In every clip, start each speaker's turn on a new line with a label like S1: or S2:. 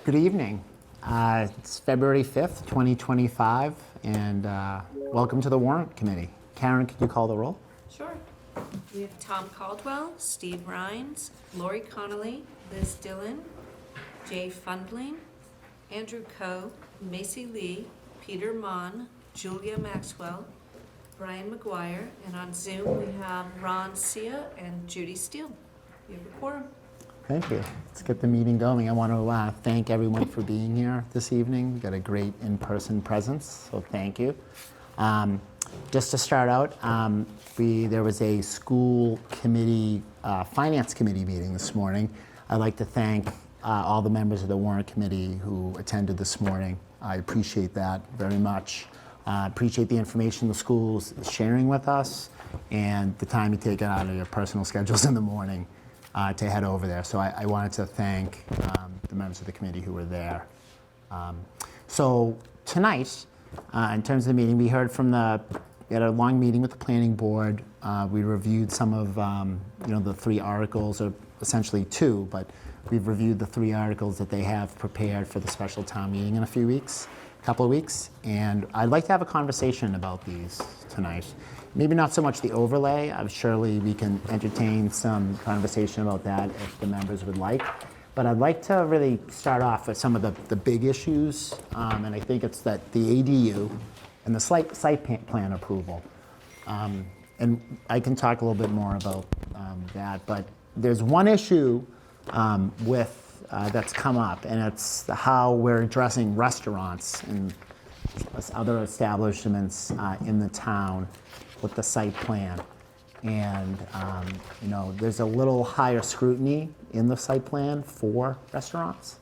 S1: Good evening. It's February 5th, 2025, and welcome to the Warrant Committee. Karen, could you call the roll?
S2: Sure. We have Tom Caldwell, Steve Rhines, Lori Connolly, Liz Dillon, Jay Fundling, Andrew Coe, Macy Lee, Peter Mon, Julia Maxwell, Brian McGuire, and on Zoom we have Ron Sia and Judy Steele. You have a quorum.
S1: Thank you. Let's get the meeting going. I want to thank everyone for being here this evening. We've got a great in-person presence, so thank you. Just to start out, there was a school committee, finance committee meeting this morning. I'd like to thank all the members of the Warrant Committee who attended this morning. I appreciate that very much. Appreciate the information the school's sharing with us and the time you take out of your personal schedules in the morning to head over there. So I wanted to thank the members of the committee who were there. So tonight, in terms of the meeting, we heard from we had a long meeting with the planning board. We reviewed some of the 3 articles, or essentially 2, but we've reviewed the 3 articles that they have prepared for the special town meeting in a couple of weeks. And I'd like to have a conversation about these tonight. Maybe not so much the overlay. Surely we can entertain some conversation about that if the members would like. But I'd like to really start off with some of the big issues. And I think it's that the ADU and the site plan approval. And I can talk a little bit more about that. But there's one issue that's come up, and it's how we're addressing restaurants and other establishments in the town with the site plan. And there's a little higher scrutiny in the site plan for restaurants.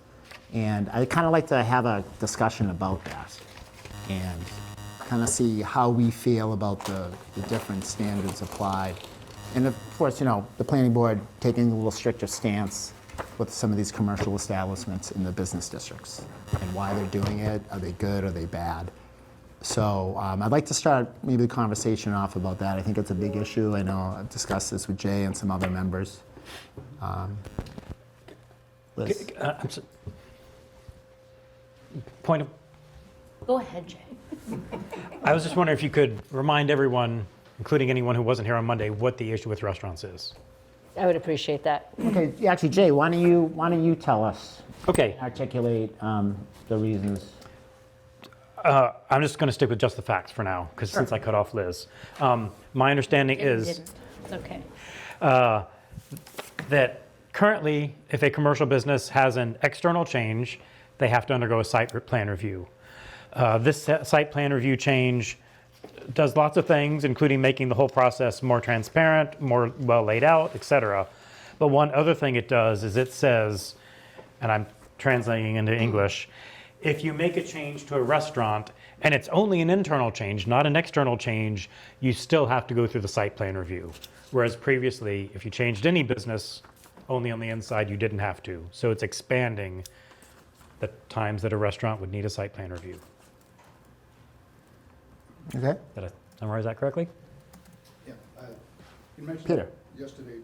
S1: And I'd kind of like to have a discussion about that and kind of see how we feel about the different standards applied. And of course, the planning board taking a little stricter stance with some of these commercial establishments in the business districts and why they're doing it. Are they good? Are they bad? So I'd like to start maybe the conversation off about that. I think it's a big issue. I know I've discussed this with Jay and some other members. Liz.
S3: Point of.
S4: Go ahead, Jay.
S3: I was just wondering if you could remind everyone, including anyone who wasn't here on Monday, what the issue with restaurants is.
S4: I would appreciate that.
S1: Okay, actually, Jay, why don't you tell us?
S3: Okay.
S1: Articulate the reasons.
S3: I'm just going to stick with just the facts for now, because since I cut off Liz. My understanding is
S4: It's okay.
S3: that currently, if a commercial business has an external change, they have to undergo a site plan review. This site plan review change does lots of things, including making the whole process more transparent, more well laid out, etc. But one other thing it does is it says, and I'm translating into English, if you make a change to a restaurant and it's only an internal change, not an external change, you still have to go through the site plan review. Whereas previously, if you changed any business only on the inside, you didn't have to. So it's expanding the times that a restaurant would need a site plan review.
S1: Okay.
S3: Did I summarize that correctly?
S5: Yeah, you mentioned
S1: Peter.
S5: yesterday,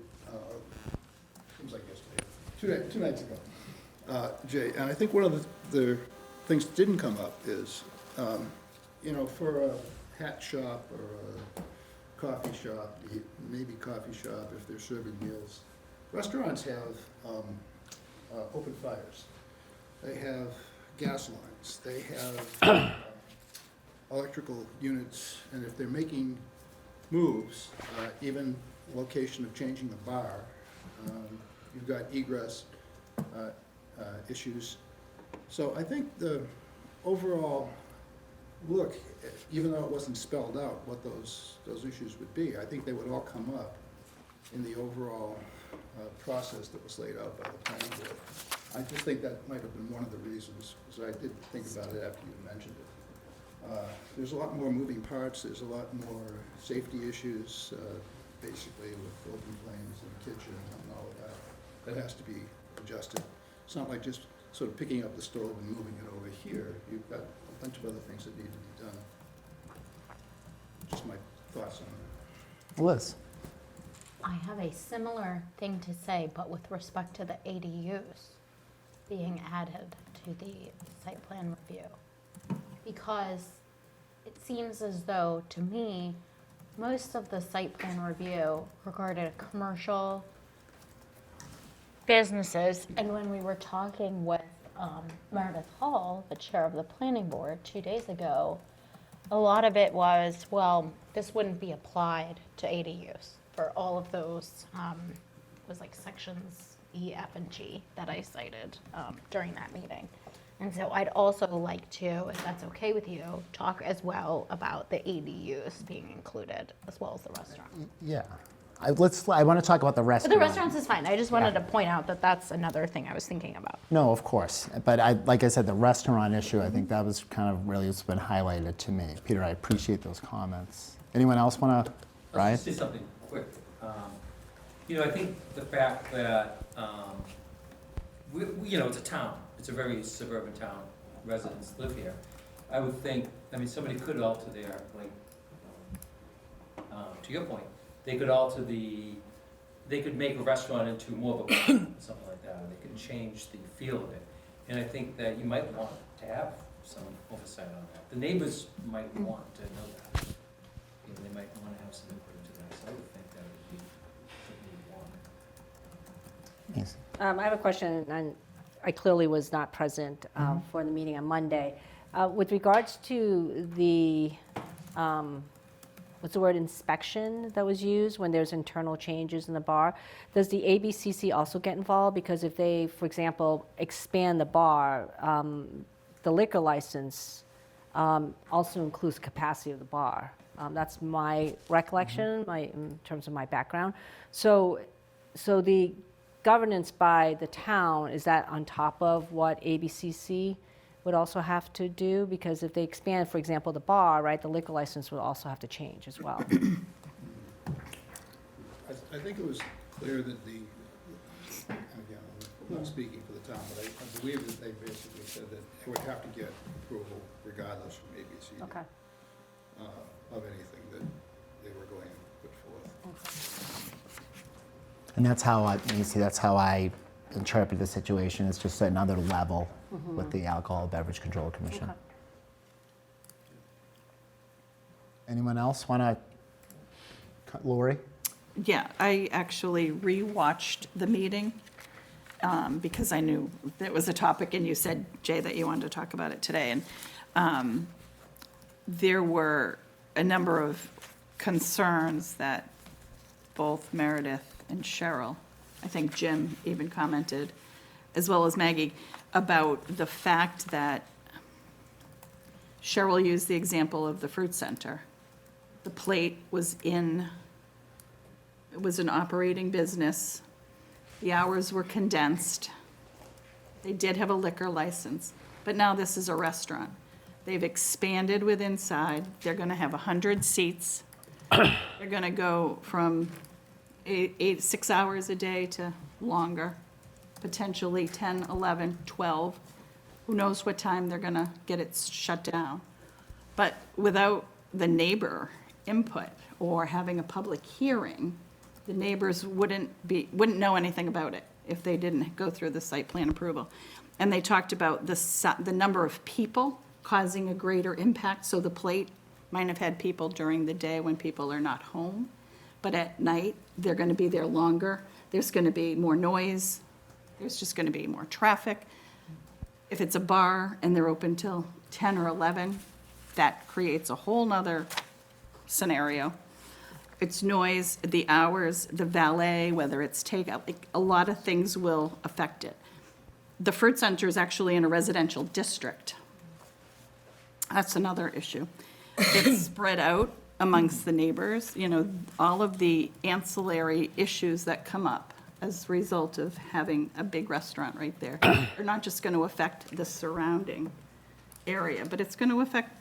S5: seems like yesterday, two nights ago, Jay, and I think one of the things that didn't come up is, for a hat shop or a coffee shop, maybe coffee shop if they're serving meals, restaurants have open fires. They have gas lines. They have electrical units, and if they're making moves, even location of changing the bar, you've got egress issues. So I think the overall look, even though it wasn't spelled out what those issues would be, I think they would all come up in the overall process that was laid out by the planning board. I just think that might have been one of the reasons, because I did think about it after you mentioned it. There's a lot more moving parts, there's a lot more safety issues, basically with open flames in the kitchen and all of that. That has to be adjusted. It's not like just sort of picking up the stove and moving it over here. You've got a bunch of other things that need to be done. Just my thoughts on that.
S1: Liz.
S4: I have a similar thing to say, but with respect to the ADUs being added to the site plan review. Because it seems as though, to me, most of the site plan review regarded commercial businesses. And when we were talking with Meredith Hall, the chair of the planning board, 2 days ago, a lot of it was, well, this wouldn't be applied to ADUs for all of those, was like sections E, F, and G that I cited during that meeting. And so I'd also like to, if that's okay with you, talk as well about the ADUs being included as well as the restaurant.
S1: Yeah. I want to talk about the
S4: But
S1: restaurant.
S4: the restaurants is fine. I just wanted to point out that that's another thing I was thinking about.
S1: No, of course. But like I said, the restaurant issue, I think that was kind of really what's been highlighted to me. Peter, I appreciate those comments. Anyone else want to, Ryan?
S6: Let's just say something quick. I think the fact that, it's a town, it's a very suburban town, residents live here. I would think, somebody could alter their, to your point, they could make a restaurant into more of a bar, something like that, or they could change the feel of it. And I think that you might want to have some oversight on that. The neighbors might want to know that. They might want to have some input into that, so I would think that would be something you'd want.
S1: Yes.
S7: I have a question, and I clearly was not present for the meeting on Monday. With regards to the, what's the word, inspection that was used when there's internal changes in the bar, does the ABCC also get involved? Because if they, for example, expand the bar, the liquor license also includes capacity of the bar. That's my recollection, in terms of my background. So the governance by the town, is that on top of what ABCC would also have to do? Because if they expand, for example, the bar, right, the liquor license would also have to change as well.
S5: I think it was clear that again, I'm not speaking for the town, but I believe that they basically said that they would have to get approval regardless from ABC.
S7: Okay.
S5: Of anything that they were going to put forth.
S1: And that's how I interpret the situation. It's just another level with the Alcohol Beverage Control Commission.
S7: Okay.
S1: Anyone else want to? Lori?
S8: Yeah, I actually rewatched the meeting because I knew that was a topic, and you said, Jay, that you wanted to talk about it today. And there were a number of concerns that both Meredith and Cheryl, I think Jim even commented, as well as Maggie, about the fact that Cheryl used the example of the fruit center. The plate was it was an operating business. The hours were condensed. They did have a liquor license, but now this is a restaurant. They've expanded with inside. They're gonna have 100 seats. They're gonna go from 6 hours a day to longer, potentially 10, 11, 12. Who knows what time they're gonna get it shut down. But without the neighbor input or having a public hearing, the neighbors wouldn't know anything about it if they didn't go through the site plan approval. And they talked about the number of people causing a greater impact. So the plate might have had people during the day when people are not home, but at night, they're gonna be there longer. There's gonna be more noise. There's just gonna be more traffic. If it's a bar and they're open till 10 or 11, that creates a whole nother scenario. It's noise, the hours, the valet, whether it's takeout, like, a lot of things will affect it. The fruit center is actually in a residential district. That's another issue. It's spread out amongst the neighbors, all of the ancillary issues that come up as a result of having a big restaurant right there are not just going to affect the surrounding area, but it's going to affect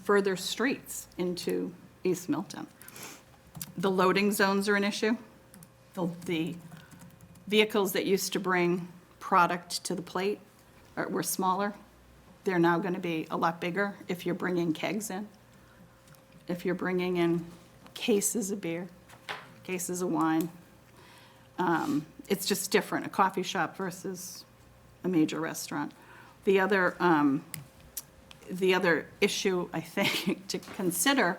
S8: further streets into East Milton. The loading zones are an issue. The vehicles that used to bring product to the plate were smaller. They're now going to be a lot bigger if you're bringing kegs in, if you're bringing in cases of beer, cases of wine. It's just different, a coffee shop versus a major restaurant. The other issue, I think, to consider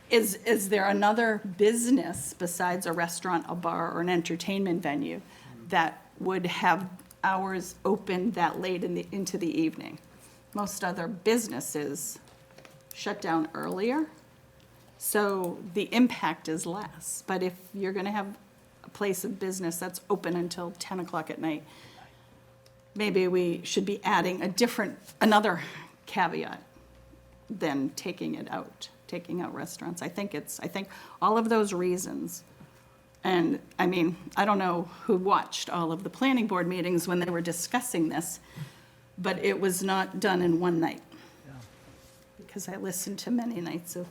S8: is there another business besides a restaurant, a bar, or an entertainment venue that would have hours open that late into the evening? Most other businesses shut down earlier, so the impact is less. But if you're going to have a place of business that's open until 10 o'clock at night, maybe we should be adding another caveat than taking out restaurants. I think all of those reasons. And I mean, I don't know who watched all of the planning board meetings when they were discussing this, but it was not done in one night. Because I listened to many nights of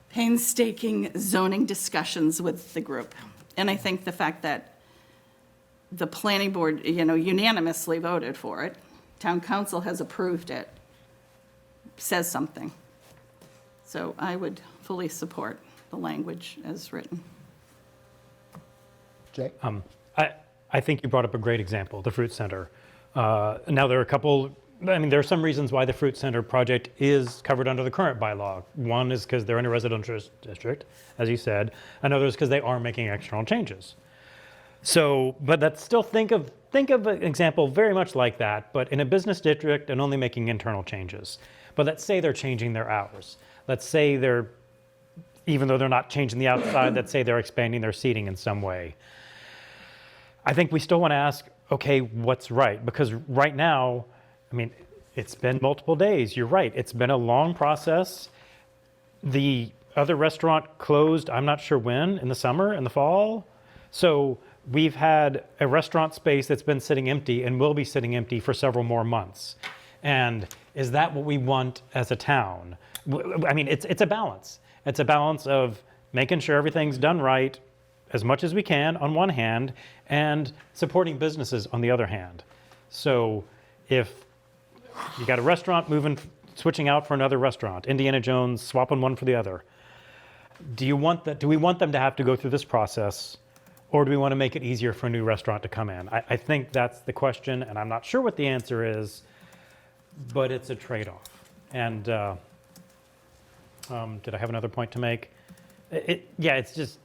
S8: painstaking zoning discussions with the group. And I think the fact that the planning board, unanimously voted for it, town council has approved it, says something. So I would fully support the language as written.
S5: Jay?
S3: I think you brought up a great example, the Fruit Center. Now, there are some reasons why the Fruit Center project is covered under the current bylaw. One is because they're in a residential district, as you said. Another is because they are making external changes. So, but that's still think of an example very much like that, but in a business district and only making internal changes. But let's say they're changing their hours. Let's say even though they're not changing the outside, let's say they're expanding their seating in some way. I think we still want to ask, okay, what's right? Because right now, I mean, it's been multiple days. You're right. It's been a long process. The other restaurant closed, I'm not sure when, in the summer, in the fall. So we've had a restaurant space that's been sitting empty and will be sitting empty for several more months. And is that what we want as a town? I mean, it's a balance. It's a balance of making sure everything's done right as much as we can on one hand and supporting businesses on the other hand. So if you got a restaurant switching out for another restaurant, Indiana Jones swapping one for the other, do we want them to have to go through this process, or do we want to make it easier for a new restaurant to come in? I think that's the question, and I'm not sure what the answer is, but it's a trade-off. And did I have another point to make? It's just,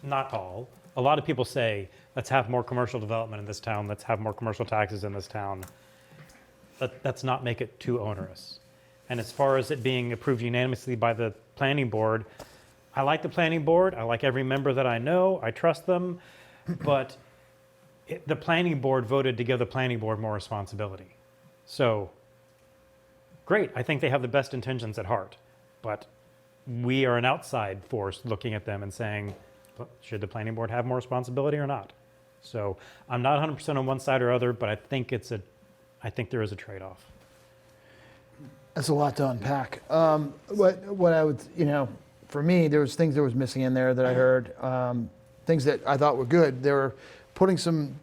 S3: not all. A lot of people say, let's have more commercial development in this town, let's have more commercial taxes in this town. Let's not make it too onerous. And as far as it being approved unanimously by the planning board, I like the planning board. I like every member that I know. I trust them. But the planning board voted to give the planning board more responsibility. So, great. I think they have the best intentions at heart. But we are an outside force looking at them and saying, should the planning board have more responsibility or not? So I'm not 100% on one side or other, but I think there is a trade-off.
S9: That's a lot to unpack. What I would, for me, there was things that was missing in there that I heard, things that I thought were good. They were putting some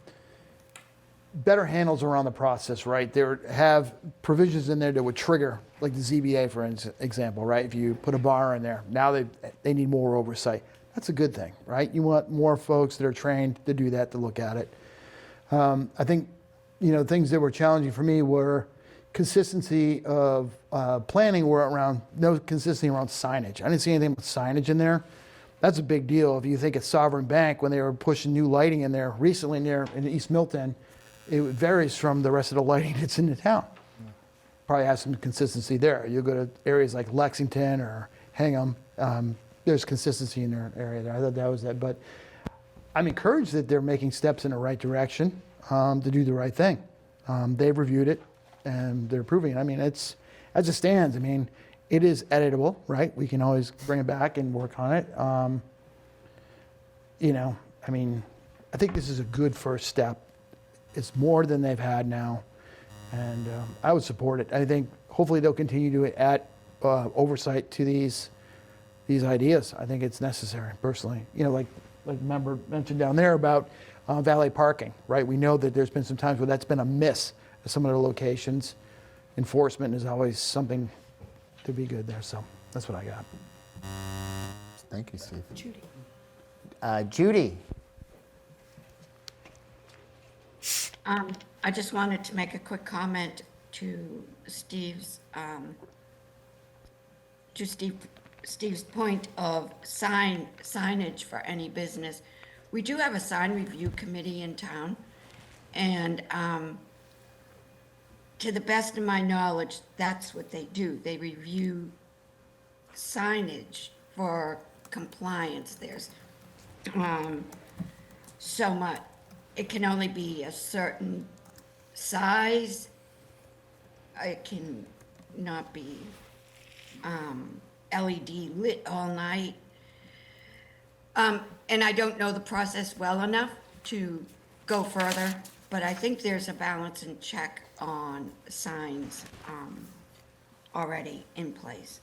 S9: better handles around the process, right? They have provisions in there that would trigger, like the ZBA, for example, right? If you put a bar in there, now they need more oversight. That's a good thing, right? You want more folks that are trained to do that, to look at it. I think, things that were challenging for me were consistency of planning no consistency around signage. I didn't see anything about signage in there. That's a big deal. If you think of Sovereign Bank, when they were pushing new lighting in there recently in East Milton, it varies from the rest of the lighting that's in the town. Probably has some consistency there. You go to areas like Lexington or Hingham, there's consistency in their area there. I thought that was that. But I'm encouraged that they're making steps in the right direction to do the right thing. They've reviewed it and they're approving it. I mean, it's as it stands. I mean, it is editable, right? We can always bring it back and work on it. I think this is a good first step. It's more than they've had now, and I would support it. I think hopefully they'll continue to add oversight to these ideas. I think it's necessary, personally. Like member mentioned down there about valet parking, right? We know that there's been some times where that's been a miss at some of the locations. Enforcement is always something to be good there, so that's what I got.
S1: Thank you, Steve.
S2: Judy.
S1: Judy.
S10: I just wanted to make a quick comment to Steve's point of signage for any business. We do have a sign review committee in town, and to the best of my knowledge, that's what they do. They review signage for compliance. There's so much. It can only be a certain size. It can not be LED lit all night. And I don't know the process well enough to go further, but I think there's a balance and check on signs already in place.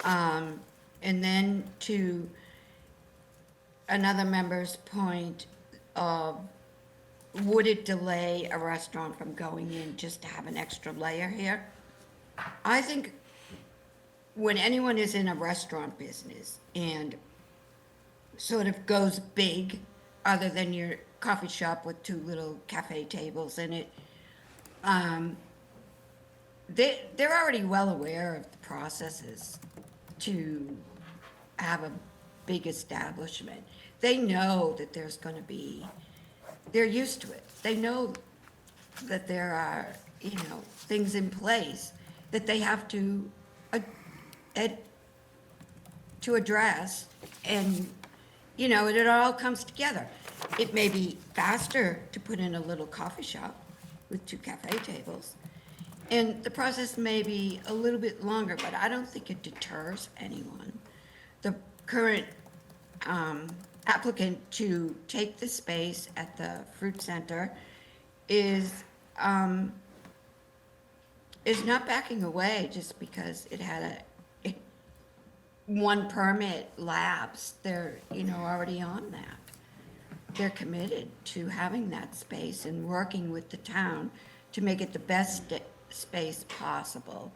S10: And then to another member's point of, would it delay a restaurant from going in just to have an extra layer here? I think when anyone is in a restaurant business and sort of goes big, other than your coffee shop with 2 little cafe tables in it, they're already well aware of the processes to have a big establishment. They know that there's going to be, they're used to it. They know that there are, things in place that they have to address, and, it all comes together. It may be faster to put in a little coffee shop with 2 cafe tables, and the process may be a little bit longer, but I don't think it deters anyone. The current applicant to take the space at the fruit center is not backing away just because it had one permit lapse. They're, already on that. They're committed to having that space and working with the town to make it the best space possible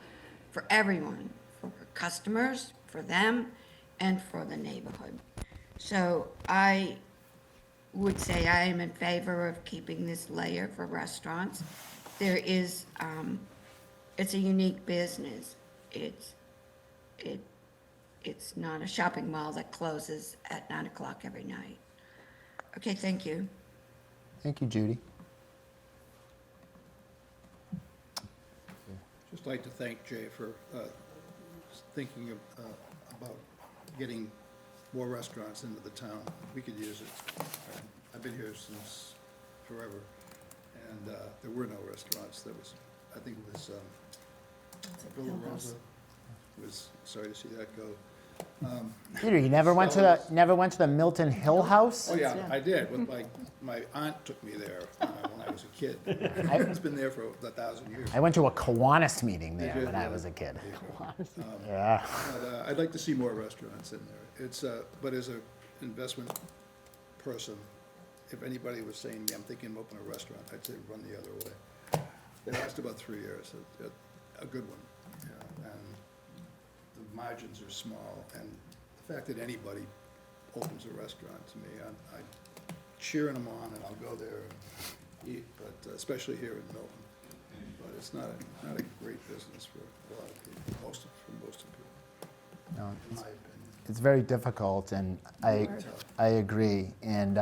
S10: for everyone, for customers, for them, and for the neighborhood. So I would say I am in favor of keeping this layer for restaurants. There is, it's a unique business. It's not a shopping mall that closes at 9 o'clock every night. Okay, thank you.
S1: Thank you, Judy.
S5: Just like to thank Jay for thinking about getting more restaurants into the town. We could use it. I've been here since forever, and there were no restaurants. There was, I think it was Villa Rosa. Was sorry to see that go.
S1: Peter, you never went to the Milton Hill House?
S5: Oh yeah, I did. With my aunt took me there when I was a kid. It's been there for 1,000 years.
S1: I went to a Kiwanis meeting there
S5: did,
S1: when I
S5: yeah.
S1: was a kid.
S5: Yeah. But, I'd like to see more restaurants in there. It's but as an investment person, if anybody was saying to me, I'm thinking of opening a restaurant, I'd say run the other way. They last about 3 years, a good one. Yeah. And the margins are small, and the fact that anybody opens a restaurant, to me, I'm cheering them on, and I'll go there and eat, but especially here in Milton. But it's not a great business for a lot of people, for most of people,
S1: No,
S5: in my opinion.
S1: it's very difficult, and I agree. And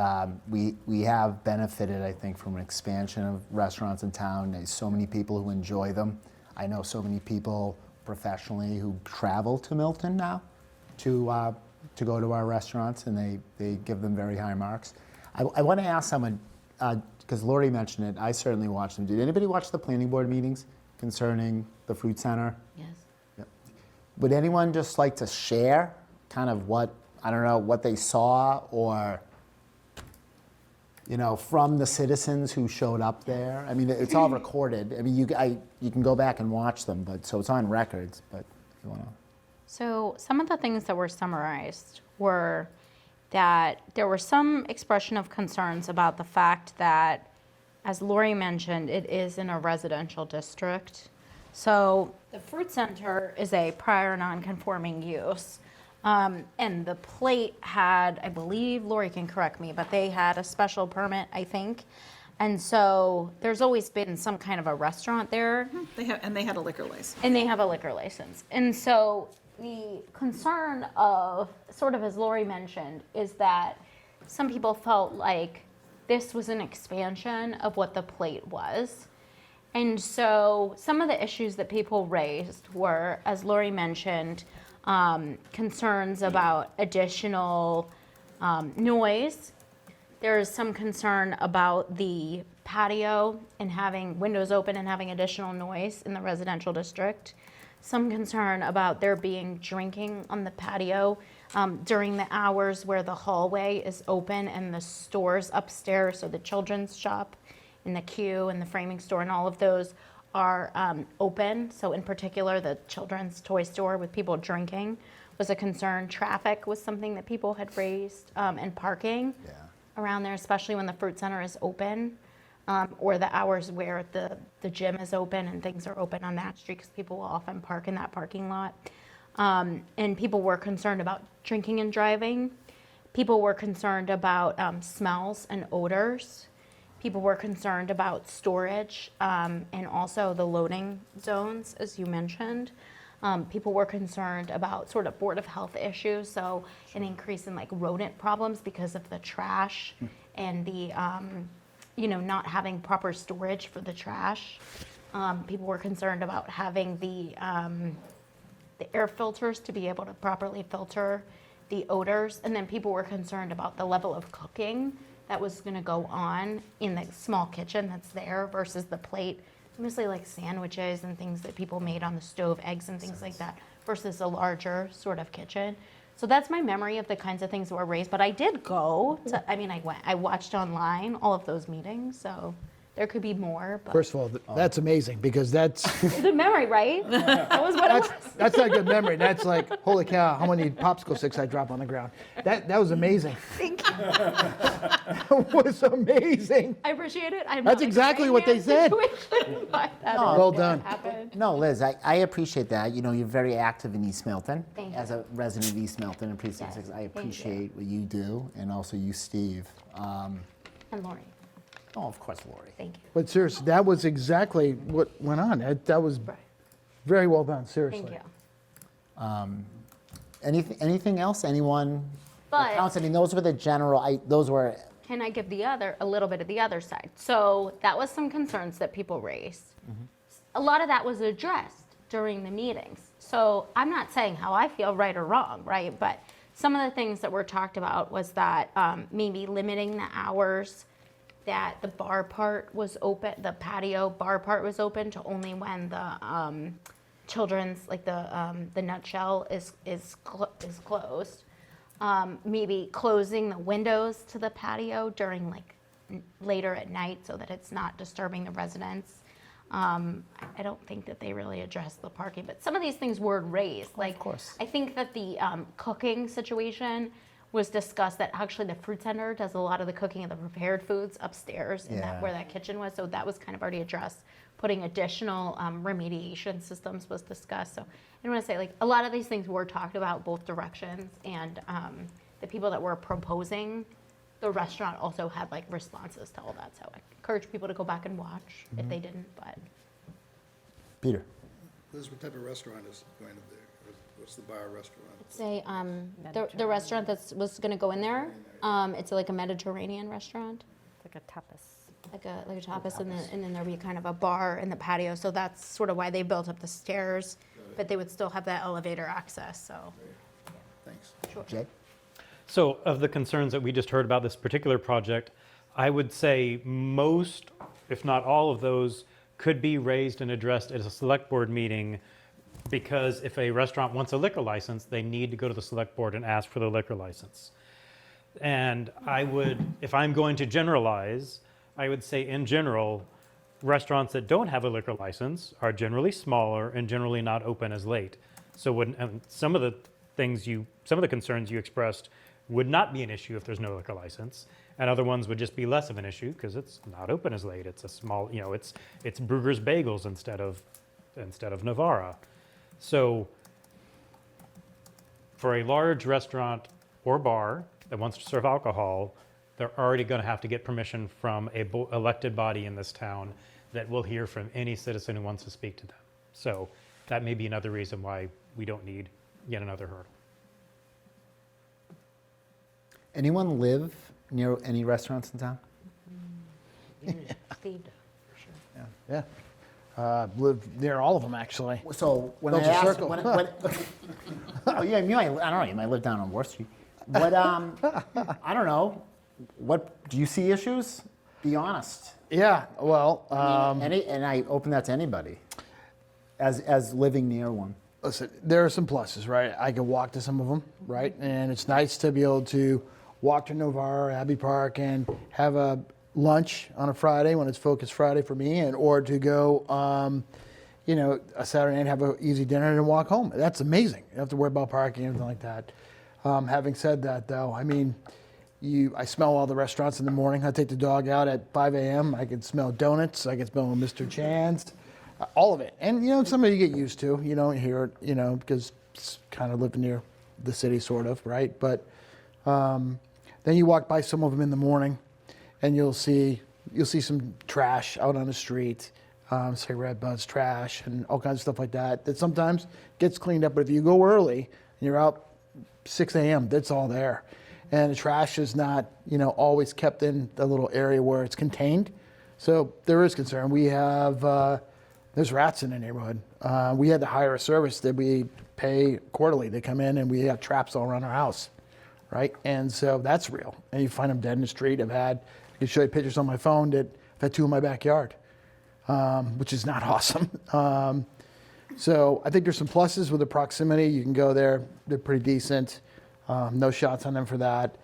S1: we have benefited, I think, from an expansion of restaurants in town. There's so many people who enjoy them. I know so many people professionally who travel to Milton now to go to our restaurants, and they give them very high marks. I want to ask someone, because Lori mentioned it, I certainly watched them. Did anybody watch the planning board meetings concerning the fruit center?
S7: Yes.
S1: Yep. Would anyone just like to share kind of what they saw, or, from the citizens who showed up there? I mean, it's all recorded. I mean, you can go back and watch them, so it's on records, but if you want to.
S4: So some of the things that were summarized were that there were some expression of concerns about the fact that, as Lori mentioned, it is in a residential district. So the fruit center is a prior non-conforming use. And the plate had, I believe, Lori can correct me, but they had a special permit, I think. And so there's always been some kind of a restaurant there.
S8: They had a liquor license.
S4: And they have a liquor license. And so the concern of, sort of as Lori mentioned, is that some people felt like this was an expansion of what the plate was. And so some of the issues that people raised were, as Lori mentioned, concerns about additional noise. There's some concern about the patio and having windows open and having additional noise in the residential district. Some concern about there being drinking on the patio during the hours where the hallway is open and the stores upstairs, so the children's shop and the Q and the framing store and all of those are open. So in particular, the children's toy store with people drinking was a concern. Traffic was something that people had raised, and parking around there, especially when the fruit center is open, or the hours where the gym is open and things are open on that street, because people will often park in that parking lot. And people were concerned about drinking and driving. People were concerned about smells and odors. People were concerned about storage, and also the loading zones, as you mentioned. People were concerned about sort of Board of Health issues, so an increase in like rodent problems because of the trash and the, not having proper storage for the trash. People were concerned about having the air filters to be able to properly filter the odors. And then people were concerned about the level of cooking that was gonna go on in the small kitchen that's there versus the plate. Mostly like sandwiches and things that people made on the stove, eggs and things like that, versus a larger sort of kitchen. So that's my memory of the kinds of things that were raised. But I did go to, I watched online all of those meetings, so there could be more. But
S9: First of all, that's amazing, because that's,
S4: the memory, right? That was what it was.
S9: that's not good memory. That's like, holy cow, how many popsicle sticks I dropped on the ground. That was amazing.
S4: Thank you.
S9: That was amazing.
S4: I appreciate it. I'm
S9: That's
S4: not
S9: exactly what they
S4: explaining
S9: said.
S4: the situation, but that
S1: No,
S4: is
S9: Well
S4: what
S9: done.
S4: happened.
S1: No, Liz, I appreciate that. You're very active in East Milton.
S4: Thank you.
S1: As a resident of East Milton and Precinct
S4: Yes,
S1: 6, I
S4: thank you.
S1: appreciate what you do, and also you, Steve.
S4: And Lori,
S1: Oh, of course, Lori.
S4: thank you.
S9: But seriously, that was exactly what went on. That was
S4: Right.
S9: very well done, seriously.
S4: Thank you.
S1: Anything else? Anyone?
S4: But-
S1: Counts? I mean, those were the general. Those were.
S4: Can I give a little bit of the other side? So that was some concerns that people raised. A lot of that was addressed during the meetings. So I'm not saying how I feel, right or wrong, right? But some of the things that were talked about was that maybe limiting the hours that the bar part was open, the patio bar part was open to only when the children's, like the nutshell is closed. Maybe closing the windows to the patio during like later at night so that it's not disturbing the residents. I don't think that they really addressed the parking, but some of these things were raised. Like,
S1: Of course.
S4: I think that the cooking situation was discussed, that actually the fruit center does a lot of the cooking of the prepared foods upstairs in that,
S1: Yeah.
S4: where that kitchen was. So that was kind of already addressed. Putting additional remediation systems was discussed. So I want to say, like, a lot of these things were talked about both directions, and the people that were proposing the restaurant also had like responses to all that. So I encourage people to go back and watch if they didn't, but.
S1: Peter.
S5: Liz, what type of restaurant is going to be? What's the bar restaurant?
S4: Say, the restaurant was gonna go in there, it's like a Mediterranean restaurant,
S7: Like a tapas.
S4: like a tapas, and then there'll be kind of a bar in the patio, so that's sort of why they built up the stairs, but they would still have that elevator access, so.
S5: Thanks.
S1: Jay.
S3: So of the concerns that we just heard about this particular project, I would say most, if not all of those, could be raised and addressed at a select board meeting, because if a restaurant wants a liquor license, they need to go to the select board and ask for the liquor license. And I would, if I'm going to generalize, I would say in general, restaurants that don't have a liquor license are generally smaller and generally not open as late. So and some of the concerns you expressed would not be an issue if there's no liquor license, and other ones would just be less of an issue because it's not open as late. It's a small, it's Brugger's Bagels instead of Navara. So for a large restaurant or bar that wants to serve alcohol, they're already going to have to get permission from a elected body in this town that will hear from any citizen who wants to speak to them. So that may be another reason why we don't need yet another hurdle.
S1: Anyone live near any restaurants in town?
S4: Steve.
S9: Yeah. Live near all of them, actually.
S1: So when
S9: Built
S1: I
S9: a
S1: asked,
S9: circle.
S1: oh yeah, you might, I don't know, you might live down on Worth Street. But I don't know, what, do you see issues? Be honest.
S9: Yeah, well,
S1: And I open that to anybody, as living near one.
S9: listen, there are some pluses, right? I can walk to some of them, right? And it's nice to be able to walk to Novara, Abbey Park, and have a lunch on a Friday when it's Focus Friday for me, and or to go, a Saturday night, have an easy dinner and walk home. That's amazing. You don't have to worry about parking or anything like that. Having said that, though, I mean, I smell all the restaurants in the morning. I take the dog out at 5 a.m. I can smell donuts. I can smell Mr. Chan's, all of it. And, it's something you get used to. You don't hear it, because it's kind of living near the city, sort of, right? But then you walk by some of them in the morning, and you'll see some trash out on the street, cigarette butts, trash, and all kinds of stuff like that. That sometimes gets cleaned up. But if you go early and you're out 6 a.m., that's all there. And the trash is not, always kept in the little area where it's contained. So there is concern. We have, there's rats in the neighborhood. We had to hire a service that we pay quarterly. They come in and we have traps all around our house, right? And so that's real. And you find them dead in the street. I can show you pictures on my phone that I've had 2 in my backyard, which is not awesome. So I think there's some pluses with the proximity. You can go there. They're pretty decent. No shots on them for that.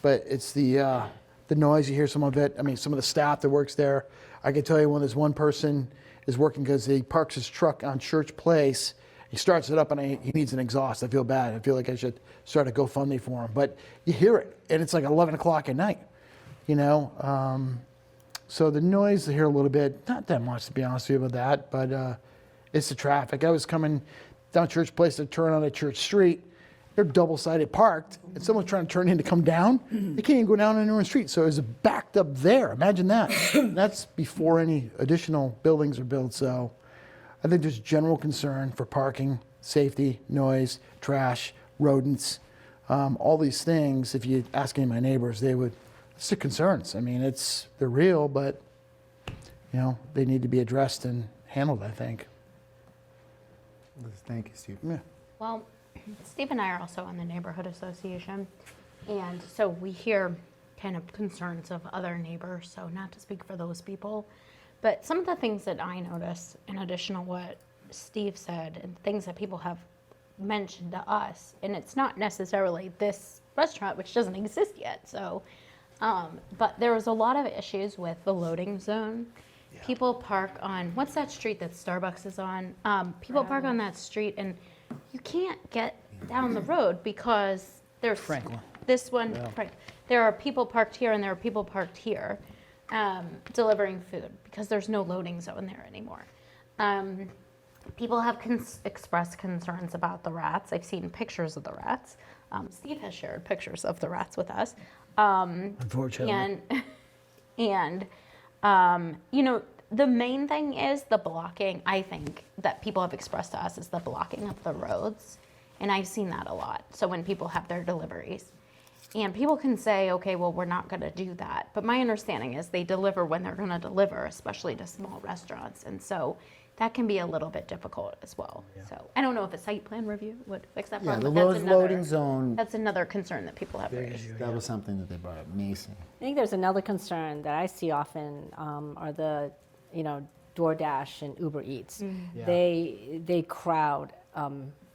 S9: But it's the noise. You hear some of it. I mean, some of the staff that works there. I can tell you when there's one person is working because he parks his truck on Church Place. He starts it up and he needs an exhaust. I feel bad. I feel like I should start a GoFundMe for him. But you hear it, and it's like 11 o'clock at night, So the noise, I hear a little bit. Not that much, to be honest with you, about that. But it's the traffic. I was coming down Church Place to turn on a Church Street. They're double-sided parked, and someone's trying to turn in to come down. They can't even go down anywhere in the street, so it's backed up there. Imagine that. That's before any additional buildings are built. So I think there's general concern for parking, safety, noise, trash, rodents, all these things. If you ask any of my neighbors, it's the concerns. I mean, they're real, but they need to be addressed and handled, I think.
S1: Thank you, Steve.
S9: Yeah.
S4: Well, Steve and I are also on the neighborhood association, and so we hear kind of concerns of other neighbors, so not to speak for those people, but some of the things that I notice, in addition to what Steve said, and things that people have mentioned to us, and it's not necessarily this restaurant, which doesn't exist yet, so, but there was a lot of issues with the loading zone. Yeah. People park on, what's that street that Starbucks is on? People park on that street, and you can't get down the road because there's
S9: Franklin.
S4: this one.
S9: Yeah.
S4: There are people parked here and there are people parked here delivering food because there's no loading zone there anymore. People have expressed concerns about the rats. I've seen pictures of the rats. Steve has shared pictures of the rats with us.
S9: Unfortunately.
S4: And the main thing is the blocking, I think, that people have expressed to us is the blocking of the roads. And I've seen that a lot. So when people have their deliveries. And people can say, okay, well, we're not going to do that. But my understanding is they deliver when they're going to deliver, especially to small restaurants. And so that can be a little bit difficult as well. Yeah. So I don't know if a site plan review would fix that problem.
S1: Yeah,
S4: but
S1: the loading zone,
S4: that's another concern that people have raised.
S1: that was something that they brought up. Mason.
S7: I think there's another concern that I see often are the, DoorDash and Uber Eats.
S9: Yeah.
S7: They crowd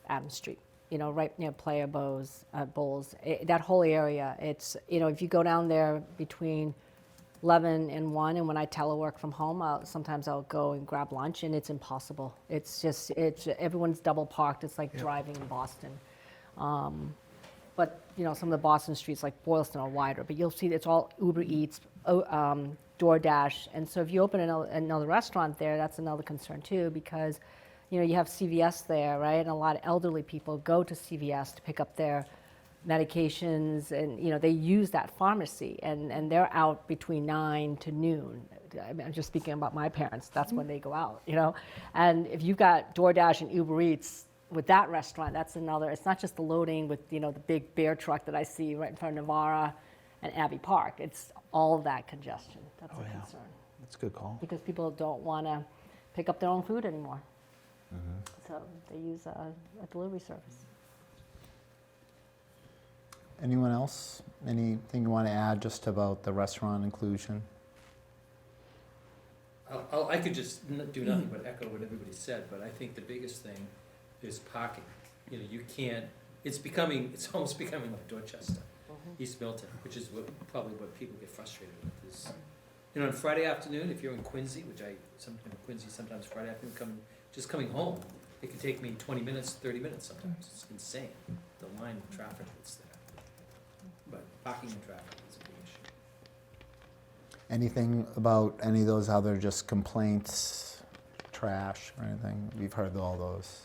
S7: Adams Street, right near Player Bowls. That whole area, it's, if you go down there between 11 and 1, and when I telework from home, sometimes I'll go and grab lunch, and it's impossible. It's everyone's double parked. It's like driving in Boston. But some of the Boston streets like Boylston are wider, but you'll see it's all Uber Eats, DoorDash, and so if you open another restaurant there, that's another concern too, because you have CVS there, right? And a lot of elderly people go to CVS to pick up their medications, and, they use that pharmacy, and they're out between 9 to noon. I'm just speaking about my parents, that's when they go out, And if you've got DoorDash and Uber Eats with that restaurant, that's another, it's not just the loading with, the big bear truck that I see right in front of Navara and Abbey Park. It's all of that congestion. That's a concern.
S9: That's a good call.
S7: Because people don't want to pick up their own food anymore. So they use a delivery service.
S1: Anyone else? Anything you want to add just about the restaurant inclusion?
S6: I could just do nothing but echo what everybody said, but I think the biggest thing is parking. You can't, it's almost becoming like Dorchester, East Milton, which is probably what people get frustrated with is, on Friday afternoon, if you're in Quincy, which sometimes Friday afternoon, just coming home, it can take me 20 minutes, 30 minutes sometimes. It's insane, the line of traffic that's there. But parking and traffic is a big issue.
S1: Anything about any of those other just complaints, trash or anything? We've heard all those.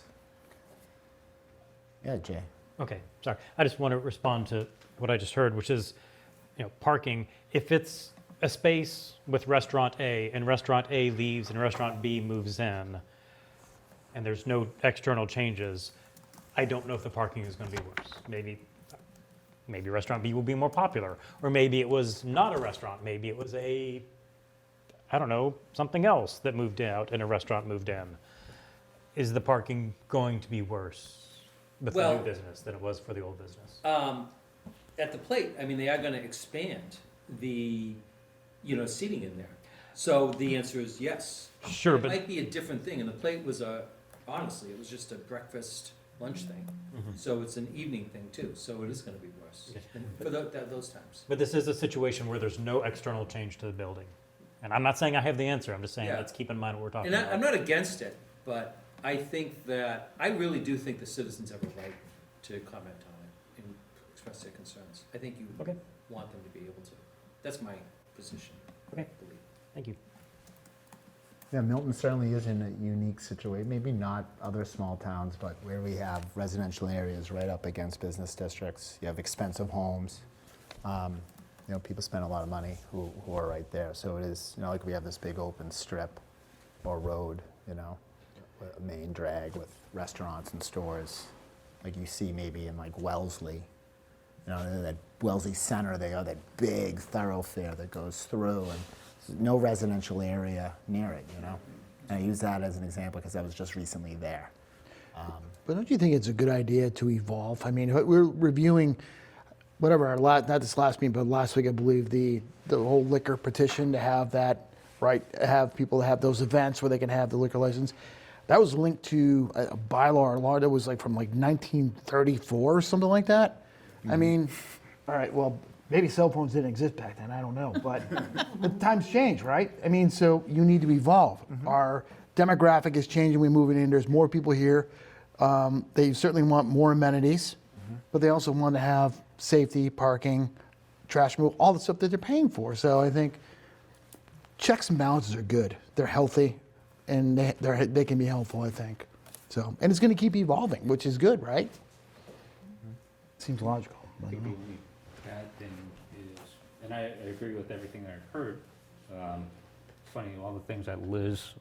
S1: Yeah, Jay.
S3: Okay, sorry. I just want to respond to what I just heard, which is, parking. If it's a space with restaurant A and restaurant A leaves and restaurant B moves in, and there's no external changes, I don't know if the parking is going to be worse. Maybe restaurant B will be more popular, or maybe it was not a restaurant. Maybe it was something else that moved out and a restaurant moved in. Is the parking going to be worse with the new business than it was for the old business?
S6: At the plate, they are gonna expand the, seating in there. So the answer is yes.
S3: Sure,
S6: It
S3: but
S6: might be a different thing, and the plate was honestly, it was just a breakfast, lunch thing. So it's an evening thing too, so it is gonna be worse for those times.
S3: But this is a situation where there's no external change to the building. And I'm not saying I have the answer, I'm just saying
S6: Yeah.
S3: let's keep in mind what we're talking
S6: And
S3: about.
S6: I'm not against it, but I really do think the citizens have a right to comment on it and express their concerns. I think you
S3: Okay.
S6: want them to be able to. That's my position,
S3: Okay.
S6: I believe.
S3: Thank you.
S1: Yeah, Milton certainly is in a unique situation, maybe not other small towns, but where we have residential areas right up against business districts. You have expensive homes. People spend a lot of money who are right there. So it is, like we have this big open strip or road, a main drag with restaurants and stores, like you see maybe in like Wellesley. That Wellesley Center, they are that big thoroughfare that goes through, and there's no residential area near it, And I use that as an example because I was just recently there.
S9: But don't you think it's a good idea to evolve? We're reviewing not this last meeting, but last week, I believe, the whole liquor petition to have that, right, have people have those events where they can have the liquor license. That was linked to a bylaw or law that was like from like 1934 or something like that. All right, well, maybe cell phones didn't exist back then, I don't know, but times change, right? So you need to evolve. Our demographic is changing, we're moving in, there's more people here. They certainly want more amenities, but they also want to have safety, parking, trash removal, all the stuff that they're paying for. So I think checks and balances are good. They're healthy, and they can be helpful, I think. So, and it's going to keep evolving, which is good, right? Seems logical. I don't know.
S11: Maybe the bad thing is, and I agree with everything I've heard. It's funny, all the things that Liz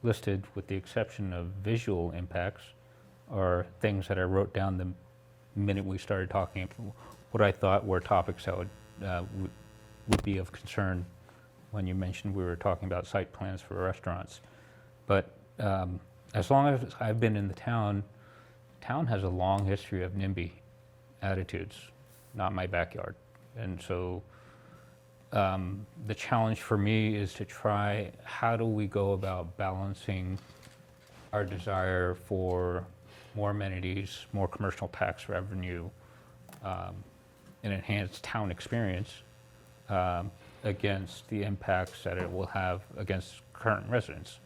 S11: listed, with the exception of visual impacts, are things that I wrote down the minute we started talking, what I thought were topics that would be of concern when you mentioned we were talking about site plans for restaurants. But as long as I've been in the town has a long history of NIMBY attitudes, not my backyard. And so the challenge for me is to try, how do we go about balancing our desire for more amenities, more commercial tax revenue, an enhanced town experience against the impacts that it will have against current residents.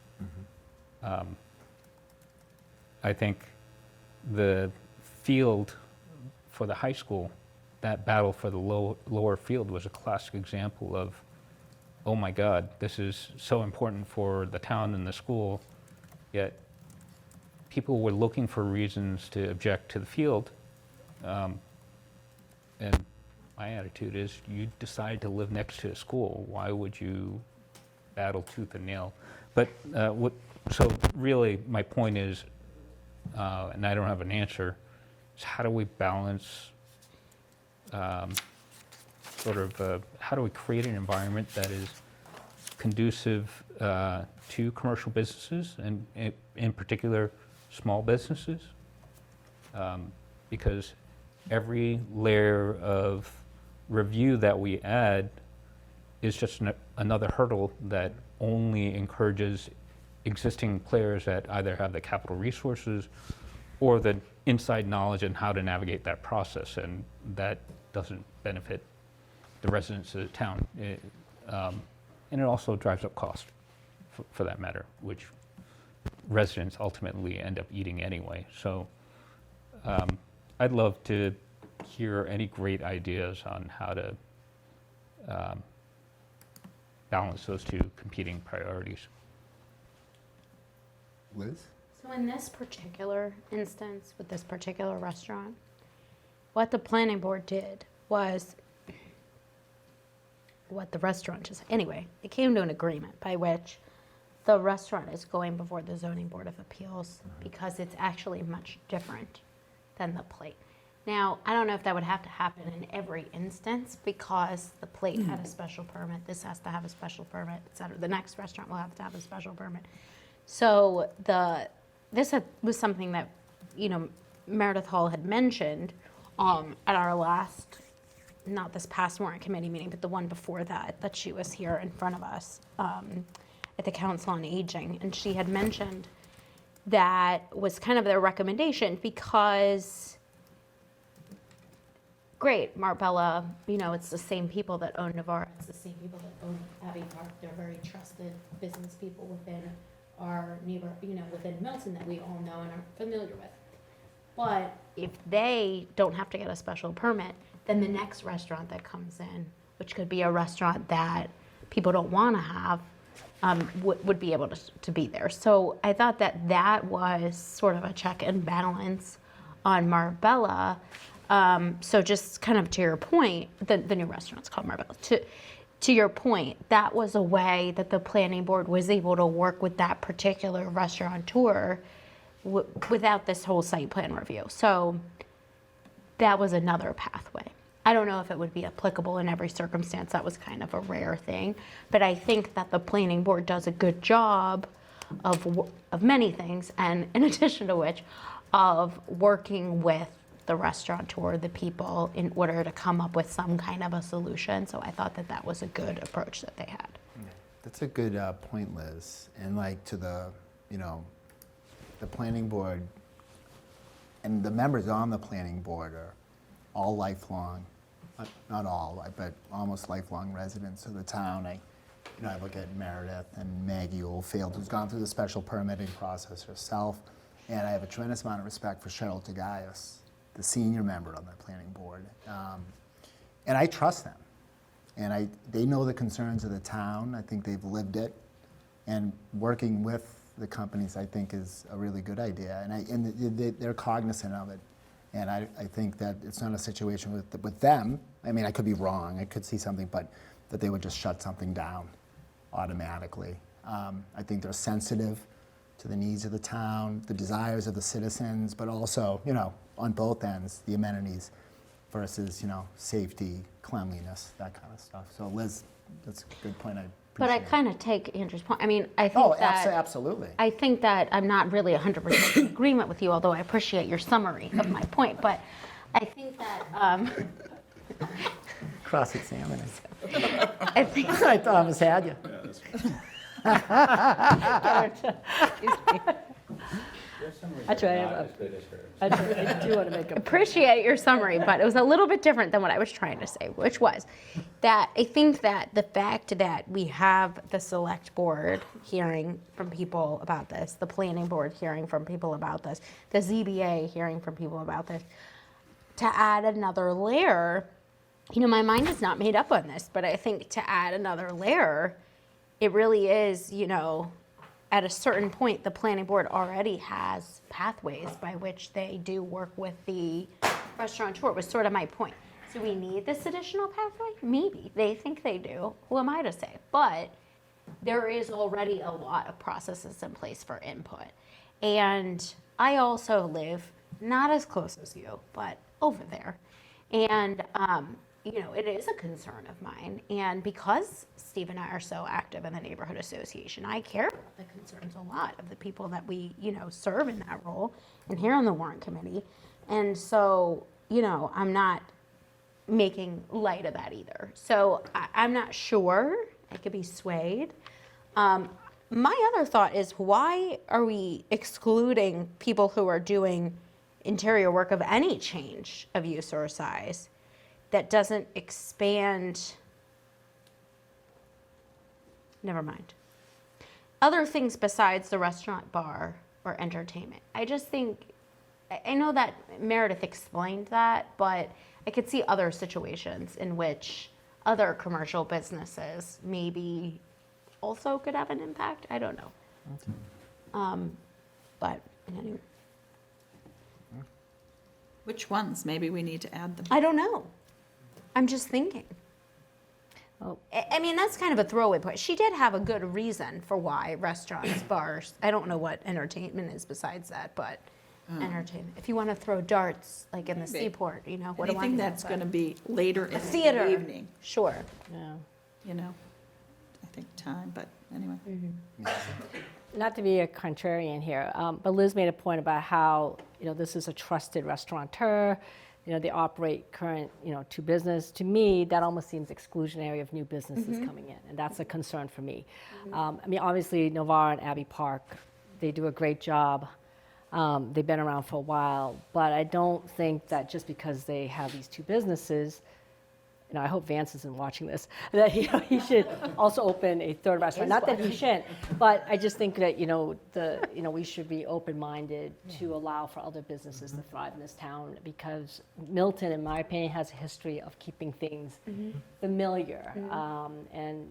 S11: I think the field for the high school, that battle for the lower field was a classic example of, oh my God, this is so important for the town and the school, yet people were looking for reasons to object to the field. And my attitude is, you decide to live next to a school, why would you battle tooth and nail? But so really, my point is, and I don't have an answer, is how do we balance, how do we create an environment that is conducive to commercial businesses, and in particular, small businesses? Because every layer of review that we add is just another hurdle that only encourages existing players that either have the capital resources or the inside knowledge on how to navigate that process, and that doesn't benefit the residents of the town. And it also drives up cost, for that matter, which residents ultimately end up eating anyway. So I'd love to hear any great ideas on how to balance those two competing priorities.
S1: Liz?
S4: So in this particular instance, with this particular restaurant, what the planning board did was, what the restaurant just, anyway, it came to an agreement by which the restaurant is going before the zoning board of appeals because it's actually much different than the plate. Now, I don't know if that would have to happen in every instance because the plate had a special permit, this has to have a special permit, et cetera. The next restaurant will have to have a special permit. So this was something that, Meredith Hall had mentioned at our last, not this past warrant committee meeting, but the one before that she was here in front of us at the Council on Aging. And she had mentioned that was kind of their recommendation because, great, Marbella, it's the same people that own Navarre, it's the same people that own Abbey Park. They're very trusted business people within our neighbor, within Milton that we all know and are familiar with. But if they don't have to get a special permit, then the next restaurant that comes in, which could be a restaurant that people don't want to have, would be able to be there. So I thought that was sort of a check and balance on Marbella. So just kind of to your point, the new restaurant's called Marbella. To your point, that was a way that the planning board was able to work with that particular restaurateur without this whole site plan review. So that was another pathway. I don't know if it would be applicable in every circumstance. That was kind of a rare thing. But I think that the planning board does a good job of many things, and in addition to which, of working with the restaurateur, the people, in order to come up with some kind of a solution. So I thought that was a good approach that they had.
S1: That's a good point, Liz. And to the, the planning board and the members on the planning board are all lifelong, not all, but almost lifelong residents of the town. I look at Meredith and Maggie Oldfield, who's gone through the special permitting process herself, and I have a tremendous amount of respect for Cheryl Tagayas, the senior member on the planning board, and I trust them. And they know the concerns of the town. I think they've lived it, and working with the companies, I think, is a really good idea. And they're cognizant of it. And I think that it's not a situation with them. I mean, I could be wrong. I could see something, but that they would just shut something down automatically. I think they're sensitive to the needs of the town, the desires of the citizens, but also, on both ends, the amenities versus, safety, cleanliness, that kind of stuff. So Liz, that's a good point.
S4: But I kind of take Andrew's point. I mean, I think
S1: absolutely.
S4: I think that I'm not really 100% in agreement with you, although I appreciate your summary of my point. But I think that
S1: Cross-examining.
S4: I think
S1: I thought I almost had you.
S7: That's right. I do want to make a
S4: appreciate your summary, but it was a little bit different than what I was trying to say, which was that I think that the fact that we have the select board hearing from people about this, the planning board hearing from people about this, the ZBA hearing from people about this, to add another layer, my mind is not made up on this, but I think to add another layer, it really is, at a certain point, the planning board already has pathways by which they do work with the restaurateur, was sort of my point. Do we need this additional pathway? Maybe. They think they do. Who am I to say? But there is already a lot of processes in place for input. And I also live not as close as you, but over there. And, it is a concern of mine. And because Steve and I are so active in the neighborhood association, I care about the concerns a lot of the people that we, serve in that role and here on the Warrant Committee. And so, I'm not making light of that either. So I'm not sure. I could be swayed. My other thought is, why are we excluding people who are doing interior work of any change of use or size that doesn't expand? Never mind. Other things besides the restaurant, bar, or entertainment. I just think, I know that Meredith explained that, but I could see other situations in which other commercial businesses maybe also could have an impact. I don't know. But anyway,
S8: Which ones? Maybe we need to add them.
S4: I don't know. I'm just thinking.
S7: Oh.
S4: I mean, that's kind of a throwaway point. She did have a good reason for why restaurants, bars, I don't know what entertainment is besides that, but entertainment. If you want to throw darts, like in the
S8: Maybe.
S4: seaport, what do I
S8: Anything
S4: know,
S8: that's
S4: but-
S8: going to be later in
S4: A
S8: the
S4: theater.
S8: evening,
S4: Sure.
S7: Yeah.
S8: I think time, but anyway.
S7: Not to be a contrarian here, but Liz made a point about how, this is a trusted restaurateur, they operate current, to business. To me, that almost seems exclusionary of new businesses coming in, and that's a concern for me. Obviously, Novara and Abbey Park, they do a great job. They've been around for a while, but I don't think that just because they have these two businesses, I hope Vance isn't watching this, that he should also open a third restaurant. Not that he shouldn't, but I just think that we should be open-minded to allow for other businesses to thrive in this town, because Milton, in my opinion, has a history of keeping things familiar, and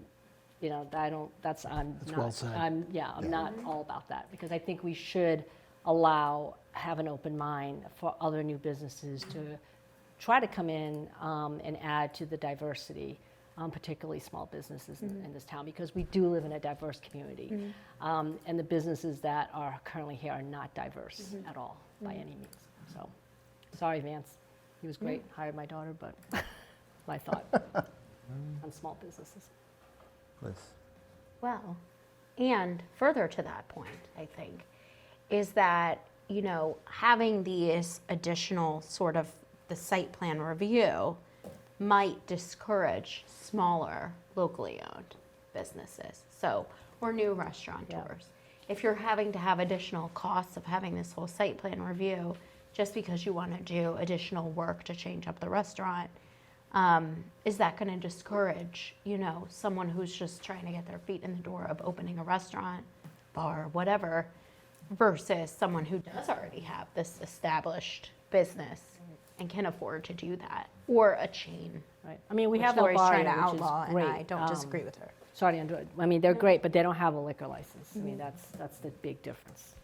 S7: I don't. I'm
S9: That's
S7: not.
S9: well said.
S7: I'm not all about that, because I think we should have an open mind for other new businesses to try to come in and add to the diversity, particularly small businesses in this town, because we do live in a diverse community. And the businesses that are currently here are not diverse at all by any means. So, sorry, Vance. He was great, hired my daughter, but my thought on small businesses.
S1: Liz?
S4: Well, and further to that point, I think, is that, having these additional sort of the site plan review might discourage smaller, locally owned businesses. So, or new restaurateurs. If you're having to have additional costs of having this whole site plan review, just because you want to do additional work to change up the restaurant, is that going to discourage, someone who's just trying to get their feet in the door of opening a restaurant, bar, whatever, versus someone who does already have this established business and can afford to do that, or a chain.
S7: Right. We
S4: Which
S7: have
S4: Lori's
S7: El
S4: trying to
S7: Barrio, which is
S4: outlaw, and
S7: great.
S4: I don't disagree with her.
S7: Sorry, Andrew. They're great, but they don't have a liquor license. That's the big difference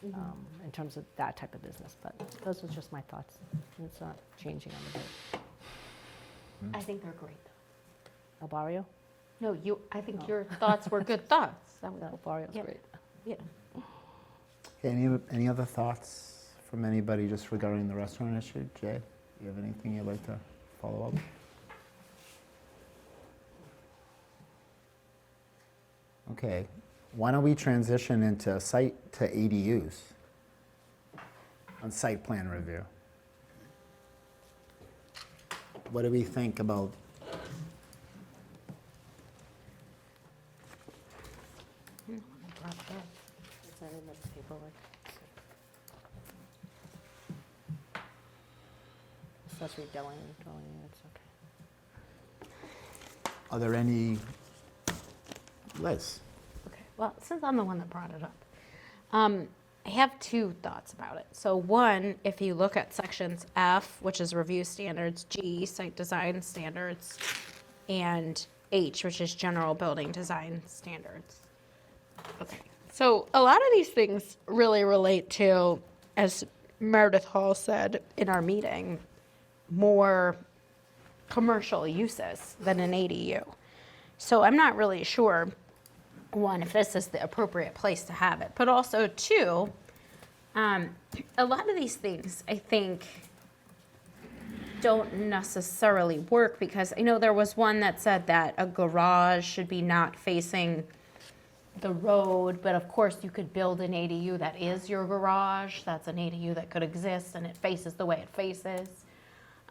S7: in terms of that type of business. But those were just my thoughts. It's not changing on the day.
S4: I think they're great.
S7: El Barrio?
S4: No, I think your thoughts were good thoughts. That was,
S7: El Barrio's
S4: yeah.
S7: great.
S4: Yeah.
S1: Any other thoughts from anybody just regarding the restaurant issue? Jay, do you have anything you'd like to follow up? Okay, why don't we transition into to ADUs on site plan review? What do we think about?
S7: Is that in the paperwork? Accessory dwelling units, okay.
S1: Are there any, Liz?
S4: Okay, well, since I'm the one that brought it up, I have two thoughts about it. So one, if you look at sections F, which is review standards, G, site design standards, and H, which is general building design standards. Okay, so a lot of these things really relate to, as Meredith Hall said in our meeting, more commercial uses than an ADU. So I'm not really sure, one, if this is the appropriate place to have it, but also two, a lot of these things I think don't necessarily work, because I know there was one that said that a garage should be not facing the road, but of course you could build an ADU that is your garage. That's an ADU that could exist and it faces the way it faces.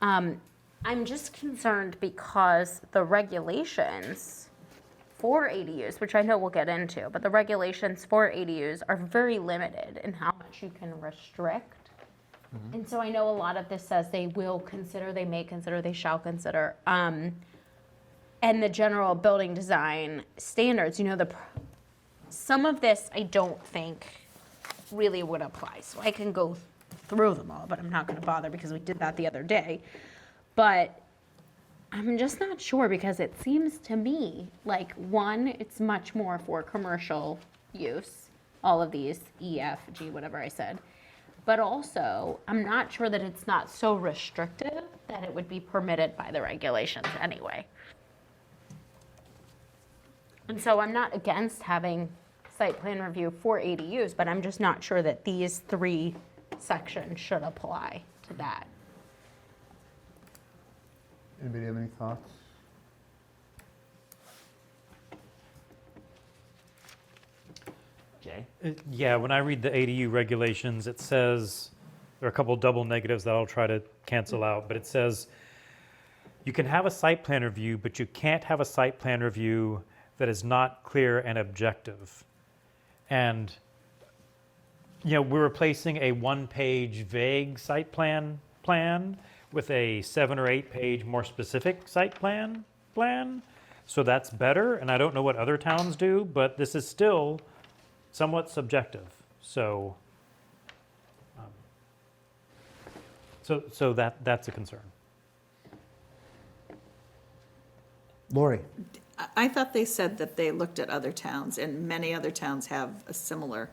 S4: I'm just concerned because the regulations for ADUs, which I know we'll get into, but the regulations for ADUs are very limited in how much you can restrict. And so I know a lot of this says they will consider, they may consider, they shall consider. And the general building design standards, you know, some of this I don't think really would apply. So I can go through them all, but I'm not going to bother because we did that the other day. But I'm just not sure, because it seems to me like, one, it's much more for commercial use, all of these E, F, G, whatever I said. But also, I'm not sure that it's not so restrictive that it would be permitted by the regulations anyway. And so I'm not against having site plan review for ADUs, but I'm just not sure that these three sections should apply to that.
S1: Anybody have any thoughts? Jay?
S3: Yeah, when I read the ADU regulations, it says, there are a couple double negatives that I'll try to cancel out, but it says, you can have a site plan review, but you can't have a site plan review that is not clear and objective. And, you know, we're replacing a one-page vague site plan with a 7 or 8 page more specific site plan. So that's better, and I don't know what other towns do, but this is still somewhat subjective. So, so that's a concern.
S1: Lori?
S8: I thought they said that they looked at other towns, and many other towns have a similar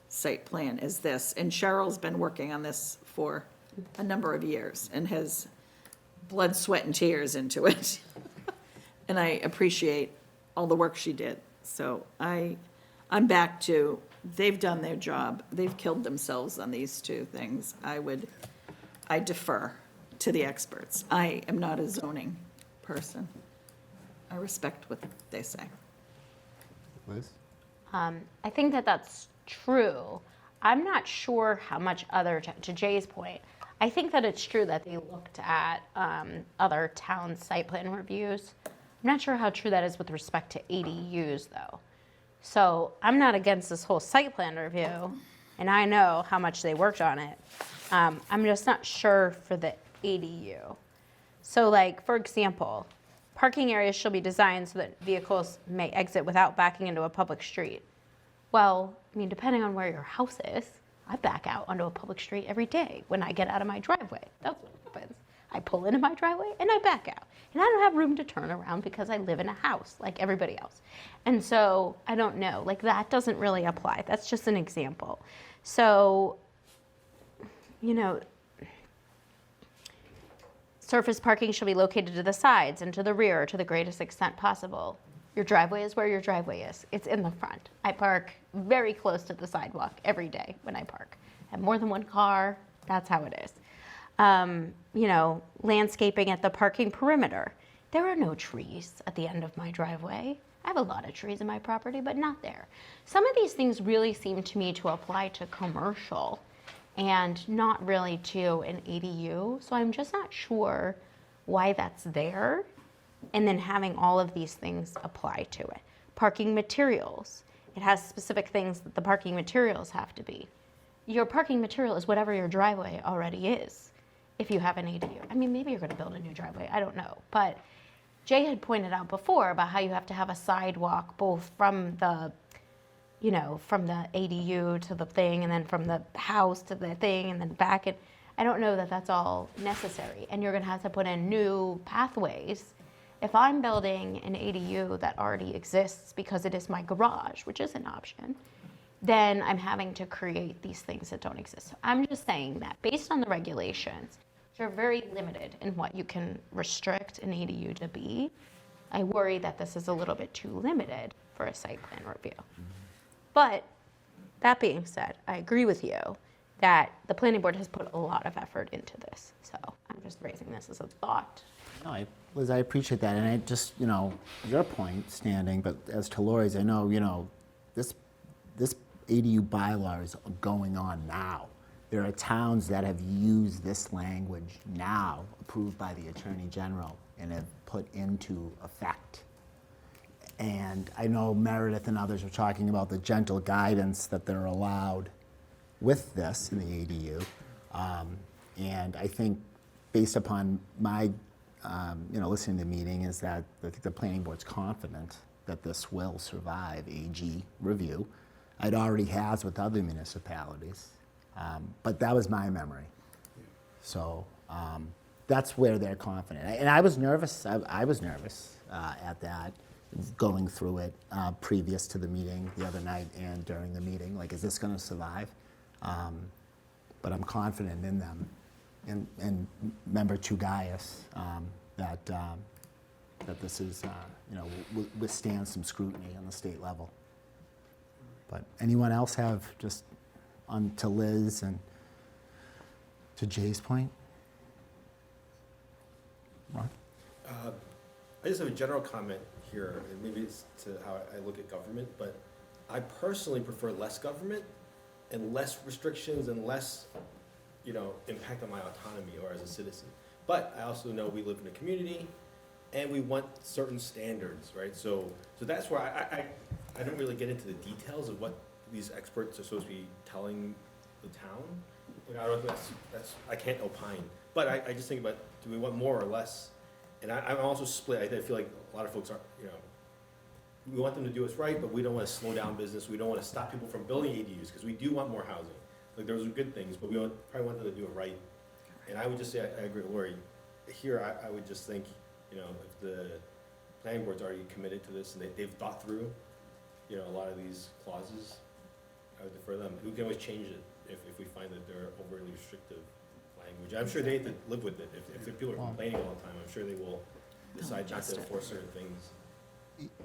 S8: site plan as this. And Cheryl's been working on this for a number of years and has blood, sweat, and tears into it. And I appreciate all the work she did. So I'm back to, they've done their job. They've killed themselves on these two things. I defer to the experts. I am not a zoning person. I respect what they say.
S1: Liz?
S4: I think that that's true. I'm not sure how much to Jay's point, I think that it's true that they looked at other town site plan reviews. I'm not sure how true that is with respect to ADUs, though. So I'm not against this whole site plan review, and I know how much they worked on it. I'm just not sure for the ADU. So, like, for example, parking areas shall be designed so that vehicles may exit without backing into a public street. Well, I mean, depending on where your house is, I back out onto a public street every day when I get out of my driveway. That's what happens. I pull into my driveway and I back out. And I don't have room to turn around because I live in a house like everybody else. And so, I don't know, like that doesn't really apply. That's just an example. So, you know, surface parking shall be located to the sides and to the rear to the greatest extent possible. Your driveway is where your driveway is. It's in the front. I park very close to the sidewalk every day when I park. I have more than one car. That's how it is. You know, landscaping at the parking perimeter. There are no trees at the end of my driveway. I have a lot of trees in my property, but not there. Some of these things really seem to me to apply to commercial and not really to an ADU. So I'm just not sure why that's there. And then having all of these things apply to it. Parking materials. It has specific things that the parking materials have to be. Your parking material is whatever your driveway already is, if you have an ADU. I mean, maybe you're going to build a new driveway. I don't know. But Jay had pointed out before about how you have to have a sidewalk both from the, you know, from the ADU to the thing, and then from the house to the thing, and then back. And I don't know that that's all necessary. And you're going to have to put in new pathways. If I'm building an ADU that already exists because it is my garage, which is an option, then I'm having to create these things that don't exist. So I'm just saying that based on the regulations, You're very limited in what you can restrict an ADU to be. I worry that this is a little bit too limited for a site plan review. But that being said, I agree with you that the planning board has put a lot of effort into this. So I'm just raising this as a thought.
S1: No, Liz, I appreciate that, and I just, your point standing, but as to Lori's, I know, this ADU bylaw is going on now. There are towns that have used this language now, approved by the Attorney General, and have put into effect. And I know Meredith and others are talking about the gentle guidance that they're allowed with this in the ADU. And I think based upon my, listening to the meeting is that the planning board's confident that this will survive AG review. It already has with other municipalities, but that was my memory. So that's where they're confident. And I was nervous, I was nervous at that, going through it previous to the meeting the other night and during the meeting, like, is this gonna survive? But I'm confident in them. And member Chugaius, that this is, will withstand some scrutiny on the state level. But anyone else have, just on to Liz and to Jay's point? Ron?
S12: I just have a general comment here, and maybe it's to how I look at government, but I personally prefer less government and less restrictions and less, impact on my autonomy or as a citizen. But I also know we live in a community and we want certain standards, right? So that's where I don't really get into the details of what these experts are supposed to be telling the town. I don't think that's I can't opine. But I just think about, do we want more or less? And I'm also split. I feel like a lot of folks are, we want them to do us right, but we don't want to slow down business. We don't want to stop people from building ADUs because we do want more housing. Like, those are good things, but we probably want them to do it right. And I would just say, I agree with Lori. Here, I would just think, if the planning board's already committed to this and they've thought through, a lot of these clauses, I would defer them. We can always change it if we find that they're overly restrictive language. I'm sure they have to live with it. If the people are complaining all the time, I'm sure they will decide not to enforce certain things.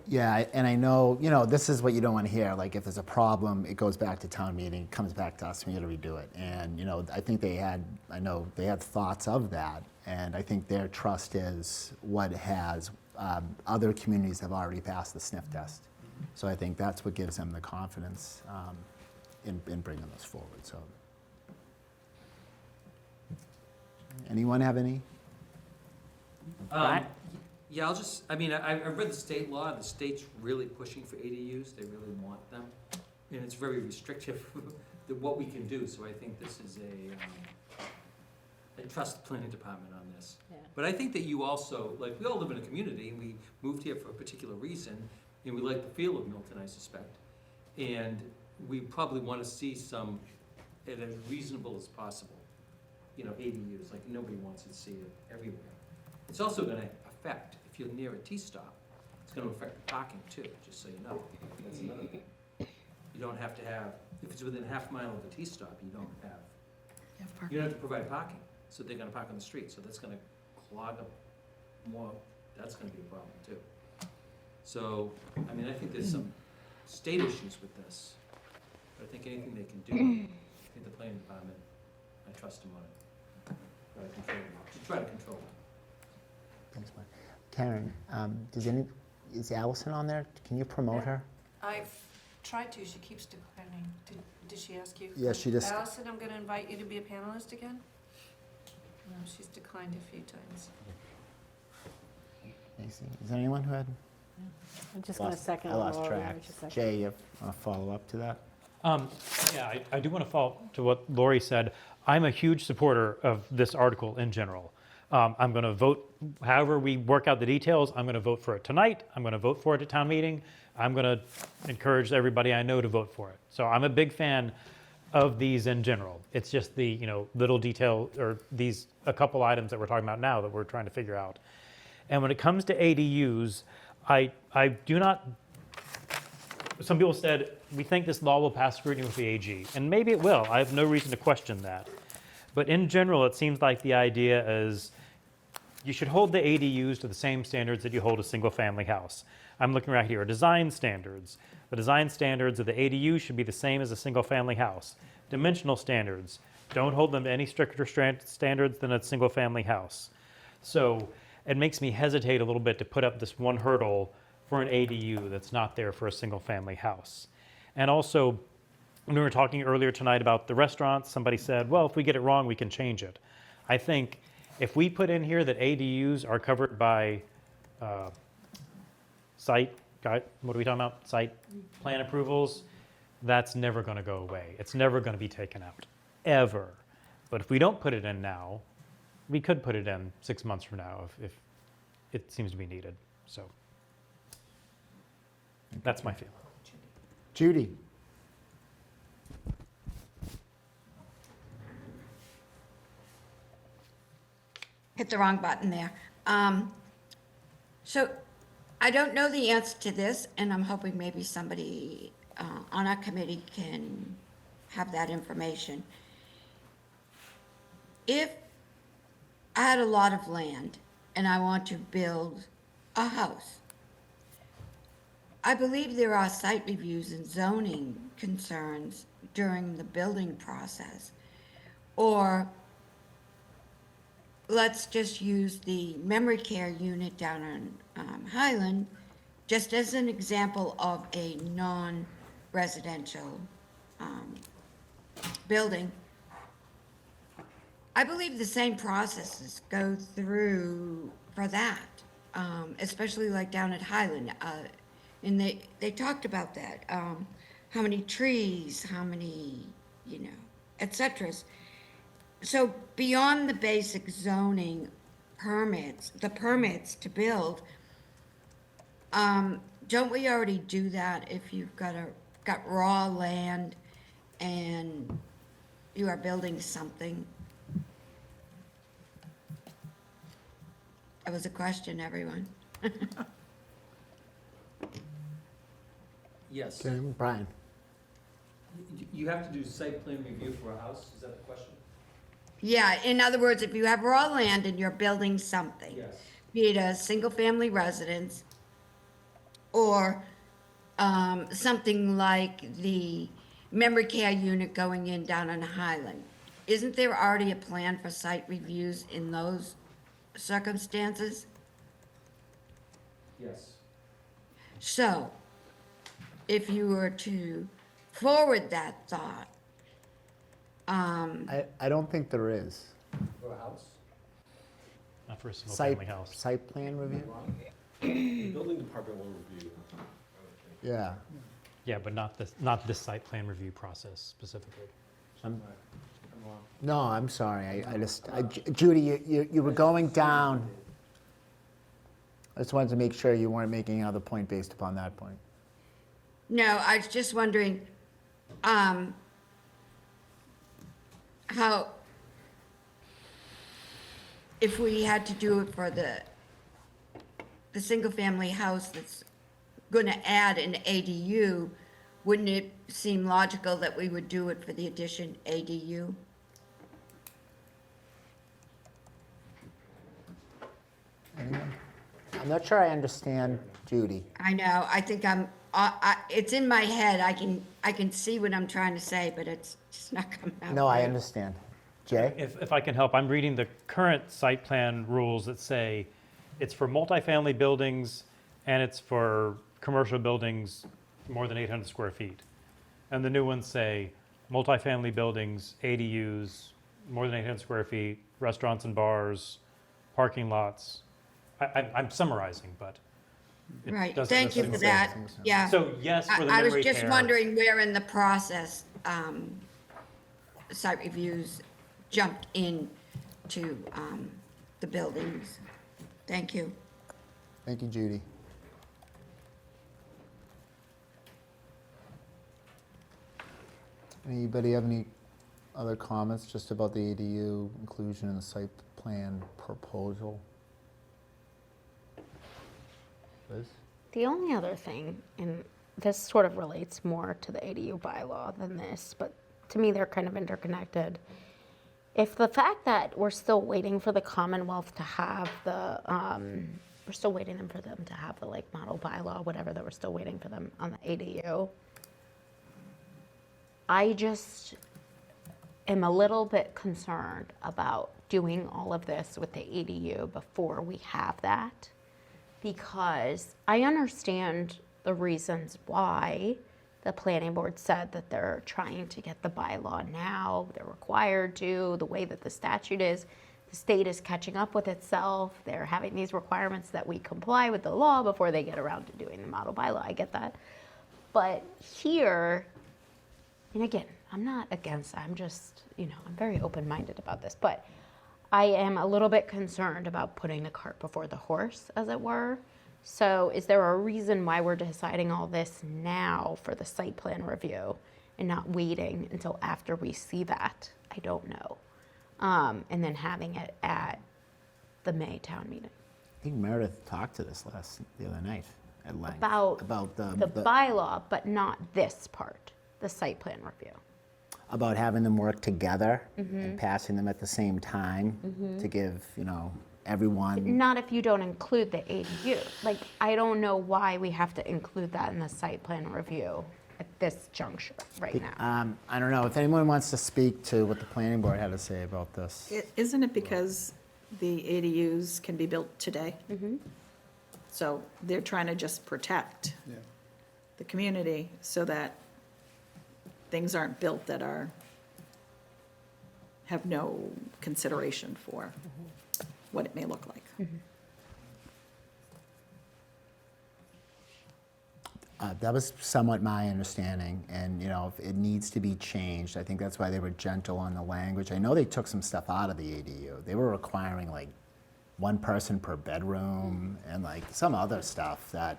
S1: Yeah, and I know, this is what you don't want to hear. Like, if there's a problem, it goes back to town meeting, comes back to us, and we got to redo it. And, I think they had thoughts of that. And I think their trust is what has, other communities have already passed the sniff test. So I think that's what gives them the confidence in bringing this forward, so. Anyone have any?
S6: Yeah, I read the state law, and the state's really pushing for ADUs, they really want them. And it's very restrictive, what we can do, so I think this is I trust the planning department on this.
S7: Yeah.
S6: But I think that you also, we all live in a community, and we moved here for a particular reason, and we like the feel of Milton, I suspect. And we probably want to see some, as reasonable as possible, ADUs, like nobody wants to see it everywhere. It's also gonna affect, if you're near a T-stop, it's gonna affect the parking too, just so you know. That's another thing. You don't have to have, if it's within half a mile of the T-stop, you don't have to provide parking, so they're gonna park on the street, so that's gonna clog up more, that's gonna be a problem too. So, I think there's some state issues with this, but I think anything they can do, I think the planning department, I trust them on it. Try to control it.
S1: Thanks, Mark. Karen, is Allison on there? Can you promote her?
S2: I've tried to, she keeps declining. Did she ask you?
S1: Yeah, she just.
S2: Allison, I'm gonna invite you to be a panelist again. No, she's declined a few times.
S1: Is there anyone who had?
S7: I'm just going to second
S1: I lost
S7: Lori,
S1: track.
S7: just a second.
S1: Jay, you want to follow up to that?
S3: Yeah, I do want to follow to what Lori said. I'm a huge supporter of this article in general. I'm going to vote, however we work out the details, I'm going to vote for it tonight. I'm going to vote for it at town meeting. I'm going to encourage everybody I know to vote for it. So I'm a big fan of these in general. It's just the, little detail, or a couple items that we're talking about now that we're trying to figure out. And when it comes to ADUs, I do not, some people said, we think this law will pass scrutiny with the AG, and maybe it will. I have no reason to question that. But in general, it seems like the idea is you should hold the ADUs to the same standards that you hold a single-family house. I'm looking right here, design standards. The design standards of the ADU should be the same as a single-family house. Dimensional standards, don't hold them to any stricter standards than a single-family house. So it makes me hesitate a little bit to put up this one hurdle for an ADU that's not there for a single-family house. And also, when we were talking earlier tonight about the restaurants, somebody said, well, if we get it wrong, we can change it. I think if we put in here that ADUs are covered by site, what are we talking about? Site plan approvals, that's never going to go away. It's never going to be taken out, ever. But if we don't put it in now, we could put it in 6 months from now if it seems to be needed. So that's my feeling.
S1: Judy?
S10: Hit the wrong button there. So I don't know the answer to this, and I'm hoping maybe somebody on our committee can have that information. If I had a lot of land and I want to build a house, I believe there are site reviews and zoning concerns during the building process. Or let's just use the memory care unit down on Highland, just as an example of a non-residential building. I believe the same processes go through for that, especially like down at Highland. And they talked about that, how many trees, how many, et cetera. So beyond the basic zoning permits, the permits to build, don't we already do that if you've got raw land and you are building something? That was a question, everyone.
S6: Yes.
S1: Okay, Brian?
S6: You have to do site plan review for a house, is that the question?
S10: Yeah, in other words, if you have raw land and you're building something,
S6: Yes.
S10: be it a single-family residence or something like the memory care unit going in down on Highland, isn't there already a plan for site reviews in those circumstances?
S6: Yes.
S10: So, if you were to forward that thought,
S1: I don't think there is.
S6: For a house?
S3: Not for a
S1: Site,
S3: single-family house.
S1: site plan review?
S12: The building department will review.
S1: Yeah.
S3: Yeah, but not this site plan review process specifically.
S1: No, I'm sorry. Judy, you were going down. I just wanted to make sure you weren't making another point based upon that point.
S10: no, I was just wondering, how, if we had to do it for the single-family house that's gonna add an ADU, wouldn't it seem logical that we would do it for the addition ADU?
S1: Anyone? I'm not sure I understand Judy.
S10: I know, I think it's in my head, I can see what I'm trying to say, but it's just not coming out.
S1: No, I
S10: right.
S1: understand. Jay?
S3: If I can help, I'm reading the current site plan rules that say it's for multifamily buildings and it's for commercial buildings more than 800 square feet. And the new ones say multifamily buildings, ADUs, more than 800 square feet, restaurants and bars, parking lots. I'm summarizing, but it
S10: Right,
S3: doesn't
S10: thank you for
S3: necessarily-
S10: that, yeah.
S3: So yes, for the
S10: I was
S3: memory
S10: just
S3: care.
S10: wondering where in the process, site reviews jumped in to, the buildings. Thank you.
S1: Thank you, Judy. Anybody have any other comments just about the ADU inclusion in the site plan proposal? Liz?
S4: The only other thing, and this sort of relates more to the ADU bylaw than this, but to me they're kind of interconnected. if the fact that we're still waiting for the Commonwealth to have the, we're still waiting for them to have the like model bylaw, whatever, that we're still waiting for them on the ADU, I just am a little bit concerned about doing all of this with the ADU before we have that, because I understand the reasons why the planning board said that they're trying to get the bylaw now, they're required to, the way that the statute is, the state is catching up with itself, they're having these requirements that we comply with the law before they get around to doing the model bylaw, I get that. But here, and again, I'm not against, I'm just, I'm very open-minded about this, but I am a little bit concerned about putting the cart before the horse, as it were. So is there a reason why we're deciding all this now for the site plan review and not waiting until after we see that? I don't know. And then having it at the May town meeting.
S1: I think Meredith talked to this the other night at length.
S4: About the bylaw, but not this part, the site plan review.
S1: About having them work together and passing them at the same time to give, everyone.
S4: Not if you don't include the ADU. Like, I don't know why we have to include that in the site plan review at this juncture right now.
S1: I don't know if anyone wants to speak to what the planning board had to say about this.
S8: Isn't it because the ADUs can be built today? So they're trying to just protect
S5: Yeah.
S8: the community so that things aren't built that have no consideration for what it may look like.
S1: That was somewhat my understanding, and if it needs to be changed, I think that's why they were gentle on the language. I know they took some stuff out of the ADU. They were requiring like one person per bedroom and like some other stuff that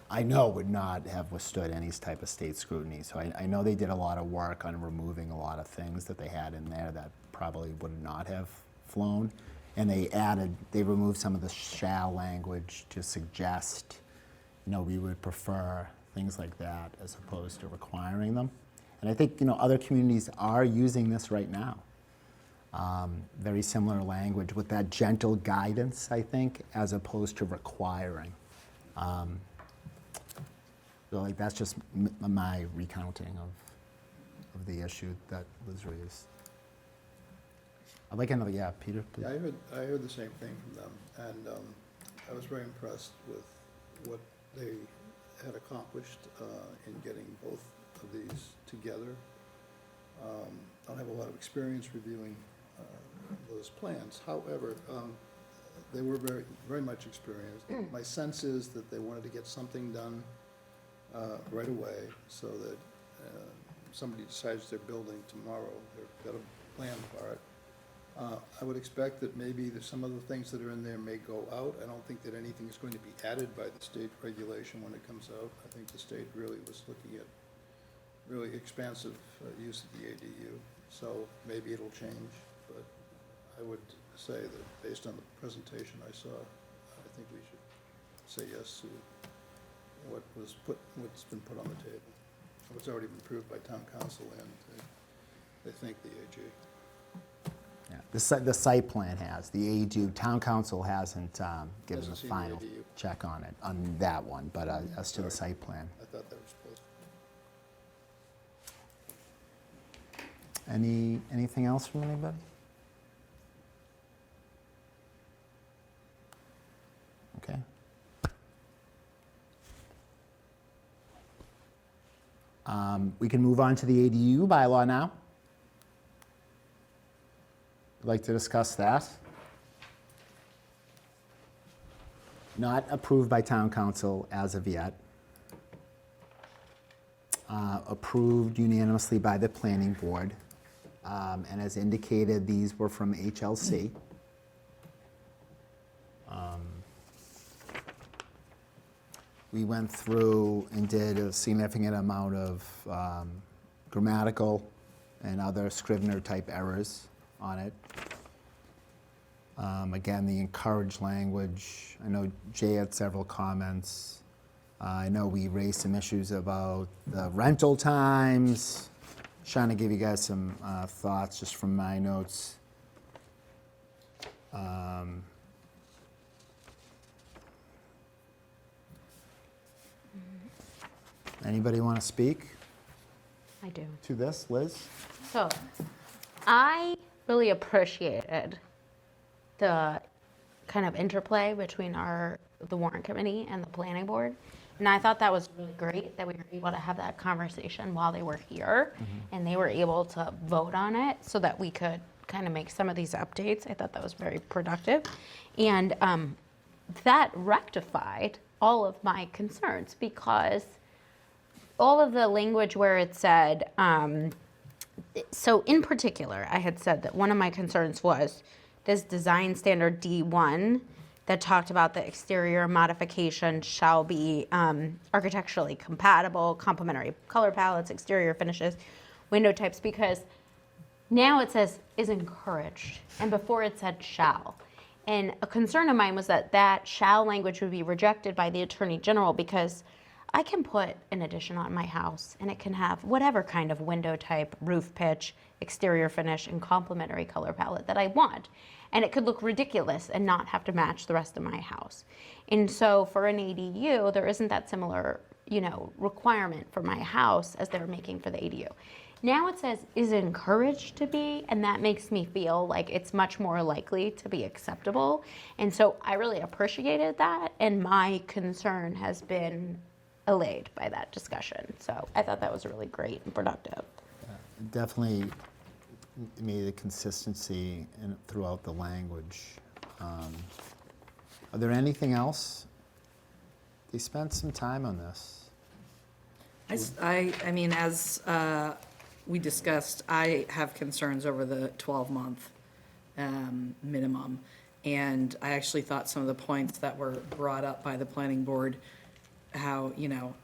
S1: I know would not have withstood any type of state scrutiny. So I know they did a lot of work on removing a lot of things that they had in there that probably would not have flown. And they removed some of the shall language to suggest, we would prefer things like that as opposed to requiring them. And I think, other communities are using this right now. Very similar language with that gentle guidance, I think, as opposed to requiring. So like that's just my recounting of the issue that was raised. I'd like another, Peter, please.
S5: Yeah, I heard the same thing from them, and I was very impressed with what they had accomplished in getting both of these together. I don't have a lot of experience reviewing those plans. However, they were very, very much experienced. My sense is that they wanted to get something done right away, so that somebody decides they're building tomorrow, they've got a plan for it. I would expect that maybe some of the things that are in there may go out. I don't think that anything is going to be added by the state regulation when it comes out. I think the state really was looking at really expansive use of the ADU, so maybe it'll change, but I would say that based on the presentation I saw, I think we should say yes to what's been put on the table, what's already been approved by town council, and they thank the AG.
S1: Yeah, the site plan has, the ADU, town council hasn't given
S5: Hasn't
S1: a
S5: seen the
S1: final
S5: ADU.
S1: check on it, on that one, but as to the site plan.
S5: I thought that was supposed
S1: Anything else from anybody? Okay. We can move on to the ADU bylaw now. Would like to discuss that. Not approved by town council as of yet. Approved unanimously by the planning board. And as indicated, these were from HLC. We went through and did a significant amount of grammatical and other Scrivener-type errors on it. Again, the encouraged language. I know Jay had several comments. I know we raised some issues about the rental times. Trying to give you guys some thoughts just from my notes. Um, Anybody want to speak
S4: I do.
S1: to this, Liz?
S4: So, I really appreciated the kind of interplay between the warrant committee and the planning board. And I thought that was really great that we were able to have that conversation while they were here and they were able to vote on it so that we could kind of make some of these updates. I thought that was very productive. And that rectified all of my concerns because all of the language where it said, so in particular, I had said that one of my concerns was this design standard D1 that talked about the exterior modification shall be architecturally compatible, complementary color palettes, exterior finishes, window types, because now it says is encouraged, and before it said shall. And a concern of mine was that that shall language would be rejected by the Attorney General because I can put an addition on my house and it can have whatever kind of window type, roof pitch, exterior finish, and complementary color palette that I want. And it could look ridiculous and not have to match the rest of my house. And so for an ADU, there isn't that similar, requirement for my house as they're making for the ADU. Now it says is encouraged to be, and that makes me feel like it's much more likely to be acceptable. And so I really appreciated that, and my concern has been allayed by that discussion. So I thought that was really great and productive.
S1: Definitely made a consistency throughout the language. Are there anything else? They spent some time on this.
S13: I mean, as we discussed, I have concerns over the 12-month minimum. And I actually thought some of the points that were brought up by the planning board, how,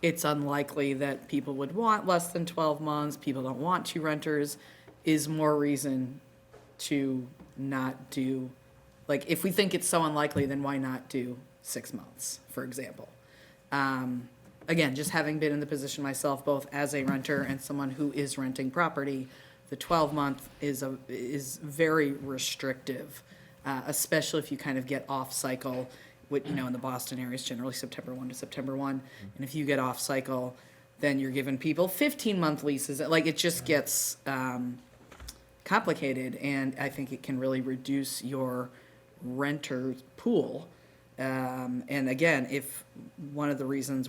S13: it's unlikely that people would want less than 12 months, people don't want two renters, is more reason to not do, like, if we think it's so unlikely, then why not do 6 months, for example? Again, just having been in the position myself, both as a renter and someone who is renting property, the 12-month is very restrictive, especially if you kind of get off cycle. In the Boston area is generally September 1 to September 1, and if you get off cycle, then you're giving people 15-month leases. Like, it just gets complicated, and I think it can really reduce your renter pool. And again, if one of the reasons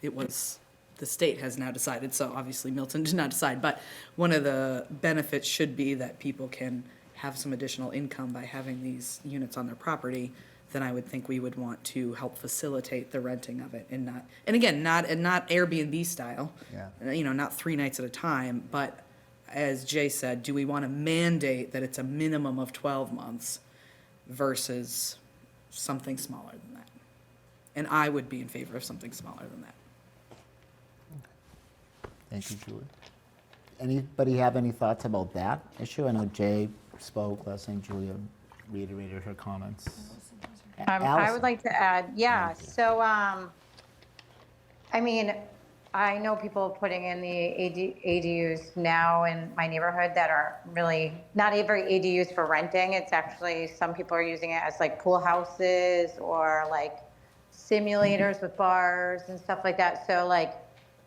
S13: it was, the state has now decided, so obviously Milton did not decide, but one of the benefits should be that people can have some additional income by having these units on their property, then I would think we would want to help facilitate the renting of it and not Airbnb style, not 3 nights at a time, but as Jay said, do we want to mandate that it's a minimum of 12 months versus something smaller than that? And I would be in favor of something smaller than that.
S1: Thank you, Julie. Anybody have any thoughts about that issue? I know Jay spoke last night, Julia reiterated her comments.
S14: I
S1: Allison.
S14: would like to add, yeah,
S1: Thank you.
S14: so, I know people putting in the ADUs now in my neighborhood that are really, not every ADU is for renting. It's actually, some people are using it as like pool houses or like simulators with bars and stuff like that. So like,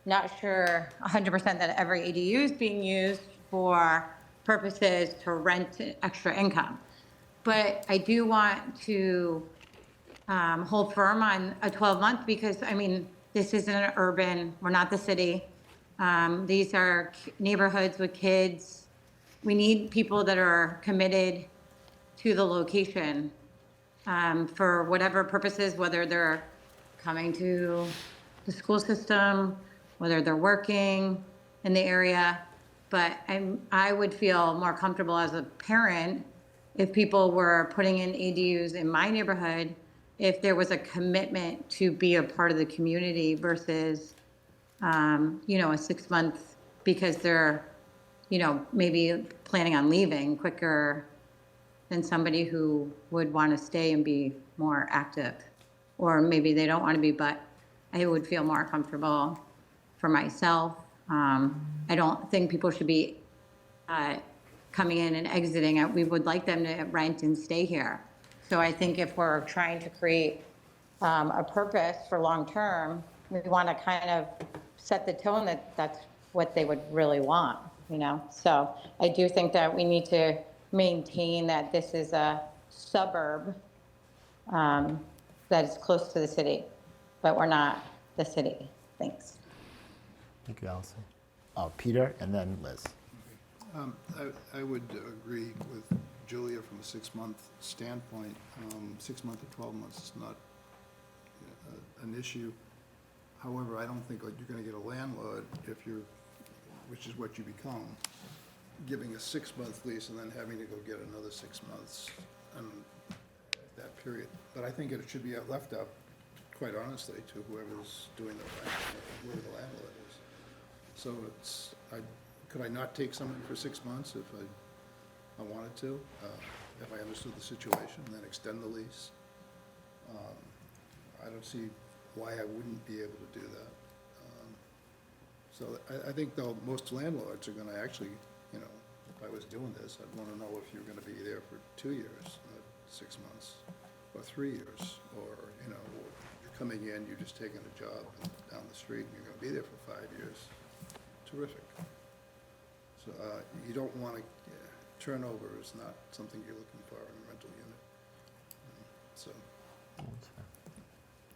S14: not sure 100% that every ADU is being used for purposes to rent extra income. But I do want to hold firm on a 12-month because, this isn't an urban, we're not the city. These are neighborhoods with kids. We need people that are committed to the location for whatever purposes, whether they're coming to the school system, whether they're working in the area. But I would feel more comfortable as a parent if people were putting in ADUs in my neighborhood, if there was a commitment to be a part of the community versus, a 6 month, because they're, maybe planning on leaving quicker than somebody who would want to stay and be more active. Or maybe they don't want to be, but I would feel more comfortable for myself. I don't think people should be coming in and exiting. We would like them to rent and stay here. So I think if we're trying to create a purpose for long-term, we want to kind of set the tone that that's what they would really want, you know? So I do think that we need to maintain that this is a suburb that is close to the city, but we're not the city. Thanks.
S1: Thank you, Allison. Oh, Peter, and then Liz.
S5: I would agree with Julia from a 6-month standpoint. 6 months to 12 months is not an issue. However, I don't think you're gonna get a landlord if you're, which is what you become, giving a 6-month lease and then having to go get another 6 months and that period. But I think it should be left up, quite honestly, to whoever's doing the rent, whoever the landlord is. So could I not take somebody for 6 months if I wanted to, if I understood the situation, and then extend the lease? I don't see why I wouldn't be able to do that. So I think though most landlords are gonna actually, you know, if I was doing this, I'd wanna know if you're gonna be there for 2 years, not 6 months, or 3 years, or, you know, you're coming in, you're just taking a job down the street, and you're gonna be there for 5 years. Terrific. So you don't wanna, turnover is not something you're looking for in a rental unit. So.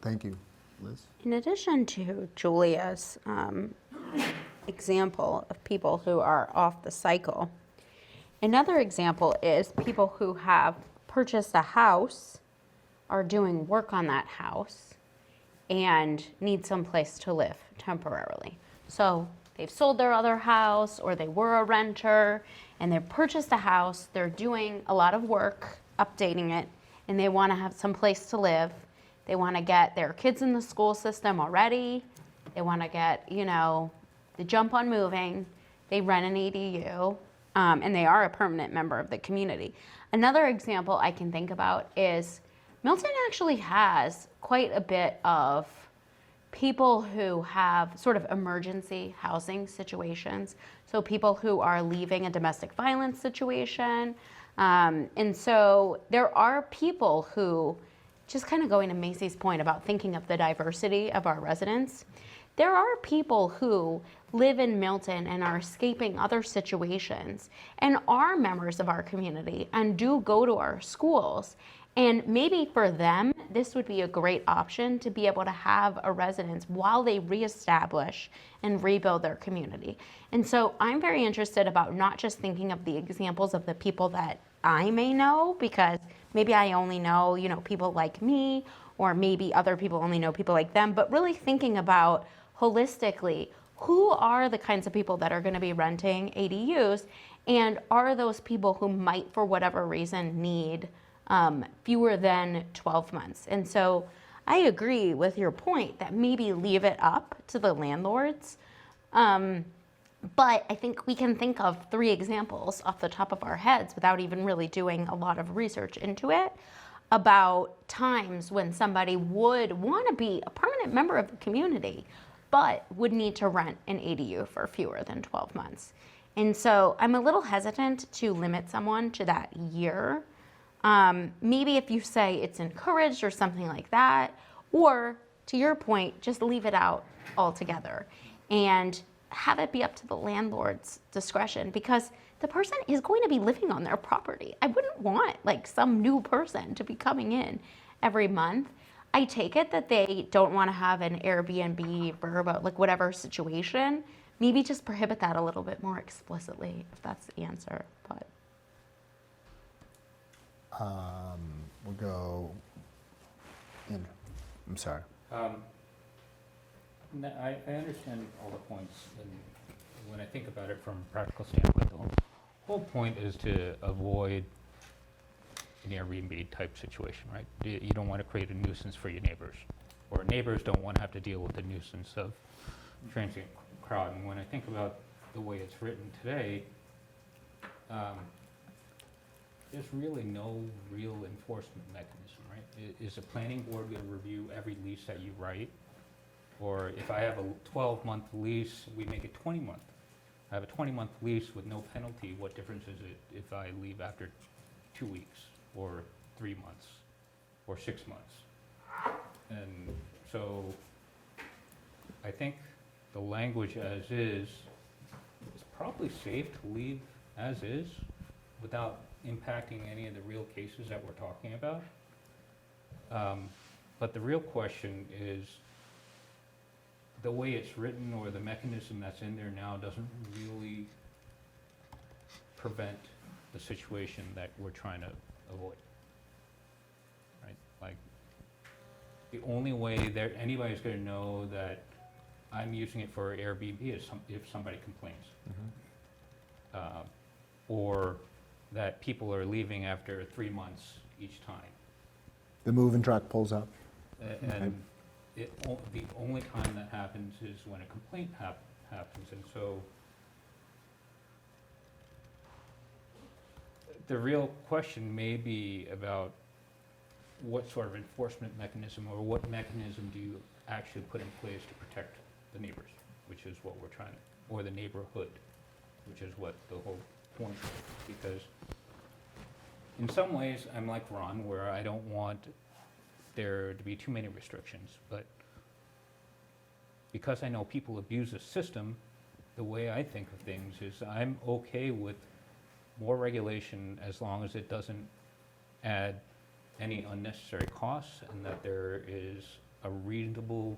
S1: Thank you. Liz?
S4: In addition to Julia's example of people who are off the cycle, another example is people who have purchased a house, are doing work on that house, and need some place to live temporarily. So they've sold their other house, or they were a renter, and they've purchased a house, they're doing a lot of work, updating it, and they want to have some place to live. They want to get their kids in the school system already. They want to get, you know, the jump on moving. They rent an ADU, and they are a permanent member of the community. Another example I can think about is Milton actually has quite a bit of people who have sort of emergency housing situations. So people who are leaving a domestic violence situation. And so there are people who, just kind of going to Macy's point about thinking of the diversity of our residents, there are people who live in Milton and are escaping other situations and are members of our community and do go to our schools. And maybe for them, this would be a great option to be able to have a residence while they reestablish and rebuild their community. And so I'm very interested about not just thinking of the examples of the people that I may know, because maybe I only know, you know, people like me, or maybe other people only know people like them, but really thinking about holistically, who are the kinds of people that are going to be renting ADUs, and are those people who might, for whatever reason, need fewer than 12 months. And so I agree with your point that maybe leave it up to the landlords. But I think we can think of 3 examples off the top of our heads without even really doing a lot of research into it about times when somebody would want to be a permanent member of the community, but would need to rent an ADU for fewer than 12 months. And so I'm a little hesitant to limit someone to that year. Maybe if you say it's encouraged or something like that, or to your point, just leave it out altogether and have it be up to the landlord's discretion, because the person is going to be living on their property. I wouldn't want like some new person to be coming in every month. I take it that they don't want to have an Airbnb verb, like whatever situation. Maybe just prohibit that a little bit more explicitly, if that's the answer. But
S1: we'll go in. I'm sorry.
S11: No, I understand all the points, and when I think about it from a practical standpoint, the whole point is to avoid an Airbnb type situation, right? You don't want to create a nuisance for your neighbors, or neighbors don't want to have to deal with the nuisance of transient crowd. And when I think about the way it's written today, there's really no real enforcement mechanism, right? Is the planning board going to review every lease that you write? Or if I have a 12-month lease, we make it 20-month. I have a 20-month lease with no penalty, what difference is it if I leave after 2 weeks, or 3 months, or 6 months? And so, I think the language as is probably safe to leave as is without impacting any of the real cases that we're talking about. But the real question is, the way it's written or the mechanism that's in there now doesn't really prevent the situation that we're trying to avoid. Right? Like, the only way that anybody's gonna know that I'm using it for Airbnb is if somebody complains. Or that people are leaving after 3 months each time.
S1: The moving truck pulls up.
S11: And the only time that happens is when a complaint happens, and so the real question may be about what sort of enforcement mechanism or what mechanism do you actually put in place to protect the neighbors, which is what we're trying, or the neighborhood, which is what the whole point is. Because in some ways, I'm like Ron, where I don't want there to be too many restrictions, but because I know people abuse the system, the way I think of things is I'm okay with more regulation as long as it doesn't add any unnecessary costs and that there is a reasonable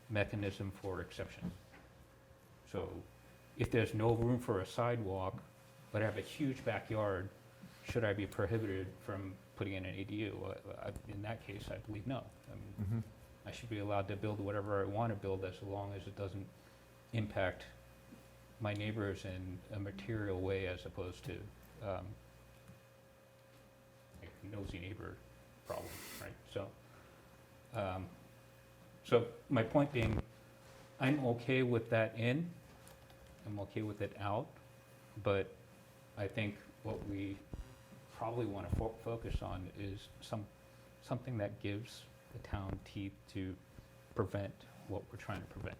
S11: mechanism for exceptions. So if there's no room for a sidewalk, but I have a huge backyard, should I be prohibited from putting in an ADU? In that case, I believe no. I mean, I should be allowed to build whatever I want to build as long as it doesn't impact my neighbors in a material way as opposed to like a nosy neighbor problem, right? So my point being, I'm okay with that in, I'm okay with it out, but I think what we probably want to focus on is something that gives the town teeth to prevent what we're trying to prevent.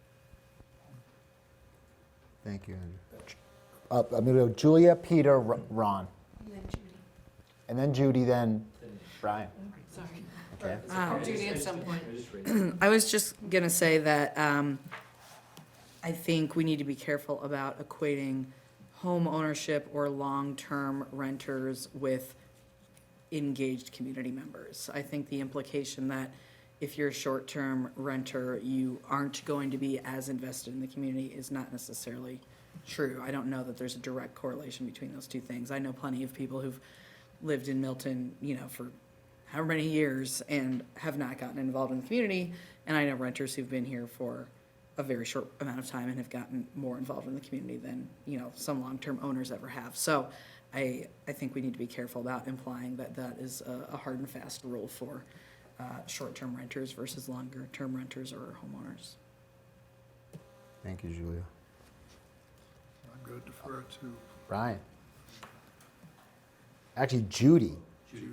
S1: Thank you. I'm going to go Julia, Peter, Ron. And then Judy, then Brian.
S13: Sorry.
S1: Okay.
S13: Judy at some point. I was just gonna say that I think we need to be careful about equating home ownership or long-term renters with engaged community members. I think the implication that if you're a short-term renter, you aren't going to be as invested in the community is not necessarily true. I don't know that there's a direct correlation between those two things. I know plenty of people who've lived in Milton, for however many years and have not gotten involved in the community. And I know renters who've been here for a very short amount of time and have gotten more involved in the community than, some long-term owners ever have. So I think we need to be careful about implying that that is a hard and fast rule for short-term renters versus longer-term renters or homeowners.
S1: Thank you, Julia.
S5: I'm going to defer to
S1: Brian. Actually, Judy.
S5: Judy.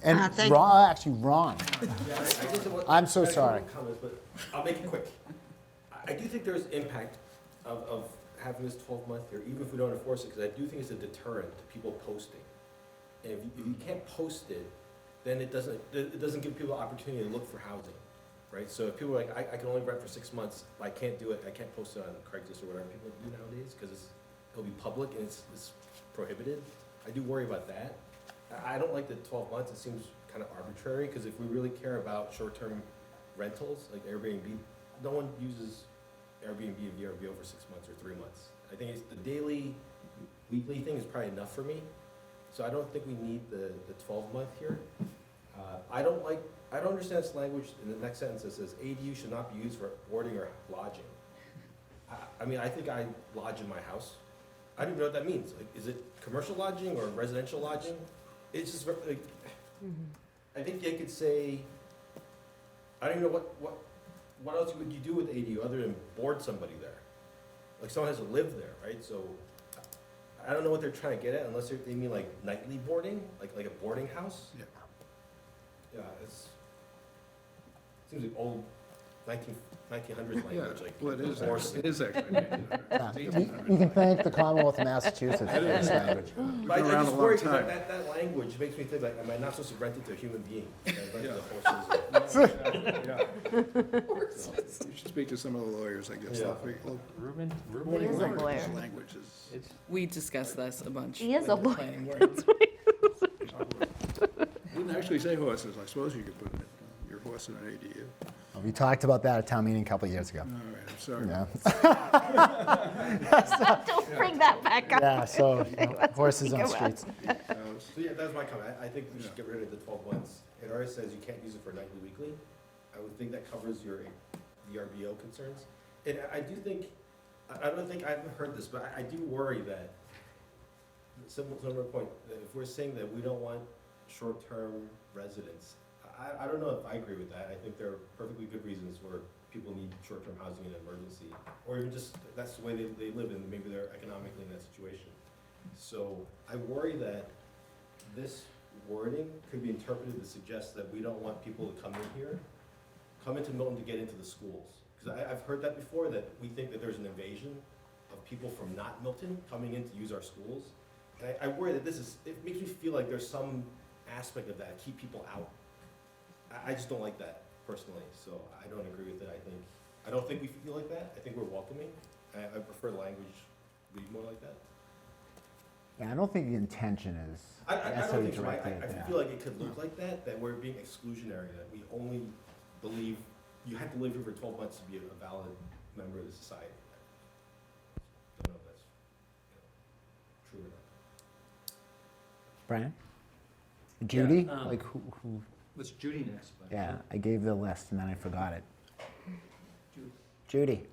S1: And
S10: thank
S1: Ron, actually, Ron. I'm so
S12: I have
S1: sorry.
S12: Comments, but I'll make it quick. I do think there's impact of having this 12-month here, even if we don't enforce it, because I do think it's a deterrent to people posting. And if you can't post it, then it doesn't give people the opportunity to look for housing, right? So if people are like, I can only rent for 6 months, I can't do it, I can't post it on Craigslist or whatever people do nowadays, because it'll be public and it's prohibited. I do worry about that. I don't like the 12 months, it seems kind of arbitrary, because if we really care about short-term rentals, like Airbnb, no one uses Airbnb and VRB over 6 months or 3 months. I think it's the daily, weekly thing is probably enough for me. So I don't think we need the 12-month here. I don't understand this language in the next sentence that says ADU should not be used for boarding or lodging. I think I lodge in my house. I don't even know what that means. Like, is it commercial lodging or residential lodging? It's just like, I think they could say, I don't even know what else would you do with ADU other than board somebody there? Like someone has to live there, right? So I don't know what they're trying to get at unless they mean like nightly boarding, like a boarding house.
S5: Yeah.
S12: Yeah, seems like 1900s
S5: Yeah,
S12: language, like.
S5: well,
S12: horse.
S5: it is actually.
S1: Yeah. You can thank the Commonwealth of Massachusetts for this language.
S12: But I
S5: been around
S12: just
S5: a long
S12: worry 'cause
S5: time.
S12: that language makes me think like, am I not supposed to rent it to a human being? Can I rent it to horses?
S5: Yeah. You should speak to some of the lawyers, I guess.
S12: Yeah.
S11: Ruben,
S5: Avoiding
S4: is a
S5: language
S4: lawyer.
S5: language is.
S13: We discussed this a bunch.
S4: He is
S13: with
S4: a
S13: the
S4: lawyer.
S13: planning board.
S5: Wouldn't actually say horses. I suppose you could put your horse in an ADU.
S1: We talked about that at town meeting a couple of years ago.
S5: All right, I'm sorry.
S1: Yeah.
S4: Don't bring that back up.
S1: Yeah, so horses on
S4: Think about
S1: streets.
S12: So yeah, that's my comment. I think we should get rid of the 12 months. It already says you can't use it for nightly, weekly. I would think that covers your VRBO concerns. And I do think, I don't think, I haven't heard this, but I do worry that, similar point, that if we're saying that we don't want short-term residents, I don't know if I agree with that. I think there are perfectly good reasons where people need short-term housing in an emergency, or even just, that's the way they live, and maybe they're economically in that situation. So I worry that this wording could be interpreted to suggest that we don't want people to come in here, come into Milton to get into the schools. Because I've heard that before, that we think that there's an invasion of people from not Milton coming in to use our schools. And I worry that it makes me feel like there's some aspect of that, keep people out. I just don't like that personally, so I don't agree with it. I don't think we feel like that. I think we're welcoming. I prefer language read more like that.
S1: Yeah, I don't think the intention is
S12: I don't
S1: necessarily
S12: think so.
S1: directed at
S12: I
S1: that.
S12: feel like it could look like that we're being exclusionary, that we only believe you have to live here for 12 months to be a valid member of the society. I don't know if that's true or not.
S1: Brian? Judy?
S6: Yeah,
S1: Like who?
S6: Let's Judy next. but-
S1: Yeah, I gave the list and then I forgot it. Judy,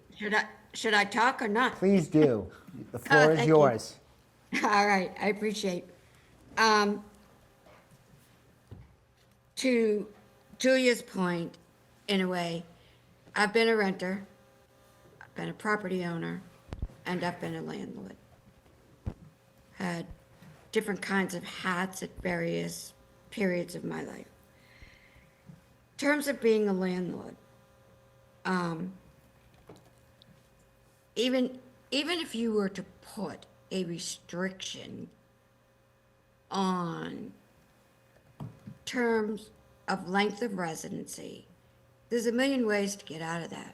S10: Should I talk or not?
S1: please do. The floor is
S10: thank you.
S1: yours.
S10: All right, I appreciate. To Julia's point, in a way, I've been a renter, I've been a property owner, and I've been a landlord. Had different kinds of hats at various periods of my life. In terms of being a landlord, even if you were to put a restriction on terms of length of residency, there's a million ways to get out of that.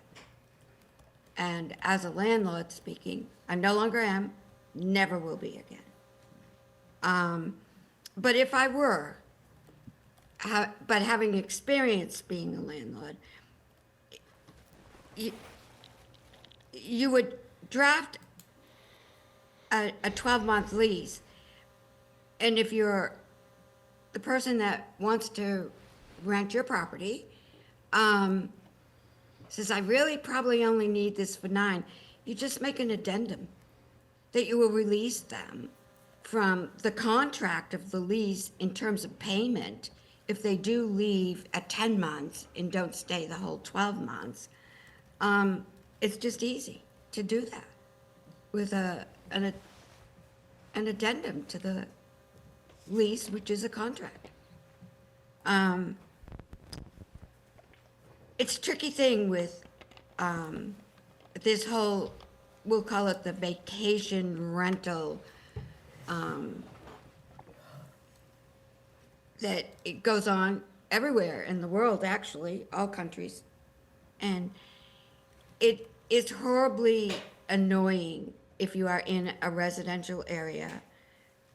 S10: And as a landlord speaking, I no longer am, never will be again. But if I were, but having experience being a landlord, you would draft a 12-month lease, and if you're the person that wants to rent your property, says, I really probably only need this for 9, you just make an addendum that you will release them from the contract of the lease in terms of payment if they do leave at 10 months and don't stay the whole 12 months. It's just easy to do that with an addendum to the lease, which is a contract. It's a tricky thing with this whole, we'll call it the vacation rental, that it goes on everywhere in the world, actually, all countries. And it is horribly annoying if you are in a residential area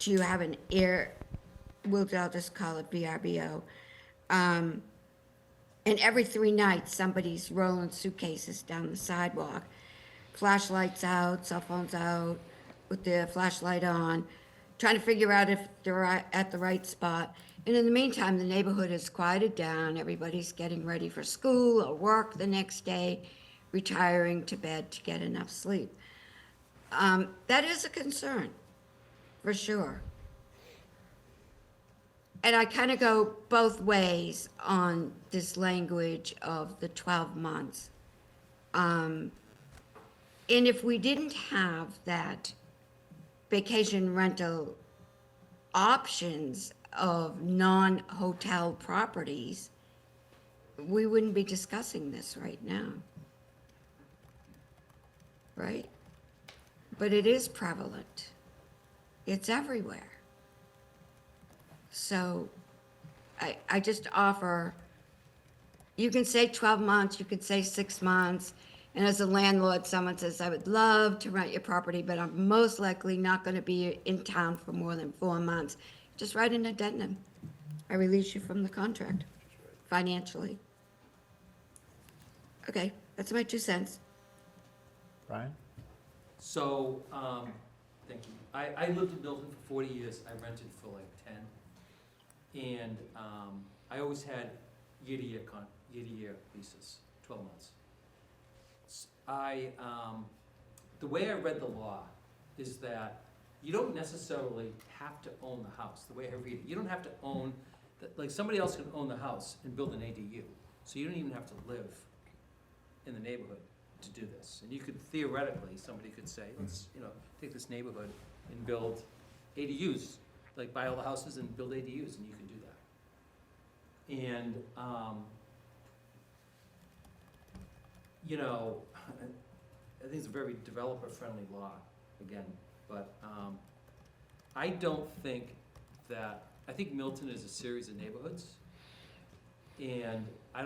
S10: to have I'll just call it VRBO. And every 3 nights, somebody's rolling suitcases down the sidewalk, flashlights out, cell phones out, with the flashlight on, trying to figure out if they're at the right spot. And in the meantime, the neighborhood has quieted down. Everybody's getting ready for school or work the next day, retiring to bed to get enough sleep. That is a concern, for sure. And I kind of go both ways on this language of the 12 months. And if we didn't have that vacation rental options of non-hotel properties, we wouldn't be discussing this right now. Right? But it is prevalent. It's everywhere. So I just offer, you can say 12 months, you could say 6 months, and as a landlord, someone says, I would love to rent your property, but I'm most likely not gonna be in town for more than 4 months. Just write an addendum. I release you from the contract financially. Okay, that's my 2 cents.
S1: Brian?
S6: So, thank you. I lived in Milton for 40 years. I rented for like 10. And I always had year-to-year leases, 12 months. The way I read the law is that you don't necessarily have to own the house, the way I read it. You don't have to own, like somebody else can own the house and build an ADU. So you don't even have to live in the neighborhood to do this. And you could theoretically, somebody could say, let's, take this neighborhood and build ADUs, like buy all the houses and build ADUs, and you can do that. And, I think it's a very developer-friendly law, again, but I don't think that, I think Milton is a series of neighborhoods, and I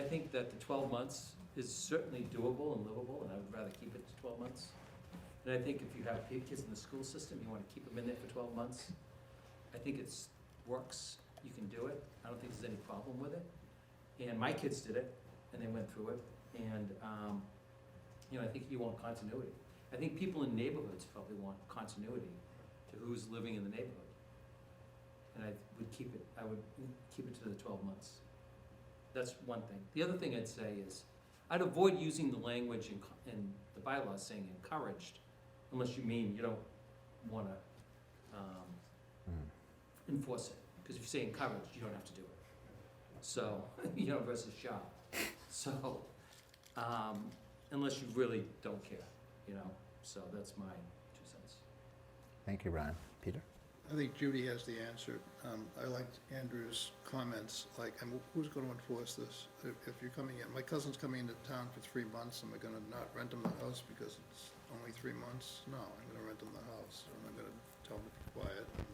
S6: think that the 12 months is certainly doable and livable, and I would rather keep it to 12 months. And I think if you have kids in the school system, you want to keep them in there for 12 months. I think it works, you can do it. I don't think there's any problem with it. And my kids did it, and they went through it, and I think you want continuity. I think people in neighborhoods probably want continuity to who's living in the neighborhood. And I would keep it to the 12 months. That's one thing. The other thing I'd say is, I'd avoid using the language in the bylaws saying encouraged, unless you mean you don't want to enforce it. Because if you say encouraged, you don't have to do it. So, versus shall. So, unless you really don't care, so that's my 2 cents.
S1: Thank you, Brian. Peter?
S5: I think Judy has the answer. I liked Andrew's comments, like, who's going to enforce this? If you're coming in, my cousin's coming into town for 3 months, am I going to not rent him the house because it's only 3 months? No, I'm going to rent him the house, and I'm going to tell him to be quiet and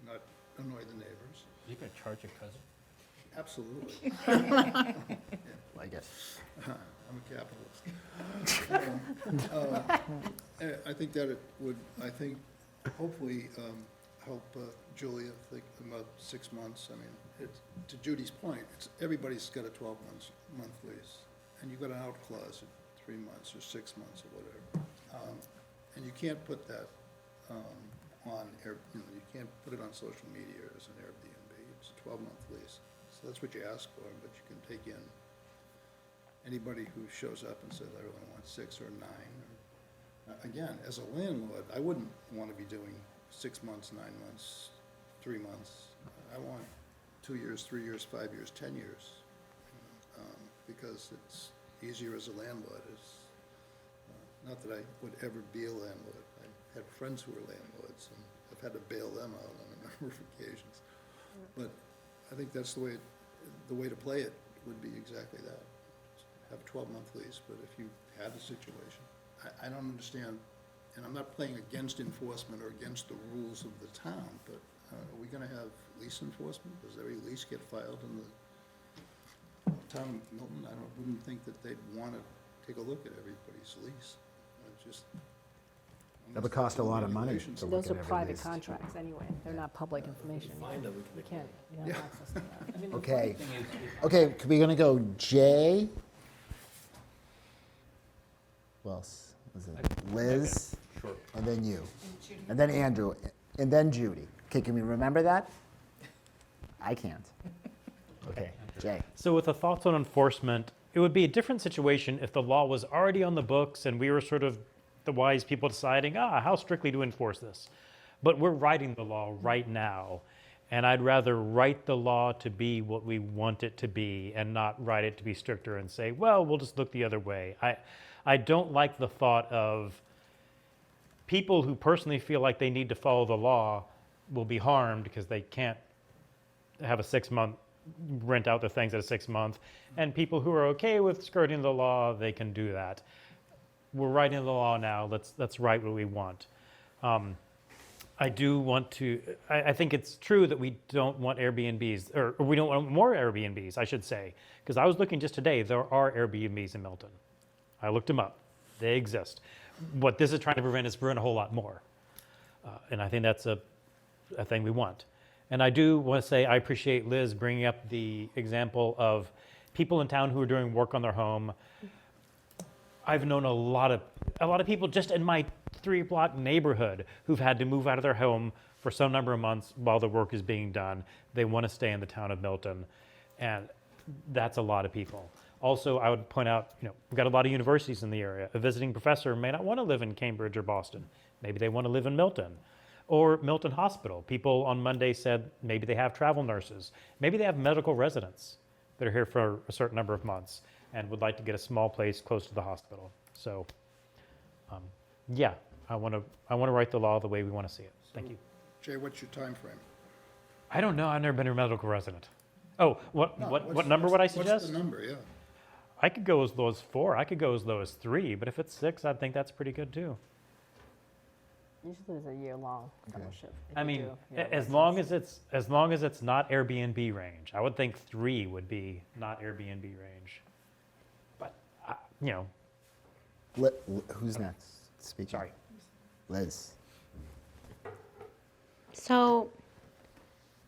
S5: not annoy the neighbors.
S11: You gonna charge your cousin?
S5: Absolutely.
S1: Like it.
S5: I'm a capitalist. I think that it would, hopefully help Julia think about 6 months. I mean, to Judy's point, everybody's got a 12-month lease, and you've got an out clause at 3 months or 6 months or whatever. And you can't put that you can't put it on social media as an Airbnb. It's a 12-month lease. So that's what you ask for, but you can take in anybody who shows up and says, I really want 6 or 9. Again, as a landlord, I wouldn't want to be doing 6 months, 9 months, 3 months. I want 2 years, 3 years, 5 years, 10 years, because it's easier as a landlord. Not that I would ever be a landlord. I had friends who were landlords, and I've had to bail them out on a number of occasions. But I think that's the way to play it would be exactly that. Have a 12-month lease, but if you had a situation, I don't understand, and I'm not playing against enforcement or against the rules of the town, but are we gonna have lease enforcement? Does every lease get filed in the town of Milton? I wouldn't think that they'd wanna take a look at everybody's lease. It's just.
S1: That would cost a lot of money.
S5: Regulations.
S1: to look
S7: Those are
S1: at every
S7: private
S1: lease.
S7: contracts anyway. They're not public information.
S12: Find them, we can
S7: You
S12: make
S7: can't, you don't have access to that.
S11: I mean, the
S1: Okay.
S11: funny thing is,
S1: Okay, we're gonna go Jay. Who else? Was it Liz?
S11: Sure.
S1: And then you. And then Andrew. And then Judy. Okay, can we remember that? I can't. Okay, Jay.
S3: So with the thoughts on enforcement, it would be a different situation if the law was already on the books and we were sort of the wise people deciding, how strictly to enforce this. But we're writing the law right now, and I'd rather write the law to be what we want it to be and not write it to be stricter and say, well, we'll just look the other way. I don't like the thought of people who personally feel like they need to follow the law will be harmed because they can't have a 6-month rent out the things at a 6-month. And people who are okay with skirting the law, they can do that. We're writing the law now. Let's write what we want. I do want to, I think it's true that we don't want Airbnbs, or we don't want more Airbnbs, I should say. Because I was looking just today, there are Airbnbs in Milton. I looked them up. They exist. What this is trying to prevent is prevent a whole lot more. And I think that's a thing we want. And I do want to say I appreciate Liz bringing up the example of people in town who are doing work on their home. I've known a lot of people just in my 3-block neighborhood who've had to move out of their home for some number of months while the work is being done. They want to stay in the town of Milton, and that's a lot of people. Also, I would point out, we've got a lot of universities in the area. A visiting professor may not want to live in Cambridge or Boston. Maybe they want to live in Milton. Or Milton Hospital. People on Monday said maybe they have travel nurses. Maybe they have medical residents that are here for a certain number of months and would like to get a small place close to the hospital. So, yeah, I want to write the law the way we want to see it. Thank you.
S5: Jay, what's your time frame?
S3: I don't know. I've never been a medical resident. Oh, what number would I suggest?
S5: What's the number, yeah?
S3: I could go as low as 4. I could go as low as 3. But if it's 6, I think that's pretty good too.
S7: Usually it's a year-long fellowship. if
S3: I
S7: you
S3: mean,
S7: do, yeah,
S3: as long as it's not Airbnb range. I would think 3 would be not Airbnb range. But
S1: Who's next speaking?
S3: Sorry.
S1: Liz.
S4: So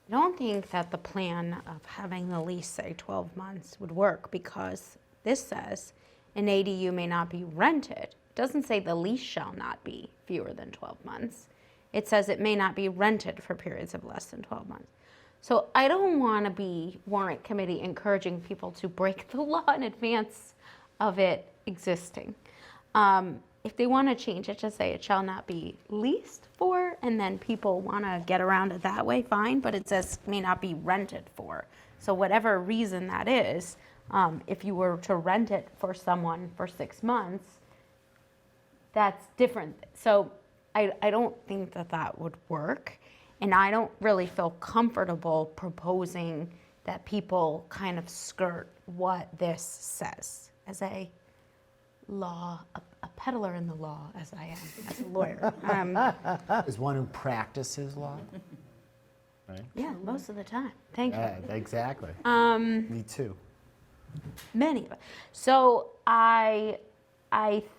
S4: I don't think that the plan of having the lease say 12 months would work because this says an ADU may not be rented. It doesn't say the lease shall not be fewer than 12 months. It says it may not be rented for periods of less than 12 months. So I don't want to be warrant committee encouraging people to break the law in advance of it existing. If they want to change it to say it shall not be leased for, and then people want to get around it that way, fine, but it says may not be rented for. So whatever reason that is, if you were to rent it for someone for 6 months, that's different. So I don't think that would work. And I don't really feel comfortable proposing that people kind of skirt what this says as a peddler in the law, as I am, as a lawyer.
S1: As one who practices law. Right?
S4: Yeah, most of the time. Thank you.
S1: Exactly. Me too.
S4: Many of it. So I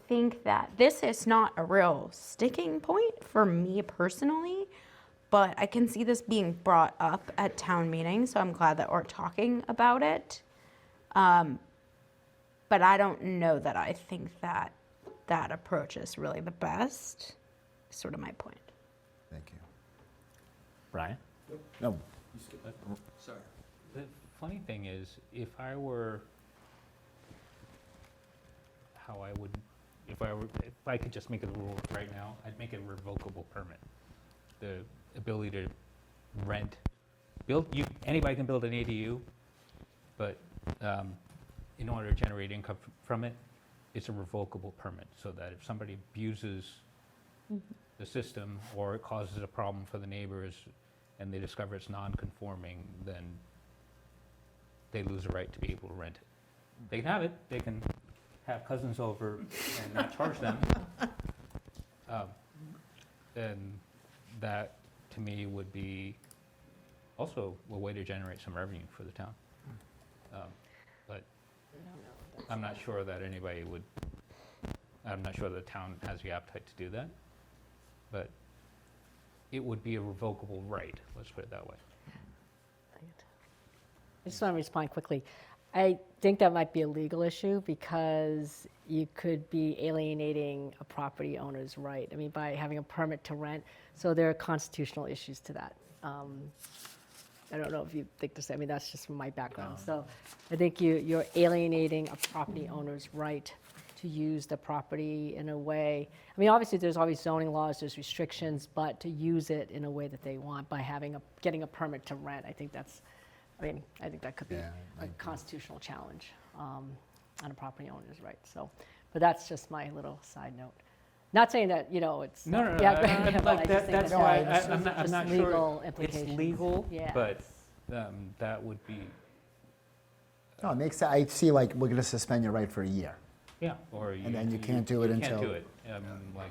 S4: think that this is not a real sticking point for me personally, but I can see this being brought up at town meetings, so I'm glad that we're talking about it. But I don't know that I think that that approach is really the best. Sort of my point.
S1: Thank you. Brian? No.
S6: You skip that. Sorry.
S11: The funny thing is, if I could just make a rule right now, I'd make it a revocable permit. The ability to anybody can build an ADU, but in order to generate income from it, it's a revocable permit, so that if somebody abuses the system or it causes a problem for the neighbors and they discover it's non-conforming, then they lose the right to be able to rent it. They can have it, they can have cousins over and not charge them. And that, to me, would be also a way to generate some revenue for the town. But I'm not sure that I'm not sure the town has the appetite to do that. But it would be a revocable right, let's put it that way.
S7: I just want to respond quickly. I think that might be a legal issue because you could be alienating a property owner's right. I mean, by having a permit to rent. So there are constitutional issues to that. I don't know if you think this. I mean, that's just from my background. So I think you're alienating a property owner's right to use the property in a way. I mean, obviously, there's always zoning laws, there's restrictions, but to use it in a way that they want by getting a permit to rent, I think that could be a constitutional challenge on a property owner's right. So, but that's just my little side note. Not saying that, it's.
S11: No.
S7: Yeah,
S11: That's why I'm not
S7: just
S11: sure
S7: legal
S11: it's
S7: implications.
S11: legal,
S7: Yeah.
S11: but that would be,
S1: No, it makes, I see like, we're gonna suspend your right for a year.
S11: Yeah, or you.
S1: And then you can't do it
S11: you
S1: until-
S11: Can't do it. Like,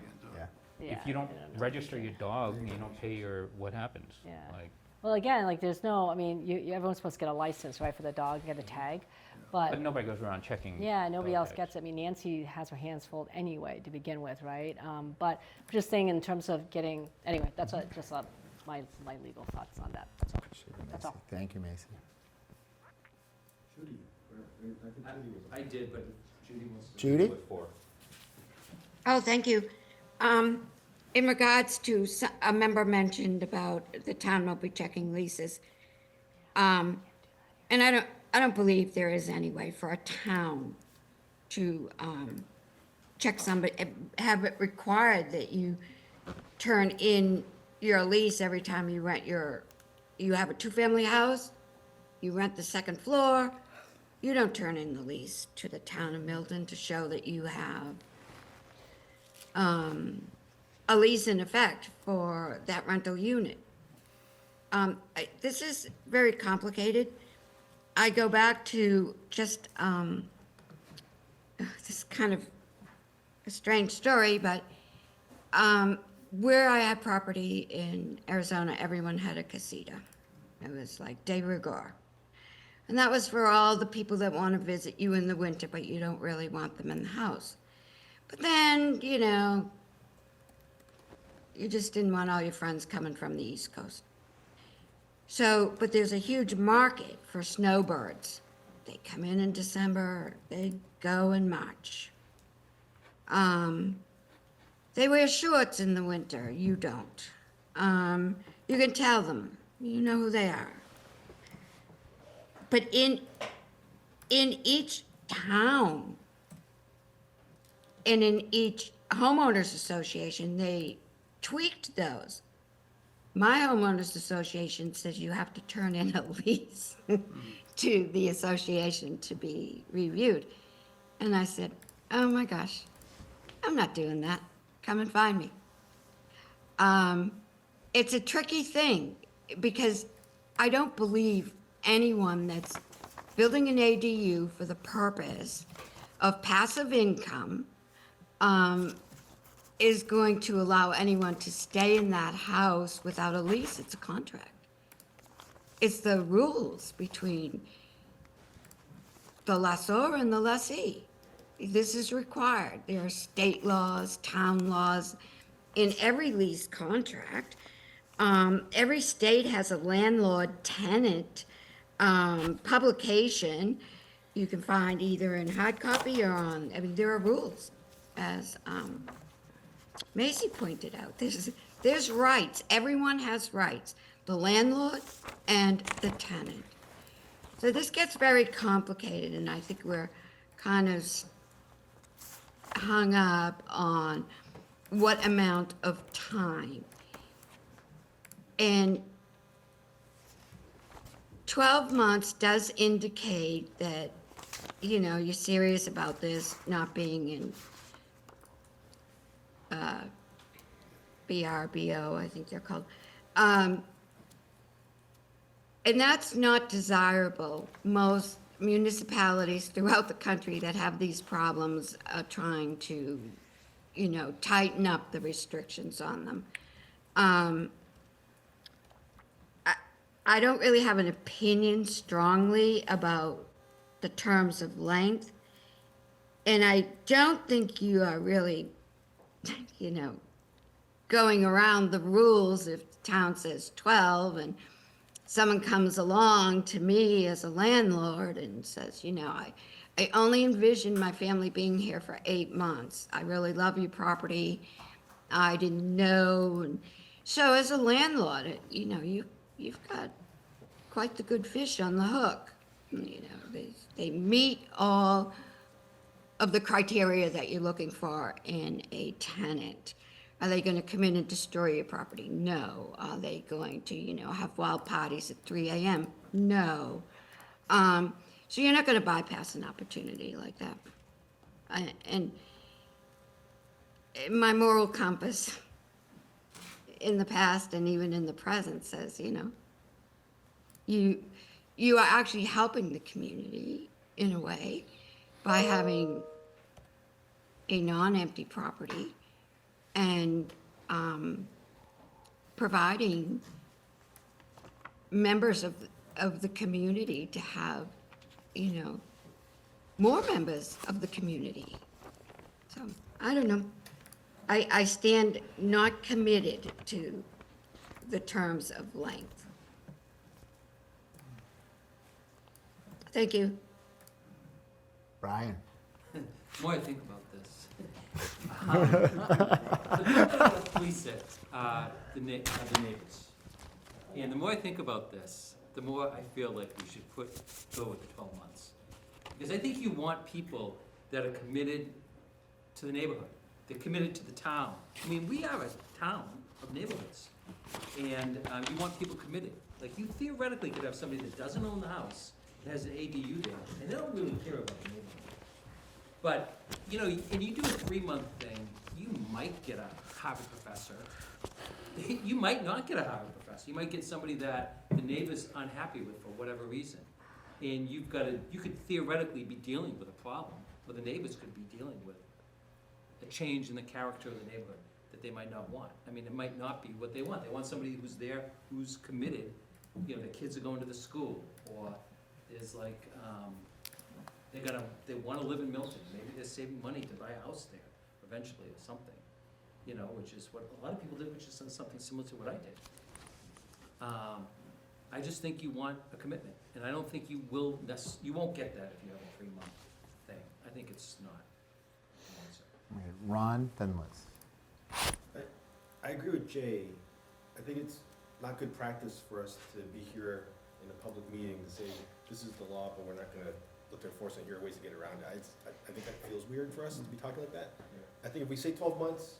S1: Yeah.
S11: if you don't register your dog, you don't pay what happens?
S7: Yeah.
S11: Like,
S7: Well, again, like, there's no, I mean, everyone's supposed to get a license, right, for the dog, get a tag,
S11: but nobody goes around checking.
S7: yeah, nobody
S11: dog
S7: else
S11: tags.
S7: gets it. I mean, Nancy has her hands full anyway to begin with, right? But I'm just saying in terms of getting, anyway, that's just my legal thoughts on that, that's all. That's all.
S1: Thank you, Macy.
S12: Judy, I think Judy was.
S6: I did, but Judy wants to.
S1: Judy?
S11: With 4.
S10: Oh, thank you. In regards to, a member mentioned about the town will be checking leases. And I don't believe there is any way for a town to, check somebody, have it required that you turn in your lease every time you rent you have a 2-family house, you rent the second floor, you don't turn in the lease to the town of Milton to show that you have a lease in effect for that rental unit. This is very complicated. I go back to just, this is kind of a strange story, but where I had property in Arizona, everyone had a casita. It was like de rigueur. And that was for all the people that want to visit you in the winter, but you don't really want them in the house. But then, you just didn't want all your friends coming from the East Coast. So, but there's a huge market for snowbirds. They come in December, they go in March. They wear shorts in the winter, you don't. You can tell them, you know who they are. But in each town and in each homeowners association, they tweaked those. My homeowners association says you have to turn in a lease to the association to be reviewed. And I said, oh my gosh, I'm not doing that. Come and find me. It's a tricky thing because I don't believe anyone that's building an ADU for the purpose of passive income is going to allow anyone to stay in that house without a lease. It's a contract. It's the rules between the lessor and the lessee. This is required. There are state laws, town laws in every lease contract. Every state has a landlord-tenant publication you can find either in hard copy or on, there are rules, as Macy pointed out. There's rights. Everyone has rights, the landlord and the tenant. So this gets very complicated, and I think we're kind of hung up on what amount of time. And 12 months does indicate that, you're serious about this not being in BRBO, I think they're called. And that's not desirable. Most municipalities throughout the country that have these problems are trying to, tighten up the restrictions on them. I don't really have an opinion strongly about the terms of length. And I don't think you are really, going around the rules if the town says 12 and someone comes along to me as a landlord and says, I only envision my family being here for 8 months. I really love your property. I didn't know. And so as a landlord, you've got quite the good fish on the hook. They meet all of the criteria that you're looking for in a tenant. Are they going to come in and destroy your property? No. Are they going to, have wild parties at 3 a.m.? No. So you're not going to bypass an opportunity like that. And my moral compass in the past and even in the present says, you are actually helping the community in a way, by having a non-empty property and providing members of the community to have, more members of the community. So, I don't know. I stand not committed to the terms of length. Thank you.
S1: Brian?
S6: The more I think about this, the people that police it, are the neighbors. And the more I think about this, the more I feel like we should go with the 12 months. Because I think you want people that are committed to the neighborhood. They're committed to the town. I mean, we are a town of neighborhoods. And you want people committed. Like, you theoretically could have somebody that doesn't own the house, that has an ADU there, and they don't really care about the neighborhood. But, and you do a 3-month thing, you might get a Harvard professor. You might not get a Harvard professor. You might get somebody that the neighbor's unhappy with for whatever reason. And you could theoretically be dealing with a problem, or the neighbors could be dealing with a change in the character of the neighborhood that they might not want. I mean, it might not be what they want. They want somebody who's there, who's committed. The kids are going to the school, or there's like, they want to live in Milton. Maybe they're saving money to buy a house there eventually or something, which is what a lot of people did, which is something similar to what I did. I just think you want a commitment, and I don't think you won't get that if you have a 3-month thing. I think it's not an answer.
S1: Okay, Ron, then Liz.
S12: I agree with Jay. I think it's not good practice for us to be here in a public meeting to say, this is the law, but we're not gonna look to enforce it, here are ways to get around it. I think that feels weird for us to be talking like that. I think if we say 12 months,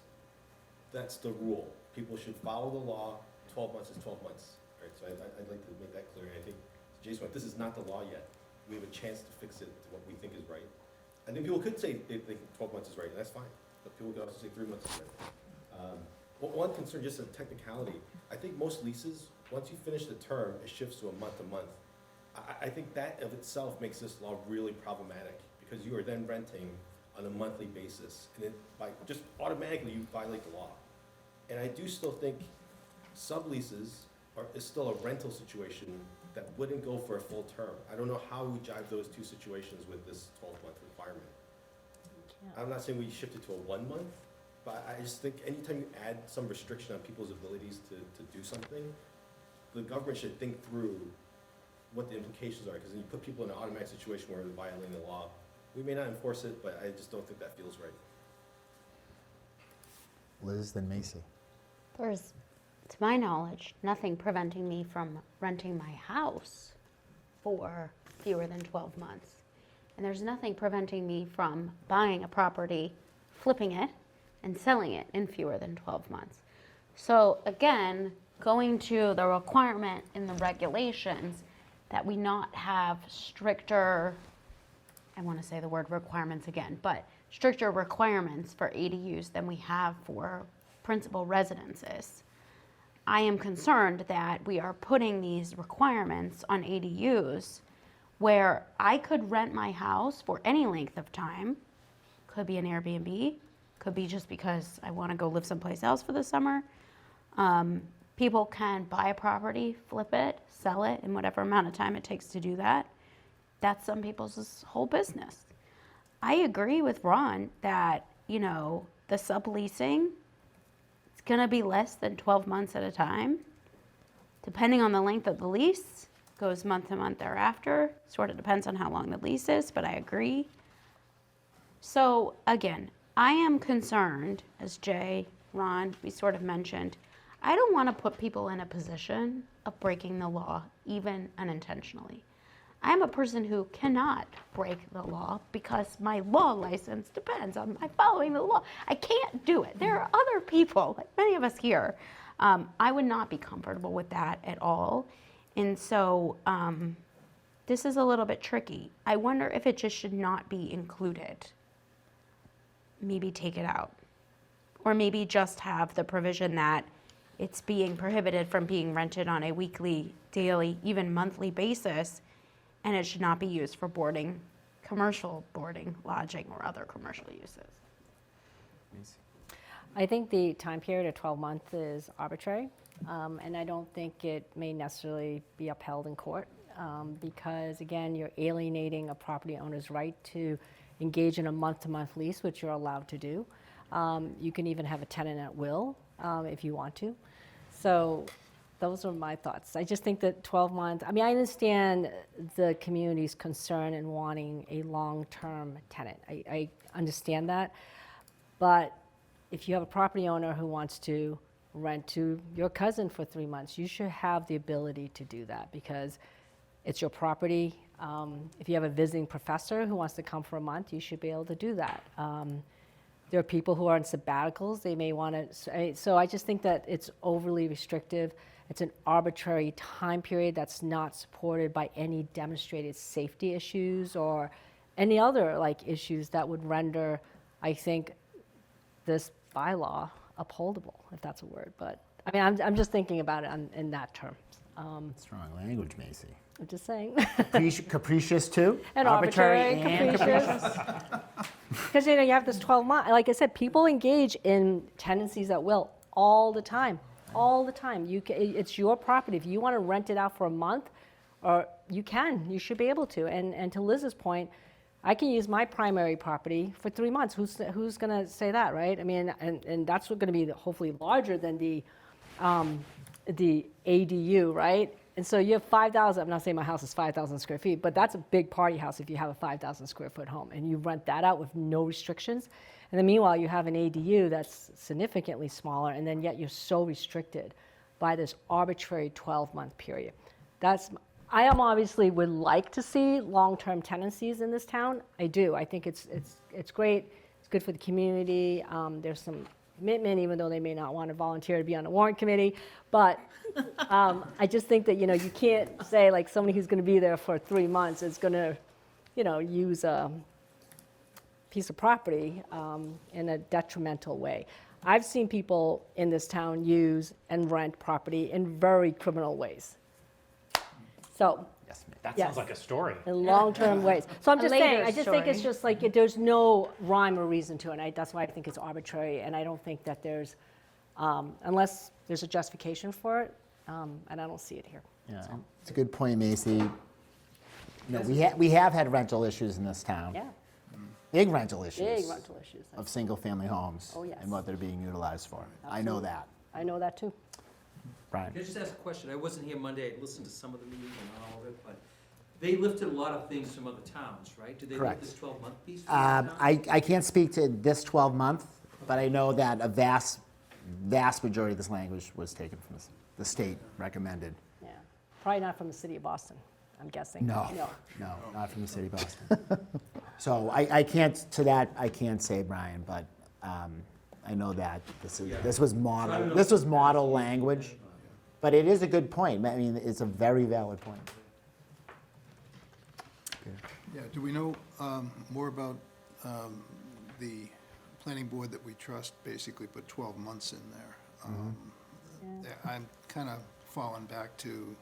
S12: that's the rule. People should follow the law. 12 months is 12 months, right? So I'd like to make that clear. And I think, Jason, this is not the law yet. We have a chance to fix it to what we think is right. I think people could say they think 12 months is right, and that's fine. But people could also say 3 months is right. One concern, just a technicality, I think most leases, once you finish the term, it shifts to a month-to-month. I think that of itself makes this law really problematic, because you are then renting on a monthly basis, and just automatically you violate the law. And I do still think subleases is still a rental situation that wouldn't go for a full term. I don't know how we jive those two situations with this 12-month requirement. I'm not saying we shift it to a 1 month, but I just think anytime you add some restriction on people's abilities to do something, the government should think through what the implications are, because then you put people in an automatic situation where they're violating the law. We may not enforce it, but I just don't think that feels right.
S1: Liz, then Macy.
S4: There's, to my knowledge, nothing preventing me from renting my house for fewer than 12 months. And there's nothing preventing me from buying a property, flipping it, and selling it in fewer than 12 months. So again, going to the requirement in the regulations that we not have stricter, I want to say the word requirements again, but stricter requirements for ADUs than we have for principal residences. I am concerned that we are putting these requirements on ADUs where I could rent my house for any length of time, could be an Airbnb, could be just because I want to go live someplace else for the summer. People can buy a property, flip it, sell it in whatever amount of time it takes to do that. That's some people's whole business. I agree with Ron that, the subleasing, it's going to be less than 12 months at a time. Depending on the length of the lease, goes month to month thereafter. Sort of depends on how long the lease is, but I agree. So again, I am concerned, as Jay, Ron, we sort of mentioned, I don't want to put people in a position of breaking the law, even unintentionally. I'm a person who cannot break the law because my law license depends on my following the law. I can't do it. There are other people, like many of us here. I would not be comfortable with that at all. And so this is a little bit tricky. I wonder if it just should not be included. Maybe take it out. Or maybe just have the provision that it's being prohibited from being rented on a weekly, daily, even monthly basis, and it should not be used for boarding commercial boarding, lodging, or other commercial uses?
S7: I think the time period of 12 months is arbitrary, and I don't think it may necessarily be upheld in court, because again, you're alienating a property owner's right to engage in a month-to-month lease, which you're allowed to do. You can even have a tenant at will if you want to. So those are my thoughts. I just think that 12 months, I mean, I understand the community's concern in wanting a long-term tenant. I understand that. But if you have a property owner who wants to rent to your cousin for 3 months, you should have the ability to do that because it's your property. If you have a visiting professor who wants to come for a month, you should be able to do that. There are people who are on sabbaticals. They may want to. So I just think that it's overly restrictive. It's an arbitrary time period that's not supported by any demonstrated safety issues or any other like issues that would render, I think, this bylaw upholdable, if that's a word. But I mean, I'm just thinking about it in that terms.
S1: Strong language, Macy.
S7: I'm just saying.
S1: Capricious too?
S7: And arbitrary,
S1: and
S7: capricious. Because you have this 12 months. Like I said, people engage in tenancies at will all the time. All the time. It's your property. If you want to rent it out for a month, or you can. You should be able to. And to Liz's point, I can use my primary property for 3 months. Who's going to say that, right? I mean, and that's going to be hopefully larger than the ADU, right? And so you have 5,000, I'm not saying my house is 5,000 square feet, but that's a big party house if you have a 5,000 square foot home and you rent that out with no restrictions. And then meanwhile, you have an ADU that's significantly smaller, and then yet you're so restricted by this arbitrary 12-month period. I am obviously would like to see long-term tenancies in this town. I do. I think it's great. It's good for the community. There's some commitment, even though they may not want to volunteer to be on the warrant committee. But I just think that, you can't say like somebody who's going to be there for 3 months is going to, use a piece of property in a detrimental way. I've seen people in this town use and rent property in very criminal ways. So,
S3: That
S7: yes,
S3: sounds like a story.
S7: in long-term ways. So I'm
S4: A
S7: just saying,
S4: later
S7: I just think it's
S4: story.
S7: just like, there's no rhyme or reason to it. And that's why I think it's arbitrary, and I don't think that there's, unless there's a justification for it, and I don't see it here.
S1: Yeah, it's a good point, Macy. We have had rental issues in this town.
S7: Yeah,
S1: Big rental issues.
S7: big rental issues.
S1: Of single-family homes.
S7: Oh, yes.
S1: And what they're being utilized for. I know that.
S7: I know that too.
S1: Brian?
S6: Can I just ask a question? I wasn't here Monday, I listened to some of the meeting and not all of it, but they lifted a lot of things from other towns, right? Did they lift
S1: Correct.
S6: this 12-month piece from other towns?
S1: I can't speak to this 12-month, but I know that a vast majority of this language was taken from the state recommended.
S7: Yeah, probably not from the city of Boston, I'm guessing.
S1: No, not from the city of Boston. So I can't say, Brian, but I know that this was model language, but it is a good point. I mean, it's a very valid point.
S5: Yeah, do we know more about the planning board that we trust basically put 12 months in there? Yeah, I'm kind of falling back to,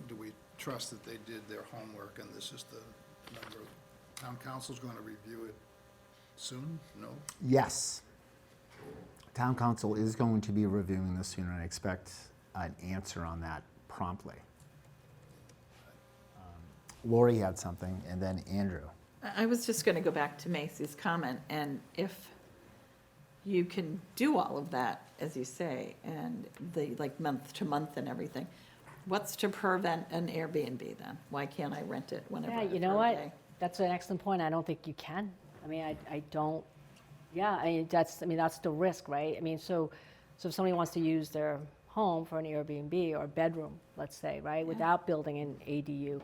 S5: do we trust that they did their homework and this is the number? Town council's going to review it soon? No?
S1: Yes. Town council is going to be reviewing this soon, and I expect an answer on that promptly. Lori had something, and then Andrew.
S8: I was just going to go back to Macy's comment, and if you can do all of that, as you say, and the, like, month to month and everything, what's to prevent an Airbnb then? Why can't I rent it whenever I
S7: Yeah,
S8: have
S7: you know
S8: for a
S7: what?
S8: day?
S7: That's an excellent point. I don't think you can. I mean, I don't, yeah, that's the risk, right? I mean, so if somebody wants to use their home for an Airbnb or a bedroom, let's say, right, without building an ADU,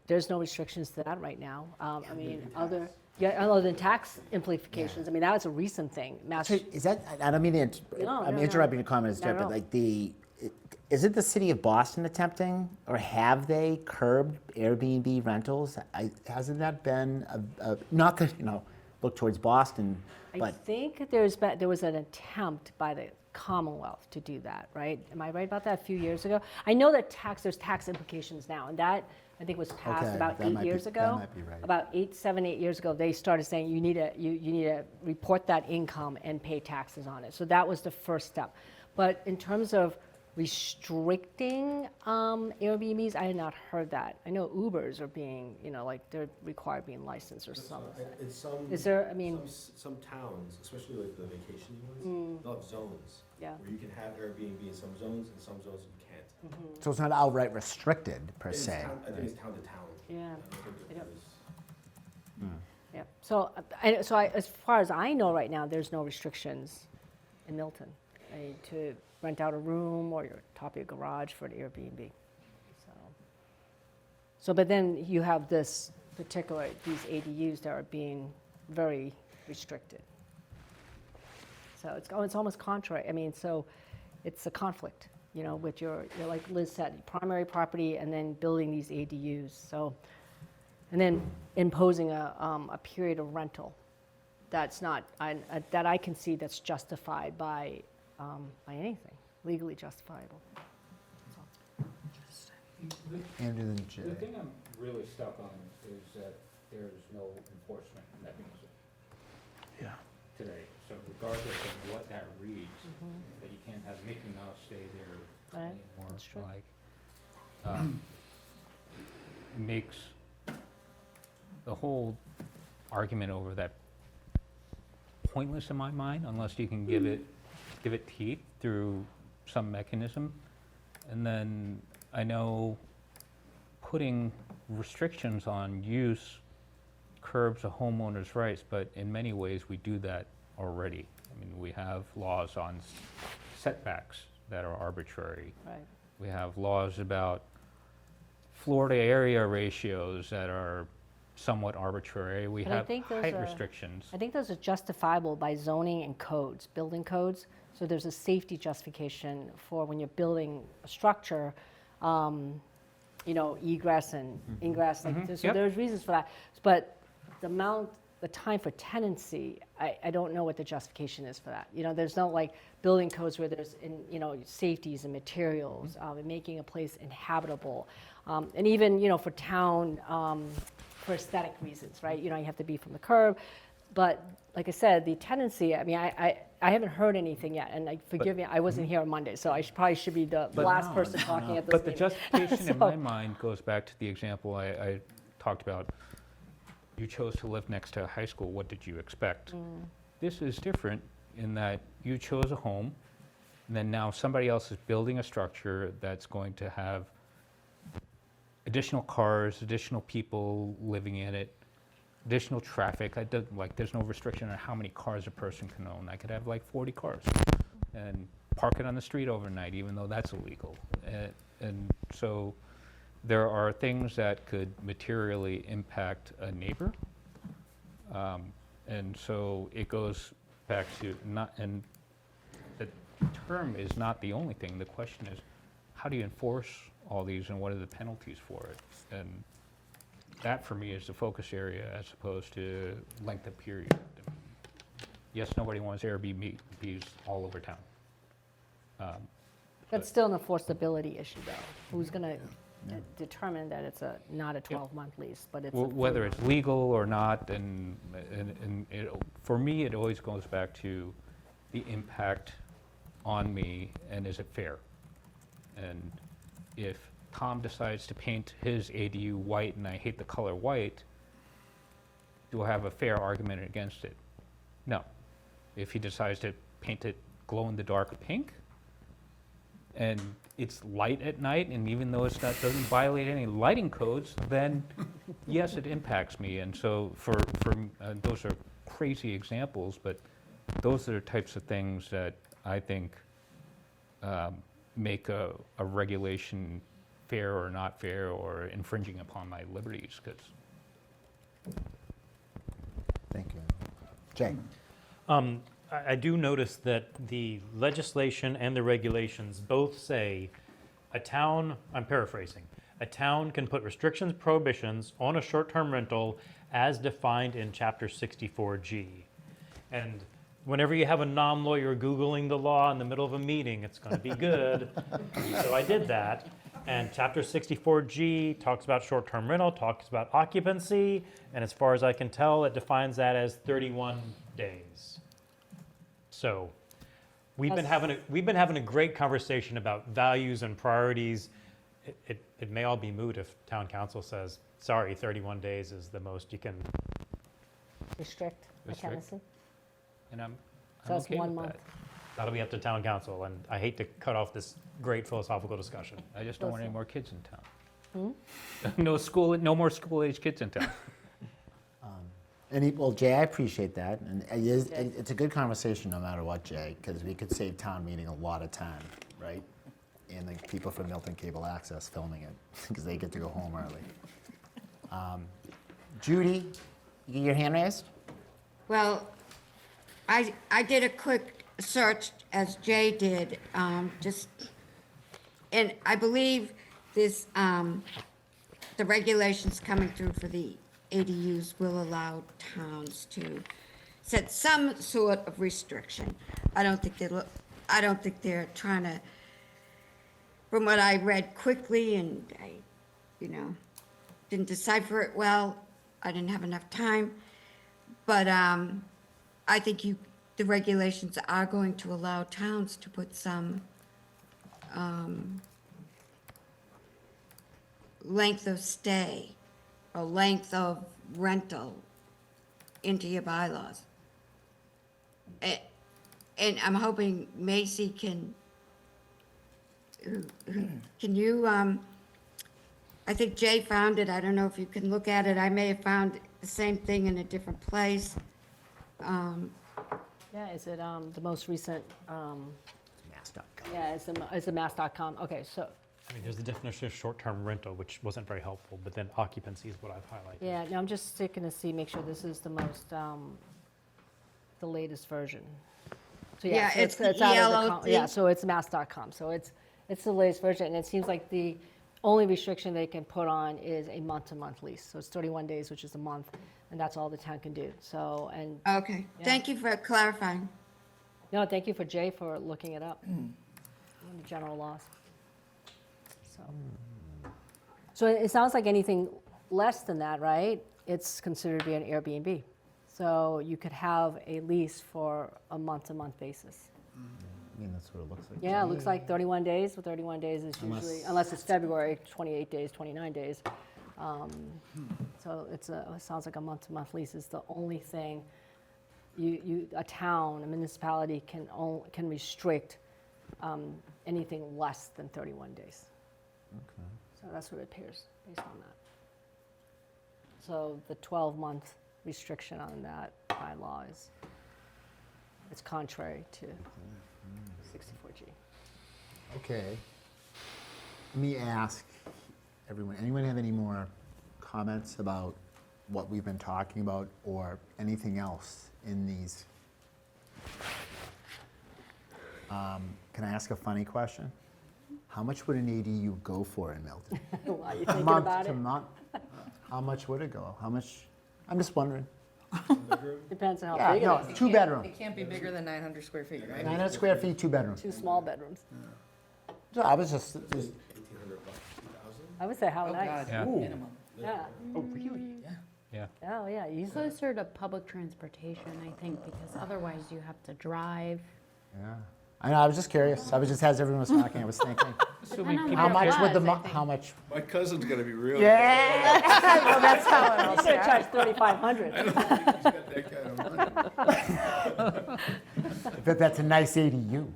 S7: there's no restrictions to that right now. I mean, other than tax implications. I mean, that was a recent thing.
S1: Is that, I don't mean to, I'm interrupting your comments,
S7: Not at
S1: but
S7: all.
S1: like is it the city of Boston attempting, or have they curbed Airbnb rentals? Hasn't that been not to, look towards Boston,
S7: I
S1: but
S7: think there was an attempt by the Commonwealth to do that, right? Am I right about that a few years ago? I know that there's tax implications now, and that I think was passed
S1: Okay,
S7: about
S1: that
S7: 8
S1: might be-
S7: years
S1: that
S7: ago.
S1: might be right.
S7: About 7, 8 years ago, they started saying you need to report that income and pay taxes on it. So that was the first step. But in terms of restricting Airbnbs, I had not heard that. I know Ubers are being, like they're required being licensed or something.
S12: In some.
S7: Is there, I mean-
S12: Some towns, especially like the vacation ones, they'll have zones.
S7: Yeah.
S12: Where you can have Airbnb in some zones, and some zones you can't.
S1: So it's not outright restricted per
S12: It's
S1: se.
S12: town- I think it's town to town.
S7: Yeah.
S12: I don't think that
S7: Yep.
S12: there's-
S7: Yep. So as far as I know right now, there's no restrictions in Milton. To rent out a room or your top of your garage for an Airbnb. But then you have these ADUs that are being very restricted. So it's almost contrary. I mean, so it's a conflict, with your like Liz said, primary property and then building these ADUs. So, and then imposing a period of rental that's not, that I can see that's justified by anything, legally justifiable.
S1: Andrew and Jay.
S11: The thing I'm really stuck on is that there's no enforcement mechanism
S9: Yeah.
S11: today. So regardless of what that reads, that you can't have Mickey Mouse stay there
S7: Right,
S11: anymore,
S7: that's true.
S11: makes the whole argument over that pointless in my mind, unless you can give it teeth through some mechanism. And then I know putting restrictions on use curbs a homeowner's rights, but in many ways we do that already. I mean, we have laws on setbacks that are arbitrary.
S7: Right.
S11: We have laws about floor to area ratios that are somewhat arbitrary. We
S7: But I
S11: have
S7: think those
S11: height
S7: are-
S11: restrictions.
S7: I think those are justifiable by zoning and codes, building codes. So there's a safety justification for when you're building a structure, egress and ingress. So
S11: Yep.
S7: there's reasons for that. But the time for tenancy, I don't know what the justification is for that. There's no like building codes where there's, safeties and materials, and making a place inhabitable. And even, for town, for aesthetic reasons, right? You have to be from the curb. But like I said, the tenancy, I mean, I haven't heard anything yet. And forgive me, I wasn't here on Monday, so I probably should be the last person talking at this
S11: But the
S7: meeting.
S11: justification in
S7: So-
S11: my mind goes back to the example I talked about. You chose to live next to a high school, what did you expect? This is different in that you chose a home, and then now somebody else is building a structure that's going to have additional cars, additional people living in it, additional traffic. There's no restriction on how many cars a person can own. I could have like 40 cars and park it on the street overnight, even though that's illegal. And so there are things that could materially impact a neighbor. And so it goes back to and the term is not the only thing. The question is, how do you enforce all these and what are the penalties for it? And that for me is the focus area as opposed to length of period. Yes, nobody wants Airbnbs all over town.
S7: But still an enforceability issue, though. Who's going to determine that it's not a 12-month lease, but it's a
S11: Whether it's
S7: 3-month?
S11: legal or not, and for me, it always goes back to the impact on me and is it fair? And if Tom decides to paint his ADU white and I hate the color white, do I have a fair argument against it? No. If he decides to paint it glow-in-the-dark pink, and it's light at night, and even though doesn't violate any lighting codes, then yes, it impacts me. And so for those are crazy examples, but those are the types of things that I think make a regulation fair or not fair or infringing upon my liberties.
S1: Thank you. Jay.
S3: I do notice that the legislation and the regulations both say a town, I'm paraphrasing, a town can put restrictions, prohibitions on a short-term rental as defined in Chapter 64G. And whenever you have a non-lawyer Googling the law in the middle of a meeting, it's going to be good. So I did that. And Chapter 64G talks about short-term rental, talks about occupancy, and as far as I can tell, it defines that as 31 days. So we've been having a great conversation about values and priorities. It may all be moot if town council says, sorry, 31 days is the most you can.
S7: Restrict a
S11: Restrict.
S7: tenancy.
S11: And I'm
S7: So it's
S11: okay
S7: 1
S11: with
S7: month.
S11: that.
S3: That'll be up to town council, and I hate to cut off this great philosophical discussion.
S11: I just don't want any more kids in town. No more school-age kids in town.
S1: Well, Jay, I appreciate that, and it's a good conversation no matter what, Jay, because we could save town meeting a lot of time, right? And the people from Milton Cable Access filming it, because they get to go home early. Judy, you get your hand raised?
S10: Well, I did a quick search, as Jay did, and I believe this, the regulations coming through for the ADUs will allow towns to set some sort of restriction. I don't think they're trying to, from what I read quickly, and I, didn't decipher it well, I didn't have enough time, but, I think the regulations are going to allow towns to put some, length of stay or length of rental into your bylaws. And I'm hoping Macy can you, I think Jay found it, I don't know if you can look at it, I may have found the same thing in a different place.
S7: Yeah, is it the most recent,
S1: Mass.com.
S7: yeah, it's the mass.com. Okay, so,
S3: I mean, there's the definition of short-term rental, which wasn't very helpful, but then occupancy is what I've highlighted.
S7: yeah, now I'm just checking to see, make sure this is the most, the latest version. So
S10: Yeah,
S7: so
S10: it's the
S7: out of
S10: yellow
S7: Yeah,
S10: thing.
S7: so it's mass.com, so it's the latest version, and it seems like the only restriction they can put on is a month-to-month lease. So it's 31 days, which is a month, and that's all the town can do. So, and,
S10: Okay, thank you for clarifying.
S7: no, thank you for Jay for looking it up, on the general laws. So it sounds like anything less than that, right? It's considered to be an Airbnb. So you could have a lease for a month-to-month basis.
S1: I mean, that's what it looks like.
S7: Yeah, it looks like 31 days, but 31 days is usually, unless it's February, 28 days, 29 days. So it sounds like a month-to-month lease is the only thing a town, a municipality can restrict anything less than 31 days.
S1: Okay.
S7: So that's what it appears based on that. So the 12-month restriction on that bylaw it's contrary to 64G.
S1: Okay. Let me ask everyone, anyone have any more comments about what we've been talking about or anything else in these? Can I ask a funny question? How much would an ADU go for in Milton?
S7: Why are you thinking
S1: Month
S7: about
S1: to
S7: it?
S1: month? How much would it go? How much? I'm just wondering.
S7: Depends on
S1: Yeah,
S7: how big
S1: no,
S7: it is.
S1: 2 bedroom.
S13: It can't be bigger than 900 square feet, right?
S1: 900 square feet, 2 bedroom.
S7: 2 small bedrooms.
S1: So I was just
S12: 1,800 bucks, 2,000?
S7: I would say how
S13: Oh,
S7: nice.
S13: God,
S11: Yeah.
S13: minimum.
S7: Yeah.
S3: Oh, really?
S13: Yeah.
S11: Yeah.
S7: Oh, yeah, easily.
S15: Closer to public transportation, I think, because otherwise you have to drive.
S1: Yeah. I know, I was just curious. I was just, as everyone was talking, I was thinking,
S11: Assuming
S15: Depending on
S11: people
S1: how
S15: what it
S1: much would the,
S15: was, I think.
S1: how much?
S5: My cousin's gonna be real.
S1: Yeah! Well, that's how it
S7: You should charge 3,500.
S5: That kind of money.
S1: I bet that's a nice ADU.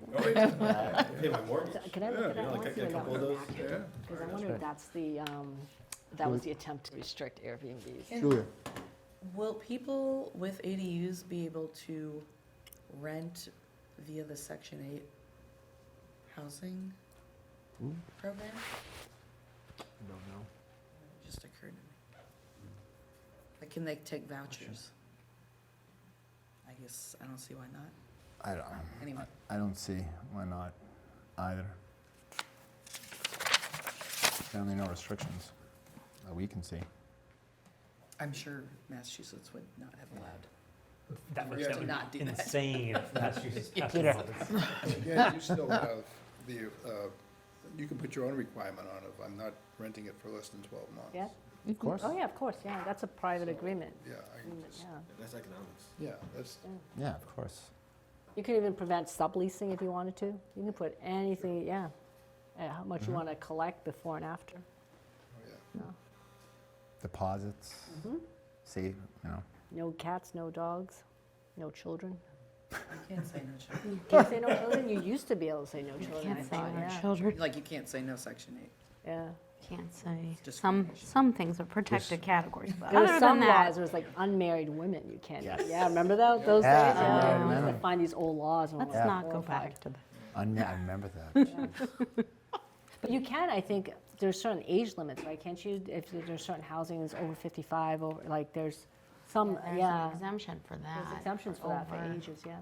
S12: Pay my mortgage.
S7: Can I look at that one?
S12: Like,
S7: See
S12: a
S7: if that
S12: couple of
S7: was
S12: those.
S7: accurate? Because I wonder if that's the, that was the attempt to restrict Airbnbs.
S1: Julia.
S13: Will people with ADUs be able to rent via the Section 8 housing program?
S1: Don't know.
S13: It just occurred to me. Like, can they take vouchers? I guess, I don't see why not. Anyway.
S1: I don't see why not either. Certainly no restrictions that we can see.
S13: I'm sure Massachusetts would not have allowed.
S3: That
S13: Yeah,
S3: would
S13: to
S3: be
S13: not do that.
S3: insane if Massachusetts passed
S1: Peter.
S3: law.
S5: Again, you still have the You can put your own requirement on it, if I'm not renting it for less than 12 months.
S7: Yeah?
S1: Of course.
S7: Oh, yeah, of course, yeah, that's a private agreement.
S5: Yeah, I just,
S7: Yeah.
S12: That's economics.
S5: yeah, that's,
S1: Yeah, of course.
S7: You could even prevent subleasing if you wanted to. You can put anything, yeah, how much you want to collect before and after.
S5: oh, yeah.
S1: Deposits. See, you know.
S7: No cats, no dogs, no children.
S13: You can't say no children.
S7: Can't say no children? You used to be able to say no children, I
S15: Can't say
S7: thought,
S15: no
S7: yeah.
S15: children.
S13: Like, you can't say no Section 8.
S7: Yeah.
S15: Can't say.
S13: Just
S15: Some things are protected categories, but
S7: There was
S15: other
S7: some
S15: than that,
S7: laws, there was like unmarried women, you can't.
S1: Yes.
S7: Yeah, remember those days?
S1: Yeah,
S7: Yeah,
S1: unmarried
S7: we used to
S1: women.
S7: find these old laws. and I'm
S15: let's
S7: like,
S15: not go
S7: horrified.
S15: back to that.
S1: I remember that.
S7: But you can, I think, there's certain age limits, right? Can't you, if there's certain housing that's over 55, over, like, there's some,
S15: There's
S7: yeah.
S15: an exemption for that.
S7: There's exemptions for that, for
S15: over-
S7: ages, yeah.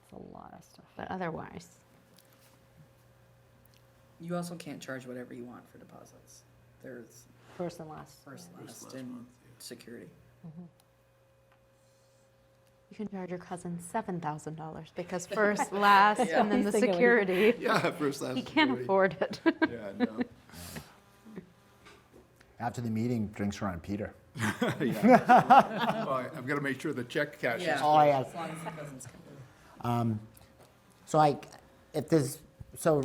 S7: It's a lot of stuff.
S15: But otherwise,
S13: You also can't charge whatever you want for deposits. There's
S7: First and last.
S13: first, last, and security.
S15: you can charge your cousin $7,000 because first, last, and then
S7: He's
S15: the
S7: thinking of it.
S15: security.
S5: Yeah, first, last.
S15: He can't afford it.
S5: Yeah, no.
S1: After the meeting, drinks are on Peter.
S5: Yeah. Well, I've got to make sure the check cashes.
S13: Yeah.
S1: Oh, yes.
S13: As long as the cousins come through.
S1: So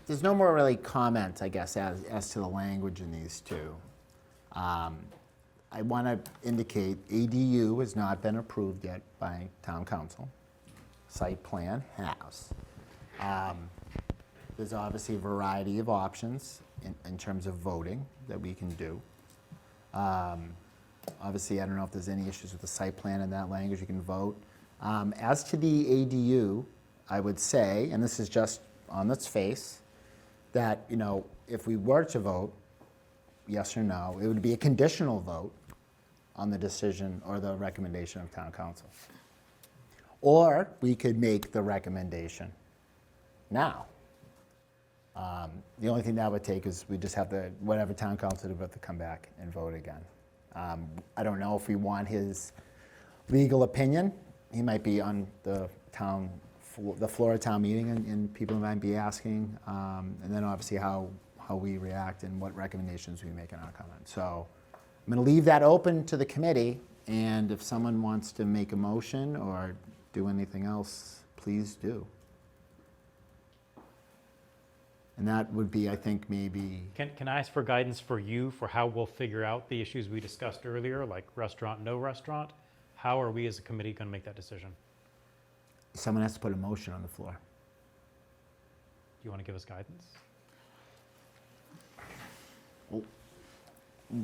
S1: there's no more really comments, I guess, as to the language in these two. I want to indicate ADU has not been approved yet by town council. Site plan has. There's obviously a variety of options in terms of voting that we can do. Obviously, I don't know if there's any issues with the site plan in that language, you can vote. As to the ADU, I would say, and this is just on its face, that, you know, if we were to vote, yes or no, it would be a conditional vote on the decision or the recommendation of town council. Or we could make the recommendation now. The only thing that would take is we just have to, whatever town council would have to come back and vote again. I don't know if we want his legal opinion. He might be on the floor of town meeting and people might be asking. And then obviously how we react and what recommendations we make in our comments. So I'm going to leave that open to the committee. And if someone wants to make a motion or do anything else, please do. And that would be, I think, maybe,
S3: Can I ask for guidance for you for how we'll figure out the issues we discussed earlier, like restaurant, no restaurant? How are we as a committee going to make that decision?
S1: someone has to put a motion on the floor.
S3: Do you want to give us guidance?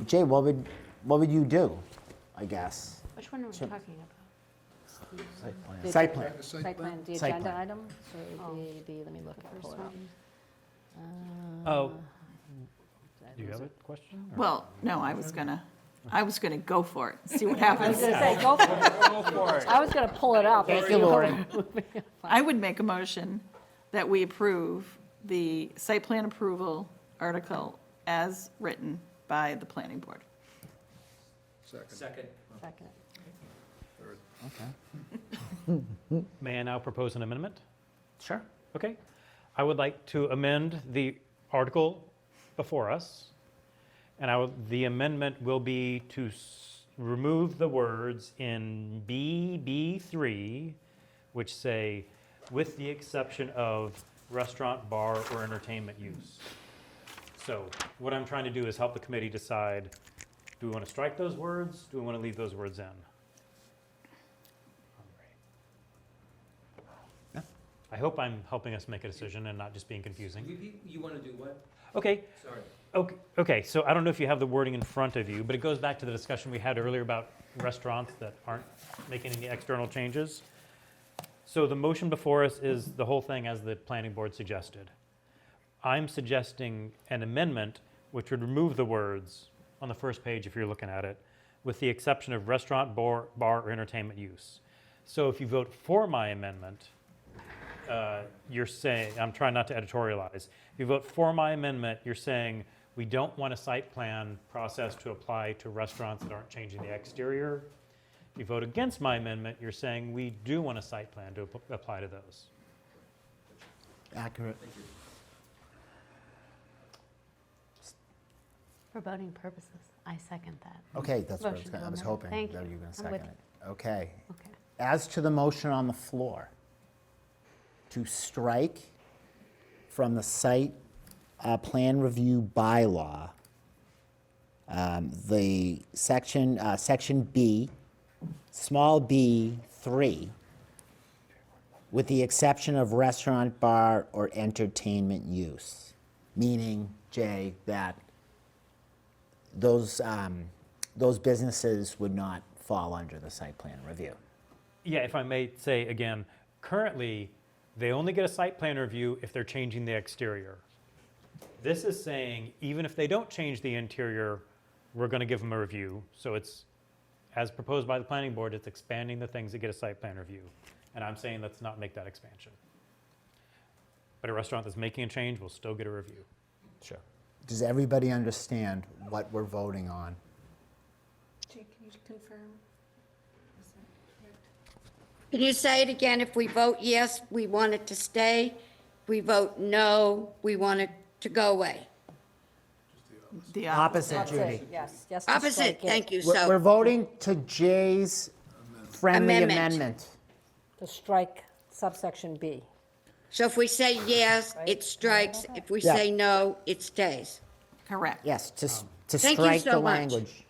S1: Jay, what would you do, I guess?
S15: Which one are we
S1: Sure.
S15: talking about?
S7: The-
S1: Site plan.
S7: Site plan, the
S1: Site
S7: agenda
S1: plan.
S7: item, so it would be, let me look, pull it up.
S3: Oh, do you have a question? or-
S8: Well, no, I was gonna go for it, see what
S7: I was
S8: happens.
S7: gonna say, go for it. I was gonna pull it up.
S1: Thank you, Lori.
S8: I would make a motion that we approve the site plan approval article as written by the planning board.
S5: Second,
S6: Second.
S7: Second.
S5: third.
S1: Okay.
S3: May I now propose an amendment?
S1: Sure.
S3: Okay. I would like to amend the article before us, and the amendment will be to remove the words in BB3, which say, with the exception of restaurant, bar, or entertainment use. So what I'm trying to do is help the committee decide, do we want to strike those words? Do we want to leave those words in?
S1: Yeah.
S3: I hope I'm helping us make a decision and not just being confusing.
S6: You want to do what?
S3: Okay,
S6: Sorry.
S3: okay, so I don't know if you have the wording in front of you, but it goes back to the discussion we had earlier about restaurants that aren't making any external changes. So the motion before us is the whole thing as the planning board suggested. I'm suggesting an amendment which would remove the words on the first page if you're looking at it, with the exception of restaurant, bar, or entertainment use. So if you vote for my amendment, you're saying, I'm trying not to editorialize. If you vote for my amendment, you're saying we don't want a site plan process to apply to restaurants that aren't changing the exterior. If you vote against my amendment, you're saying we do want a site plan to apply to those.
S1: Accurate.
S15: For voting purposes, I second that.
S1: Okay, that's what
S15: Motion to
S1: I was
S15: amend.
S1: hoping that
S15: Thank
S1: you
S15: you.
S1: were going to
S15: I'm
S1: second
S15: with
S1: it. Okay.
S15: Okay.
S1: As to the motion on the floor, to strike from the site plan review bylaw, the section B, small b 3, with the exception of restaurant, bar, or entertainment use. Meaning, Jay, that those businesses would not fall under the site plan review.
S3: Yeah, if I may say again, currently, they only get a site plan review if they're changing the exterior. This is saying, even if they don't change the interior, we're going to give them a review. So it's, as proposed by the planning board, it's expanding the things that get a site plan review. And I'm saying let's not make that expansion. But a restaurant that's making a change will still get a review.
S1: Sure. Does everybody understand what we're voting on?
S2: Jay, can you confirm? Is that correct?
S10: Can you say it again? If we vote yes, we want it to stay. If we vote no, we want it to go away.
S8: The
S1: Opposite, Judy.
S7: Yes, yes. to
S10: Opposite,
S7: strike it.
S10: thank you.
S1: We're
S10: So,
S1: voting to Jay's friendly
S10: Amendment.
S1: amendment.
S7: To strike subsection B.
S10: so if we say yes, it strikes. If we
S1: Yeah.
S10: say no, it stays.
S8: Correct.
S1: Yes, to
S10: Thank you
S1: strike
S10: so
S1: the
S10: much.
S1: language.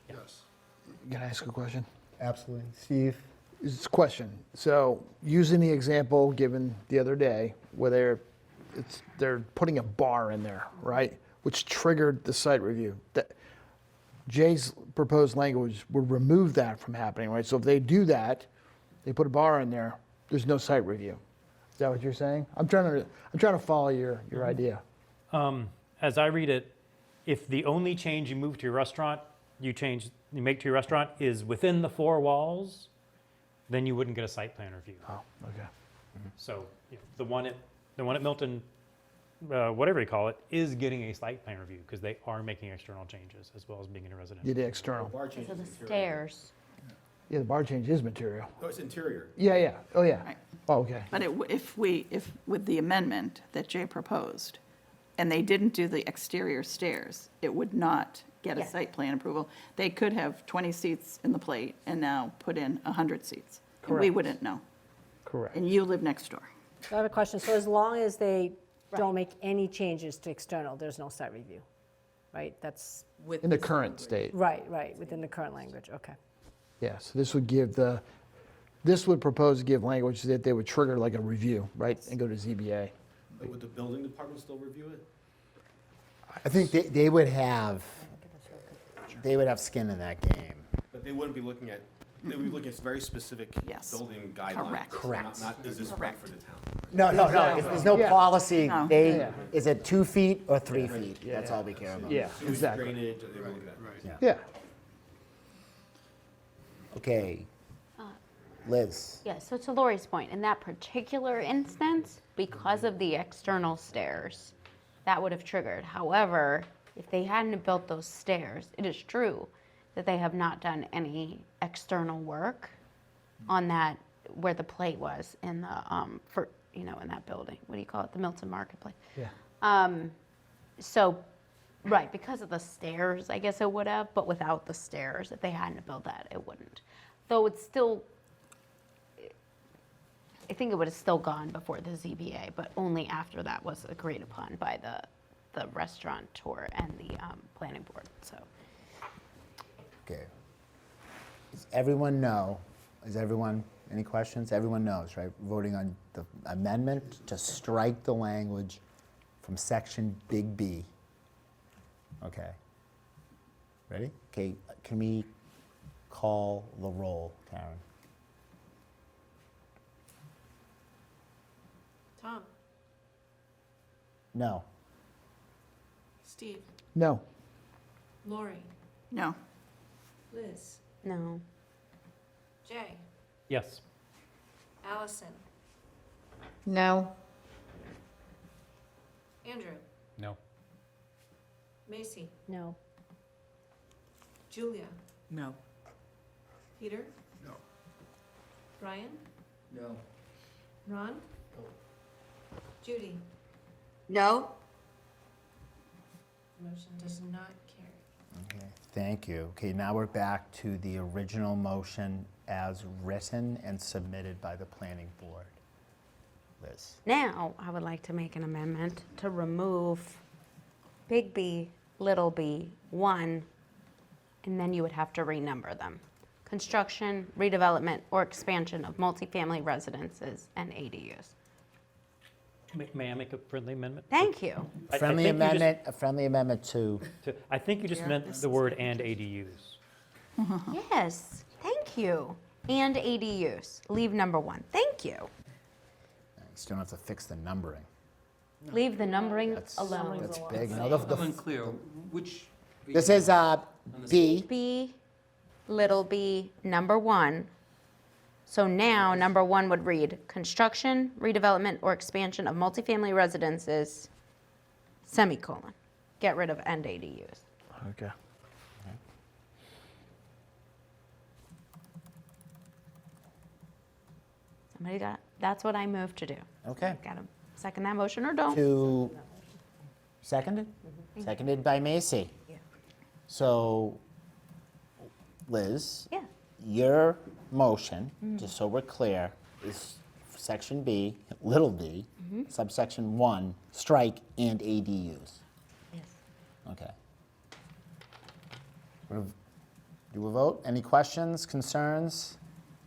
S9: Can I ask a question?
S1: Absolutely. Steve?
S9: It's a question. So using the example given the other day, where they're putting a bar in there, right? Which triggered the site review. Jay's proposed language would remove that from happening, right? So if they do that, they put a bar in there, there's no site review. Is that what you're saying? I'm trying to follow your idea.
S3: As I read it, if the only change you move to your restaurant, you make to your restaurant is within the 4 walls, then you wouldn't get a site plan review.
S9: Oh, okay.
S3: So the one at Milton, whatever you call it, is getting a site plan review because they are making external changes as well as being in a residential.
S9: Yeah, the external.
S12: Bar change
S15: So
S12: is
S15: the
S12: interior.
S15: stairs.
S9: Yeah, the bar change is material.
S12: Oh, it's interior.
S9: Yeah, yeah. Oh, yeah.
S8: Right.
S9: Oh, okay.
S8: But if with the amendment that Jay proposed, and they didn't do the exterior stairs, it would not get a
S7: Yes.
S8: site plan approval. They could have 20 seats in the plate and now put in 100 seats. And we
S9: Correct.
S8: wouldn't know.
S9: Correct.
S8: And you live next door.
S7: So I have a question. So as long as they don't make any changes to external, there's no site review, right? That's,
S9: In the current state.
S7: right, within the current language, okay.
S9: Yeah, so this would propose to give language that they would trigger like a review, right? And go to ZBA.
S12: But would the building department still review it?
S1: I think they would have skin in that game.
S12: But they wouldn't be looking at, they would be looking at very specific
S8: Yes.
S12: building guidelines.
S8: Correct.
S12: Not, is this right for the town?
S1: No, there's no
S9: Yeah.
S1: policy.
S8: No.
S1: Is it 2 feet or 3 feet? That's all we care about.
S9: Yeah,
S12: Sewage,
S9: exactly.
S12: drainage, they would look at that.
S9: Yeah.
S1: Okay. Liz?
S15: Yeah, so to Lori's point, in that particular instance, because of the external stairs, that would have triggered. However, if they hadn't built those stairs, it is true that they have not done any external work on that, where the plate was in the, in that building. What do you call it? The Milton Marketplace.
S9: Yeah.
S15: So, right, because of the stairs, I guess it would have, but without the stairs, if they hadn't built that, it wouldn't. Though it's still, I think it would have still gone before the ZBA, but only after that was agreed upon by the restaurateur and the planning board, so.
S1: Okay. Does everyone know, any questions? Everyone knows, right? We're voting on the amendment to strike the language from section big B. Okay. Ready? Okay, can we call the roll, Karen?
S2: Tom,
S1: No.
S2: Steve,
S9: No.
S2: Lori,
S8: No.
S2: Liz,
S15: No.
S2: Jay,
S3: Yes.
S2: Allison,
S14: No.
S2: Andrew,
S11: No.
S2: Macy,
S4: No.
S2: Julia,
S13: No.
S2: Peter,
S5: No.
S2: Brian,
S6: No.
S2: Ron, Judy.
S10: No?
S2: Motion does not carry.
S1: Okay, thank you. Okay, now we're back to the original motion as written and submitted by the planning board. Liz?
S15: Now, I would like to make an amendment to remove big B, little b, 1, and then you would have to renumber them. Construction, redevelopment, or expansion of multifamily residences and ADUs.
S3: May I make a friendly amendment?
S15: Thank you.
S3: I
S1: Friendly
S3: think you just-
S1: amendment, a friendly amendment to,
S3: I think you just meant the word "and ADUs."
S15: Yes, thank you. And ADUs. Leave number 1. Thank you.
S1: you still don't have to fix the numbering.
S15: Leave the numbering
S1: That's,
S15: alone.
S1: that's big. No, the-
S6: I'm unclear, which?
S1: This is B.
S15: B, little b, number 1. So now, number 1 would read, construction, redevelopment, or expansion of multifamily residences, semicolon. Get rid of and ADUs.
S9: Okay.
S15: Somebody got, that's what I moved to do.
S1: Okay.
S15: Got to second that motion or don't.
S1: To, seconded? Seconded by Macy.
S15: Yeah.
S1: So, Liz?
S15: Yeah.
S1: Your motion, just so we're clear, is section B, little b, subsection 1, strike and ADUs.
S15: Yes.
S1: Okay. Do a vote? Any questions, concerns?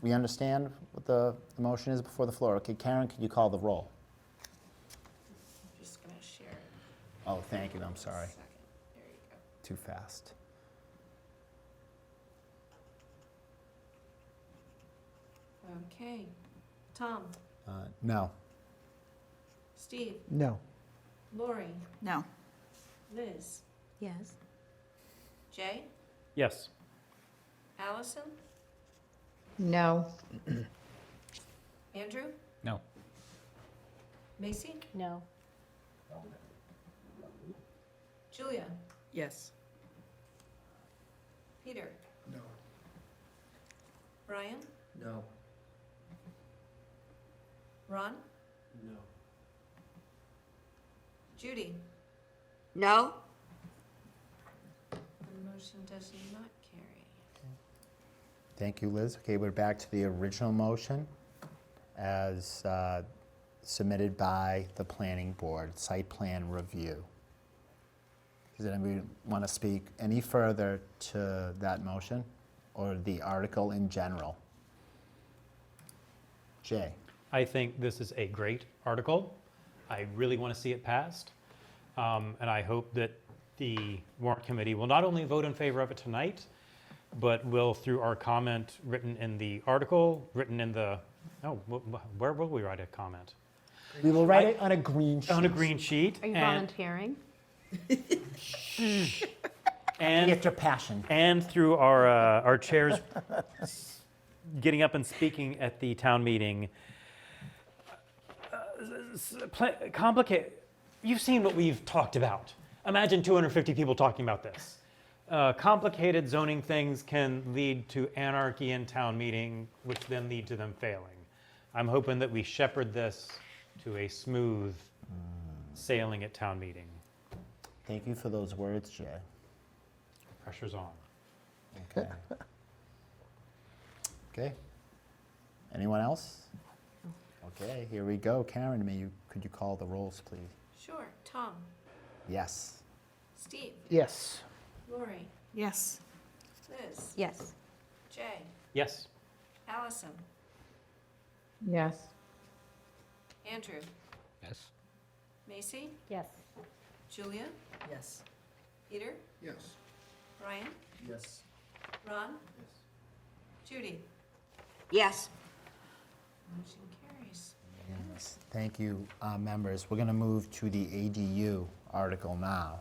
S1: We understand what the motion is before the floor. Okay, Karen, could you call the roll?
S2: I'm just gonna share it.
S1: Oh, thank you, I'm sorry.
S2: Second. There you go.
S1: Too fast.
S2: Okay. Tom,
S1: No.
S2: Steve,
S9: No.
S2: Lori,
S8: No.
S2: Liz,
S15: Yes.
S2: Jay,
S3: Yes.
S2: Allison,
S14: No.
S2: Andrew,
S11: No.
S2: Macy,
S4: No.
S2: Julia,
S13: Yes.
S2: Peter,
S5: No.
S2: Brian,
S6: No.
S2: Ron,
S12: No.
S2: Judy.
S10: No?
S2: The motion does not carry.
S1: Thank you, Liz. Okay, we're back to the original motion as submitted by the planning board, site plan review. Does anybody want to speak any further to that motion or the article in general? Jay?
S3: I think this is a great article. I really want to see it passed. And I hope that the warrant committee will not only vote in favor of it tonight, but will, through our comment written in the article, written in the, where will we write a comment?
S1: We will write it on a green sheet.
S3: On a green sheet.
S15: Are you
S3: and-
S15: volunteering?
S3: And
S1: Get your passion.
S3: and through our chairs getting up and speaking at the town meeting. Complicate. You've seen what we've talked about. Imagine 250 people talking about this. Complicated zoning things can lead to anarchy in town meeting, which then lead to them failing. I'm hoping that we shepherd this to a smooth sailing at town meeting.
S1: Thank you for those words, Jay.
S3: Pressure's on.
S1: Okay. Okay. Anyone else? Okay, here we go. Karen, could you call the rolls, please?
S2: Sure. Tom,
S1: Yes.
S2: Steve,
S9: Yes.
S2: Lori,
S8: Yes.
S2: Liz,
S15: Yes.
S2: Jay,
S3: Yes.
S2: Allison,
S14: Yes.
S2: Andrew,
S11: Yes.
S2: Macy,
S4: Yes.
S2: Julia,
S13: Yes.
S2: Peter,
S5: Yes.
S2: Brian,
S12: Yes.
S2: Ron, Judy.
S10: Yes.
S2: Motion carries.
S1: Yes. Thank you, members. We're going to move to the ADU article now.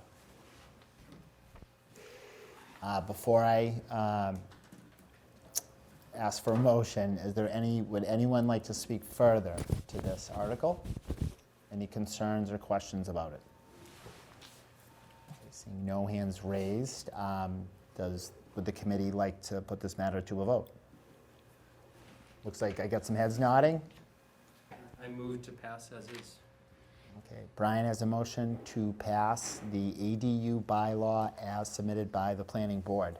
S1: Before I ask for a motion, would anyone like to speak further to this article? Any concerns or questions about it? Seeing no hands raised, would the committee like to put this matter to a vote? Looks like I got some heads nodding.
S6: I move to pass as is.
S1: Okay, Brian has a motion to pass the ADU bylaw as submitted by the planning board.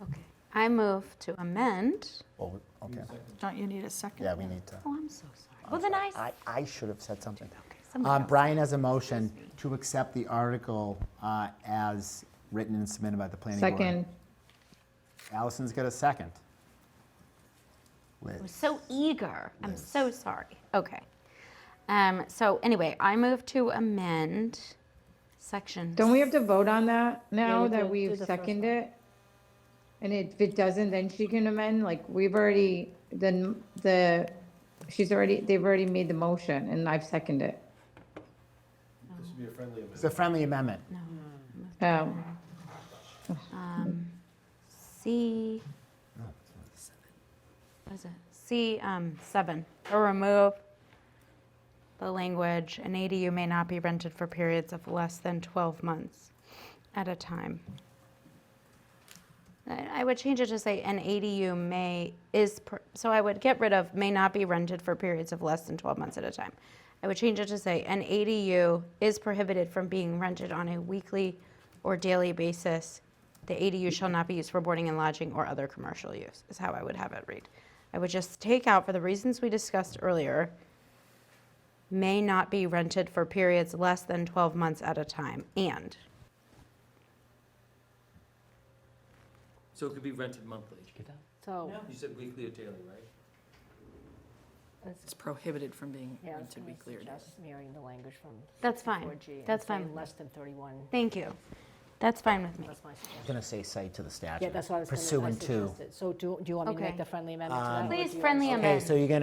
S15: Okay. I move to amend.
S1: Oh, okay,
S8: Don't you need a second?
S1: yeah, we need to.
S15: Oh, I'm so sorry. Well, then
S1: I should have said something.
S15: somebody else.
S1: Brian has a motion to accept the article as written and submitted by the planning board.
S14: Second.
S1: Allison's got a second.
S15: I was
S1: Liz.
S15: so eager. I'm
S1: Liz.
S15: so sorry. Okay. So anyway, I move to amend section.
S14: Don't we have to vote on that
S7: Yeah,
S14: now
S7: you
S14: that
S7: do
S14: we've
S7: the first
S14: seconded
S7: one.
S14: it? And if it doesn't, then she can amend, like, we've already, then they've already made the motion and I've seconded it.
S12: This would be a friendly amendment.
S1: It's a friendly amendment.
S15: C. What is it? C 7. Or remove the language, an ADU may not be rented for periods of less than 12 months at a time. I would change it to say an ADU so I would get rid of may not be rented for periods of less than 12 months at a time. I would change it to say an ADU is prohibited from being rented on a weekly or daily basis. The ADU shall not be used for boarding and lodging or other commercial use, is how I would have it read. I would just take out, for the reasons we discussed earlier, may not be rented for periods less than 12 months at a time, and.
S6: So it could be rented monthly.
S7: So,
S6: You said weekly or daily, right?
S13: It's prohibited from being
S7: yeah, I was
S13: rented
S7: gonna
S13: weekly or daily.
S7: suggest mirroring the language from
S15: That's fine.
S7: 64G and
S15: That's fine
S7: saying
S15: with
S7: less than 31.
S15: Thank you. That's fine with me.
S7: That's my
S1: I'm
S7: suggestion.
S1: going to say cite to the statute.
S7: Yeah, that's what I was gonna, I
S1: Pursuant to.
S7: suggested. So do you want me to make
S15: Okay.
S7: the friendly amendment to that? or
S15: Please,
S7: do you
S15: friendly
S7: want-
S1: Okay,
S15: amendment.
S1: so you're going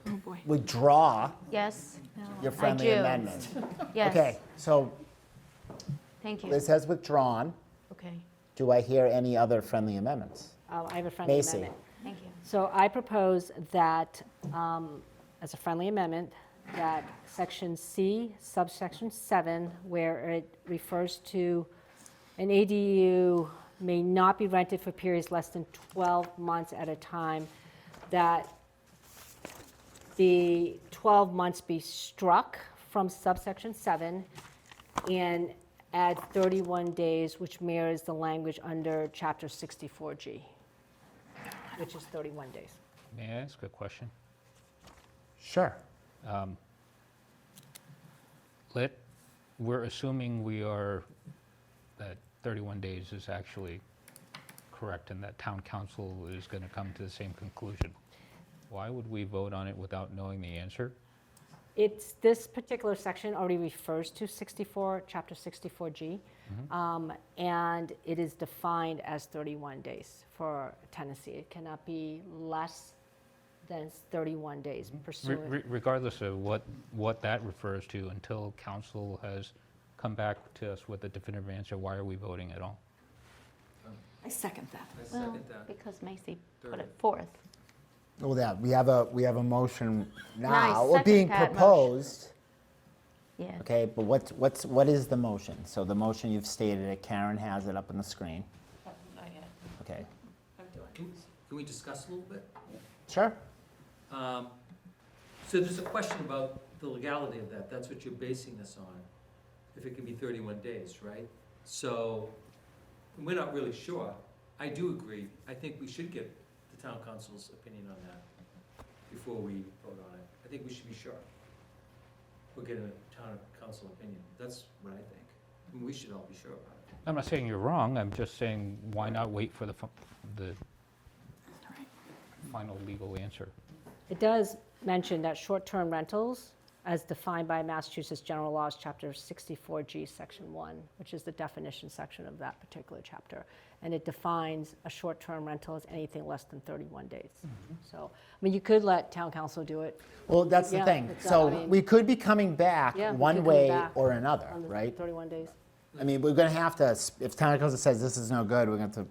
S1: to
S8: boy.
S1: withdraw
S15: Yes,
S1: your friendly
S15: do.
S1: amendment.
S15: yes.
S1: Okay, so
S15: Thank you.
S1: Liz has withdrawn.
S15: Okay,
S1: Do I hear any other friendly amendments?
S7: I have a friendly
S1: Macy.
S7: amendment.
S15: thank you.
S7: So I propose that, as a friendly amendment, that section C, subsection 7, where it refers to an ADU may not be rented for periods less than 12 months at a time, that the 12 months be struck from subsection 7 and add 31 days, which mirrors the language under chapter 64G, which is 31 days.
S11: May I ask a question?
S1: Sure.
S11: We're assuming that 31 days is actually correct and that town council is going to come to the same conclusion. Why would we vote on it without knowing the answer?
S7: This particular section already refers to chapter 64G, and it is defined as 31 days for tenancy. It cannot be less than 31 days pursuant.
S11: Regardless of what that refers to, until council has come back to us with a definitive answer, why are we voting at all?
S8: I second that.
S6: I
S15: Well,
S6: second that.
S15: because Macy put
S6: Third.
S15: it forth.
S1: Well, yeah, we have a motion
S15: Nice,
S1: now, or
S15: second
S1: being
S15: that motion.
S1: proposed.
S15: Yeah.
S1: Okay, but what is the motion? So the motion, you've stated it, Karen has it up on the screen.
S2: Not yet.
S1: Okay,
S6: Can we discuss a little bit?
S1: sure.
S6: So there's a question about the legality of that. That's what you're basing this on, if it can be 31 days, right? So we're not really sure. I do agree. I think we should get the town council's opinion on that before we vote on it. I think we should be sure. We're getting a town council opinion. That's what I think. I mean, we should all be sure about it.
S11: I'm not saying you're wrong, I'm just saying, why not wait for the final legal answer?
S7: It does mention that short-term rentals, as defined by Massachusetts General Laws, Chapter 64G, Section 1, which is the definition section of that particular chapter. And it defines a short-term rental as anything less than 31 days. So, I mean, you could let town council do it.
S1: Well, that's the
S7: Yeah,
S1: thing.
S7: it's,
S1: So
S7: I mean-
S1: we could be coming back
S7: Yeah, we
S1: one
S7: could come
S1: way
S7: back
S1: or another,
S7: on the
S1: right?
S7: 31 days.
S1: I mean, we're gonna have to, if town council says this is no good, we're going to,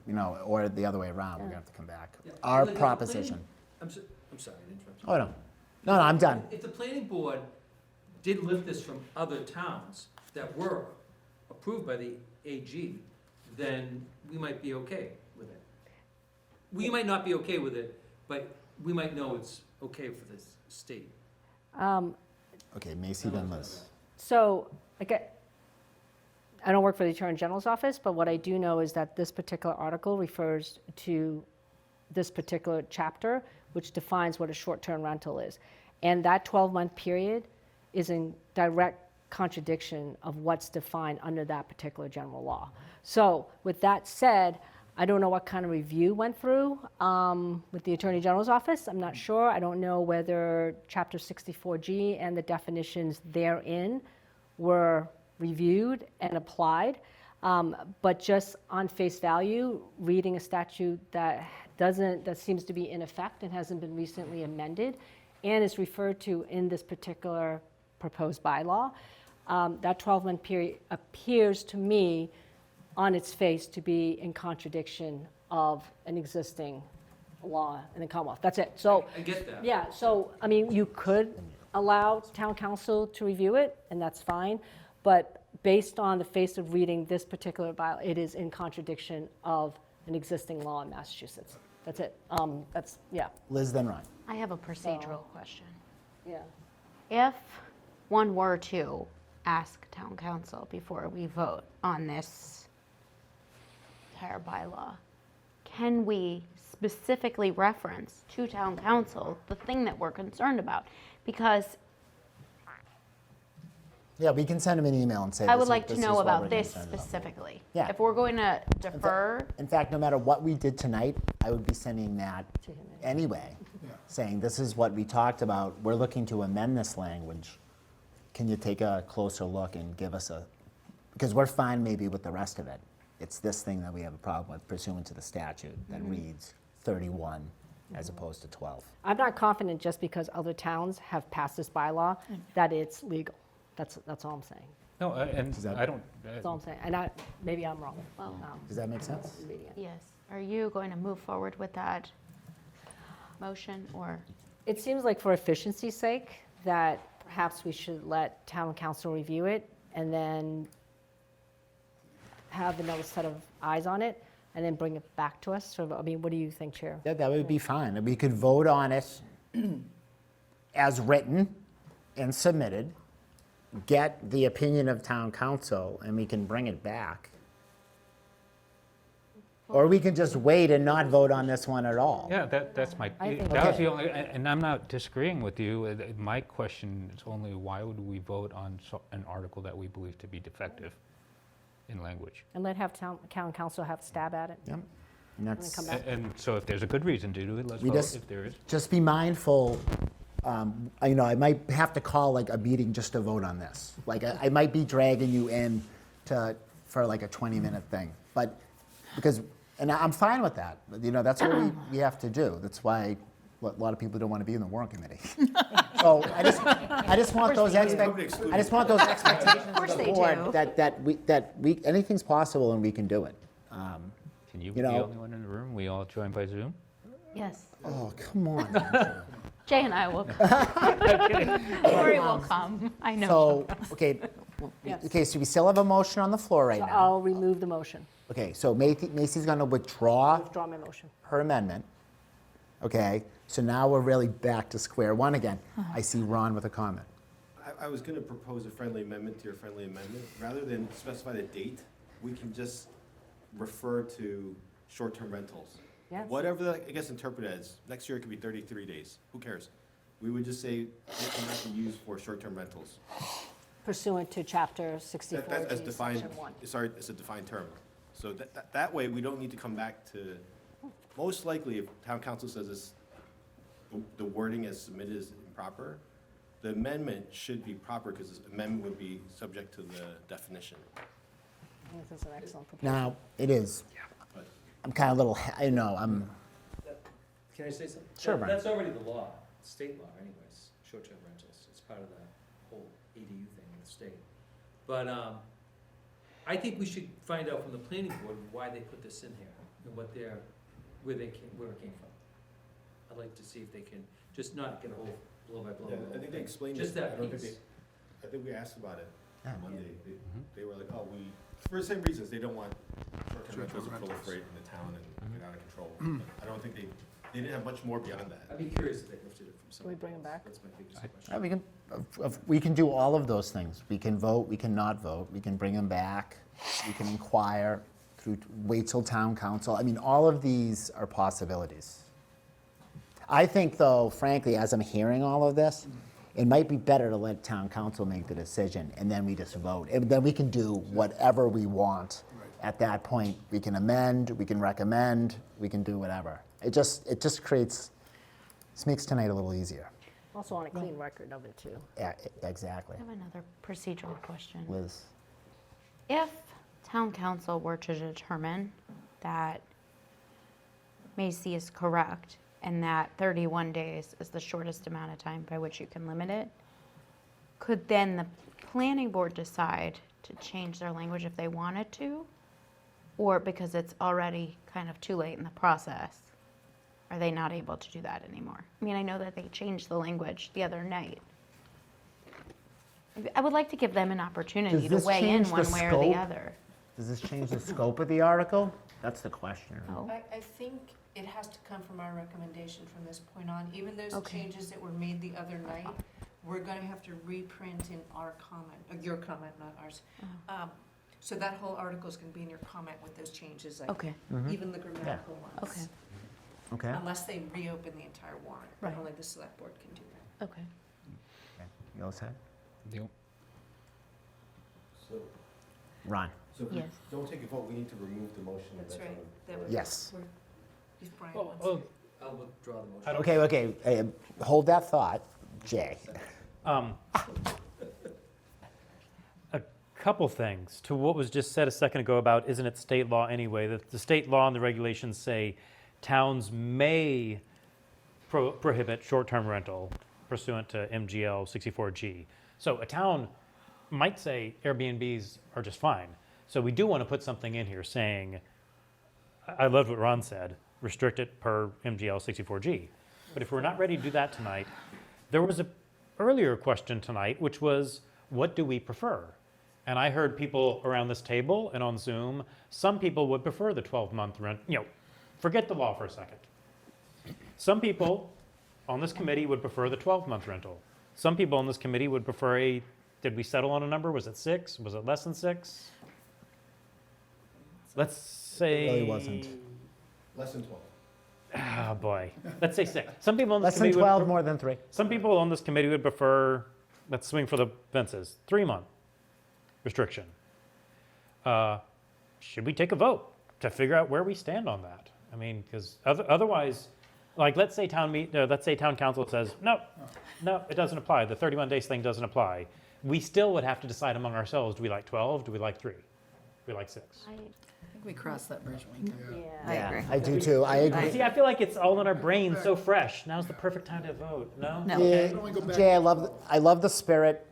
S1: or the other way around, we're gonna have to come back.
S6: Yeah,
S1: Our
S6: like, the
S1: proposition.
S6: planning- I'm sorry to interrupt you.
S1: Oh, no. No, I'm done.
S6: If the planning board did lift this from other towns that were approved by the AG, then we might be okay with it. We might not be okay with it, but we might know it's okay for this state.
S1: Okay, Macy, then Liz.
S7: So, I don't work for the Attorney General's office, but what I do know is that this particular article refers to this particular chapter, which defines what a short-term rental is. And that 12-month period is in direct contradiction of what's defined under that particular general law. So with that said, I don't know what kind of review went through with the Attorney General's office. I'm not sure. I don't know whether Chapter 64G and the definitions therein were reviewed and applied. But just on face value, reading a statute that seems to be in effect and hasn't been recently amended and is referred to in this particular proposed bylaw, that 12-month period appears to me on its face to be in contradiction of an existing law in the Commonwealth. That's it. So,
S6: I get that.
S7: yeah, so, I mean, you could allow town council to review it, and that's fine, but based on the face of reading this particular bylaw, it is in contradiction of an existing law in Massachusetts. That's it. Yeah.
S1: Liz, then Ron.
S15: I have a procedural question.
S7: Yeah.
S15: If one were to ask town council before we vote on this entire bylaw, can we specifically reference to town council the thing that we're concerned about? Because
S1: Yeah, we can send him an email and say.
S15: I would
S1: this
S15: like
S1: is
S15: to know
S1: what
S15: about
S1: we're
S15: this
S1: concerned about.
S15: specifically.
S1: Yeah.
S15: If we're going to defer,
S1: In fact, no matter what we did tonight, I would be sending that
S7: To him
S1: anyway,
S5: Yeah.
S1: saying this is what we talked about. We're looking to amend this language. Can you take a closer look and give us because we're fine maybe with the rest of it. It's this thing that we have a problem with pursuant to the statute that reads 31 as opposed to 12.
S7: I'm not confident just because other towns have passed this bylaw that it's legal. That's all I'm saying.
S11: No, and
S1: that-
S11: I don't,
S7: That's all I'm saying. And maybe I'm wrong.
S1: Does that make sense?
S7: Reading it.
S15: yes, are you going to move forward with that motion or?
S7: It seems like for efficiency's sake, that perhaps we should let town council review it and then have another set of eyes on it and then bring it back to us. So, I mean, what do you think, Chair?
S1: Yeah, that would be fine. We could vote on it as written and submitted, get the opinion of town council, and we can bring it back. Or we can just wait and not vote on this one at all.
S11: yeah, that's my,
S7: I think-
S11: that was
S1: Okay.
S11: the only, and I'm not disagreeing with you. My question is only why would we vote on an article that we believe to be defective in language?
S7: And have town council have a stab at it.
S1: Yep. And that's,
S7: come back.
S11: And so if there's a good reason to do it, let's
S1: We
S11: vote
S1: just-
S11: if there is.
S1: just be mindful, I might have to call like a meeting just to vote on this. Like, I might be dragging you in for like a 20-minute thing, but, and I'm fine with that. That's what we have to do. That's why a lot of people don't want to be in the warrant committee. So I just want those expectations of the board that we, anything's possible and we can do it.
S11: Can you
S1: you
S11: be the
S1: know-
S11: only one in the room? We all join by Zoom?
S15: Yes,
S1: Oh, come on.
S15: Jay and I will come. Lori will come, I know.
S1: So, okay,
S7: Yes.
S1: okay, so we still have a motion on the floor right
S7: So
S1: now.
S7: I'll remove the motion,
S1: Okay, so Macy's going to withdraw
S7: withdraw my motion.
S1: her amendment. Okay, so now we're really back to square one again. I see Ron with a comment.
S12: I was gonna propose a friendly amendment to your friendly amendment. Rather than specify the date, we can just refer to short-term rentals.
S7: Yes.
S12: Whatever that, I guess, interpreted as, next year it could be 33 days, who cares? We would just say it cannot be used for short-term rentals.
S7: Pursuant to Chapter 64,
S12: That- as defined,
S7: Section 1.
S12: sorry, it's a defined term. So that way, we don't need to come back to, most likely, if town council says it's, the wording as submitted is improper, the amendment should be proper, because the amendment would be subject to the definition.
S7: I think that's an excellent proposal.
S1: Now, it is.
S12: But
S1: I'm kind of a little, I know,
S6: Can I say something?
S1: Sure, Brian.
S6: That's already the law, state law anyways, short-term rentals. It's part of the whole ADU thing in the state. But I think we should find out from the planning board why they put this in here and where it came from. I'd like to see if they can, just not get a whole blow by blow.
S12: I think they explained
S6: Just
S12: it.
S6: that
S12: I don't think
S6: piece.
S12: I think we asked about it
S1: Yeah.
S12: on Monday. They were like, oh, for the same reasons, they don't want short-term rentals to proliferate in the town and get out of control. But I don't think they didn't have much more beyond that.
S6: I'd be curious if they lifted it from
S7: Can we bring them back?
S6: That's my biggest question.
S1: Yeah, we can do all of those things. We can vote, we can not vote, we can bring them back, we can inquire, wait till town council. I mean, all of these are possibilities. I think though, frankly, as I'm hearing all of this, it might be better to let town council make the decision and then we just vote. And then we can do whatever we want. At that point, we can amend, we can recommend, we can do whatever. It just creates, this makes tonight a little easier.
S7: Also on a clean record of it, too.
S1: Yeah, exactly.
S15: I have another procedural question.
S1: Liz?
S15: If town council were to determine that Macy is correct and that 31 days is the shortest amount of time by which you can limit it, could then the planning board decide to change their language if they wanted to? Or because it's already kind of too late in the process, are they not able to do that anymore? I mean, I know that they changed the language the other night. I would like to give them an opportunity
S1: Does
S15: to
S1: this
S15: weigh in
S1: change
S15: one
S1: the
S15: way or the
S1: scope?
S15: other.
S1: Does this change the scope of the article? That's the question.
S15: Oh,
S2: I think it has to come from our recommendation from this point on. Even those
S15: Okay.
S2: changes that were made the other night, we're gonna have to reprint in our comment, your comment, not ours. So that whole article is gonna be in your comment with those changes, like
S15: okay,
S2: even the grammatical ones.
S15: okay,
S1: Okay.
S2: Unless they reopen the entire warrant, but
S15: Right.
S2: only the select board can do that.
S15: okay.
S1: You all set?
S11: Yep.
S12: So,
S1: Ron?
S12: so if we
S15: Yes.
S12: don't take a vote, we need to remove the motion.
S2: That's right.
S12: on-
S2: That would-
S1: Yes.
S2: we're- If Brian
S3: Oh,
S2: wants
S3: oh,
S2: to.
S6: I'll withdraw the motion.
S3: I don't-
S1: Okay, hold that thought, Jay.
S3: A couple things to what was just said a second ago about, isn't it state law anyway? The state law and the regulations say towns may prohibit short-term rental pursuant to MGL 64G. So a town might say Airbnbs are just fine. So we do want to put something in here saying, I loved what Ron said, restrict it per MGL 64G. But if we're not ready to do that tonight, there was a earlier question tonight, which was, what do we prefer? And I heard people around this table and on Zoom, some people would prefer the 12-month rent, forget the law for a second. Some people on this committee would prefer the 12-month rental. Some people on this committee would prefer did we settle on a number? Was it 6? Was it less than 6? Let's say.
S1: It really wasn't.
S12: Less than 12.
S3: Ah, boy. Let's say 6. Some people on this
S1: Less than
S3: committee
S1: 12, more than 3.
S3: Some people on this committee would prefer, let's swing for the fences, 3-month restriction. Should we take a vote to figure out where we stand on that? I mean, because otherwise, like let's say town council says, no, it doesn't apply. The 31 days thing doesn't apply. We still would have to decide among ourselves, do we like 12? Do we like 3? Do we like 6?
S13: I think we cross that bridge when we come.
S1: Yeah, I do too. I agree.
S3: See, I feel like it's all in our brains so fresh. Now's the perfect time to vote, no?
S1: Yeah, Jay, I love the spirit.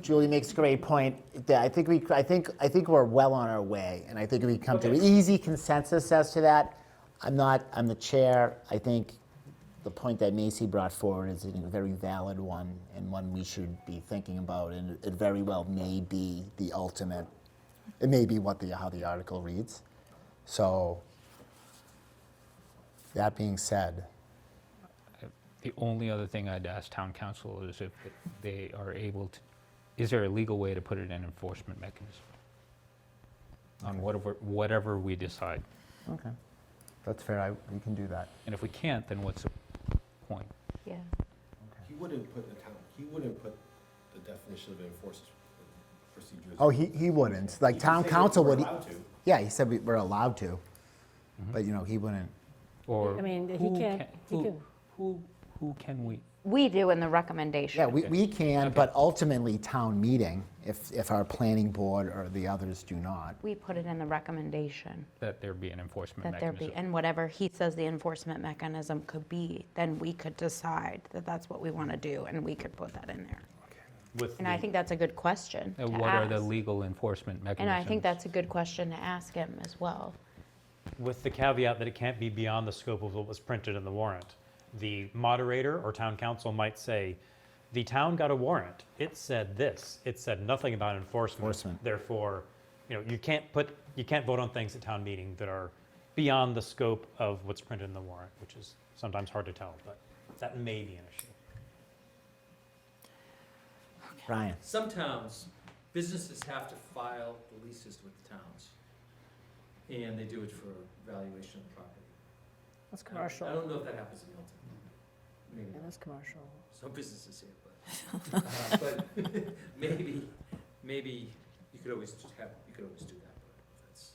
S1: Julie makes a great point. Yeah, I think we're well on our way, and I think we come to an easy consensus as to that. I'm the chair. I think the point that Macy brought forward is a very valid one, and one we should be thinking about, and it very well may be the ultimate. It may be how the article reads. So, that being said,
S11: The only other thing I'd ask town council is if they are able to, is there a legal way to put it in enforcement mechanism? On whatever we decide.
S1: okay, that's fair. We can do that.
S11: And if we can't, then what's the point?
S15: Yeah.
S12: He wouldn't put the definition of enforcement procedures.
S1: Oh, he wouldn't. Like
S12: He
S1: town
S12: said
S1: council
S12: we're
S1: would.
S12: allowed to.
S1: Yeah, he said we're allowed to, but he wouldn't.
S11: Or
S7: I mean, he
S11: who
S7: can't, he can,
S11: who can we?
S15: We do in the recommendation.
S1: Yeah, we can, but ultimately town meeting, if our planning board or the others do not.
S15: We put it in the recommendation
S11: That there be an enforcement
S15: that there
S11: mechanism.
S15: be, and whatever he says the enforcement mechanism could be, then we could decide that that's what we want to do, and we could put that in there.
S3: With
S15: And I think that's a good question to
S11: What are the
S15: ask.
S11: legal enforcement
S15: And
S11: mechanisms?
S15: I think that's a good question to ask him as well.
S3: With the caveat that it can't be beyond the scope of what was printed in the warrant. The moderator or town council might say, the town got a warrant. It said this. It said nothing about enforcement. Therefore, you can't vote on things at town meeting that are beyond the scope of what's printed in the warrant, which is sometimes hard to tell, but that may be an issue.
S1: Brian?
S6: Some towns, businesses have to file the leases with the towns. And they do it for valuation of the property.
S7: That's commercial.
S6: I don't know if that happens in Milton. Maybe
S7: Yeah,
S6: not.
S7: that's commercial.
S6: Some businesses here, but, but maybe you could always do that, but that's.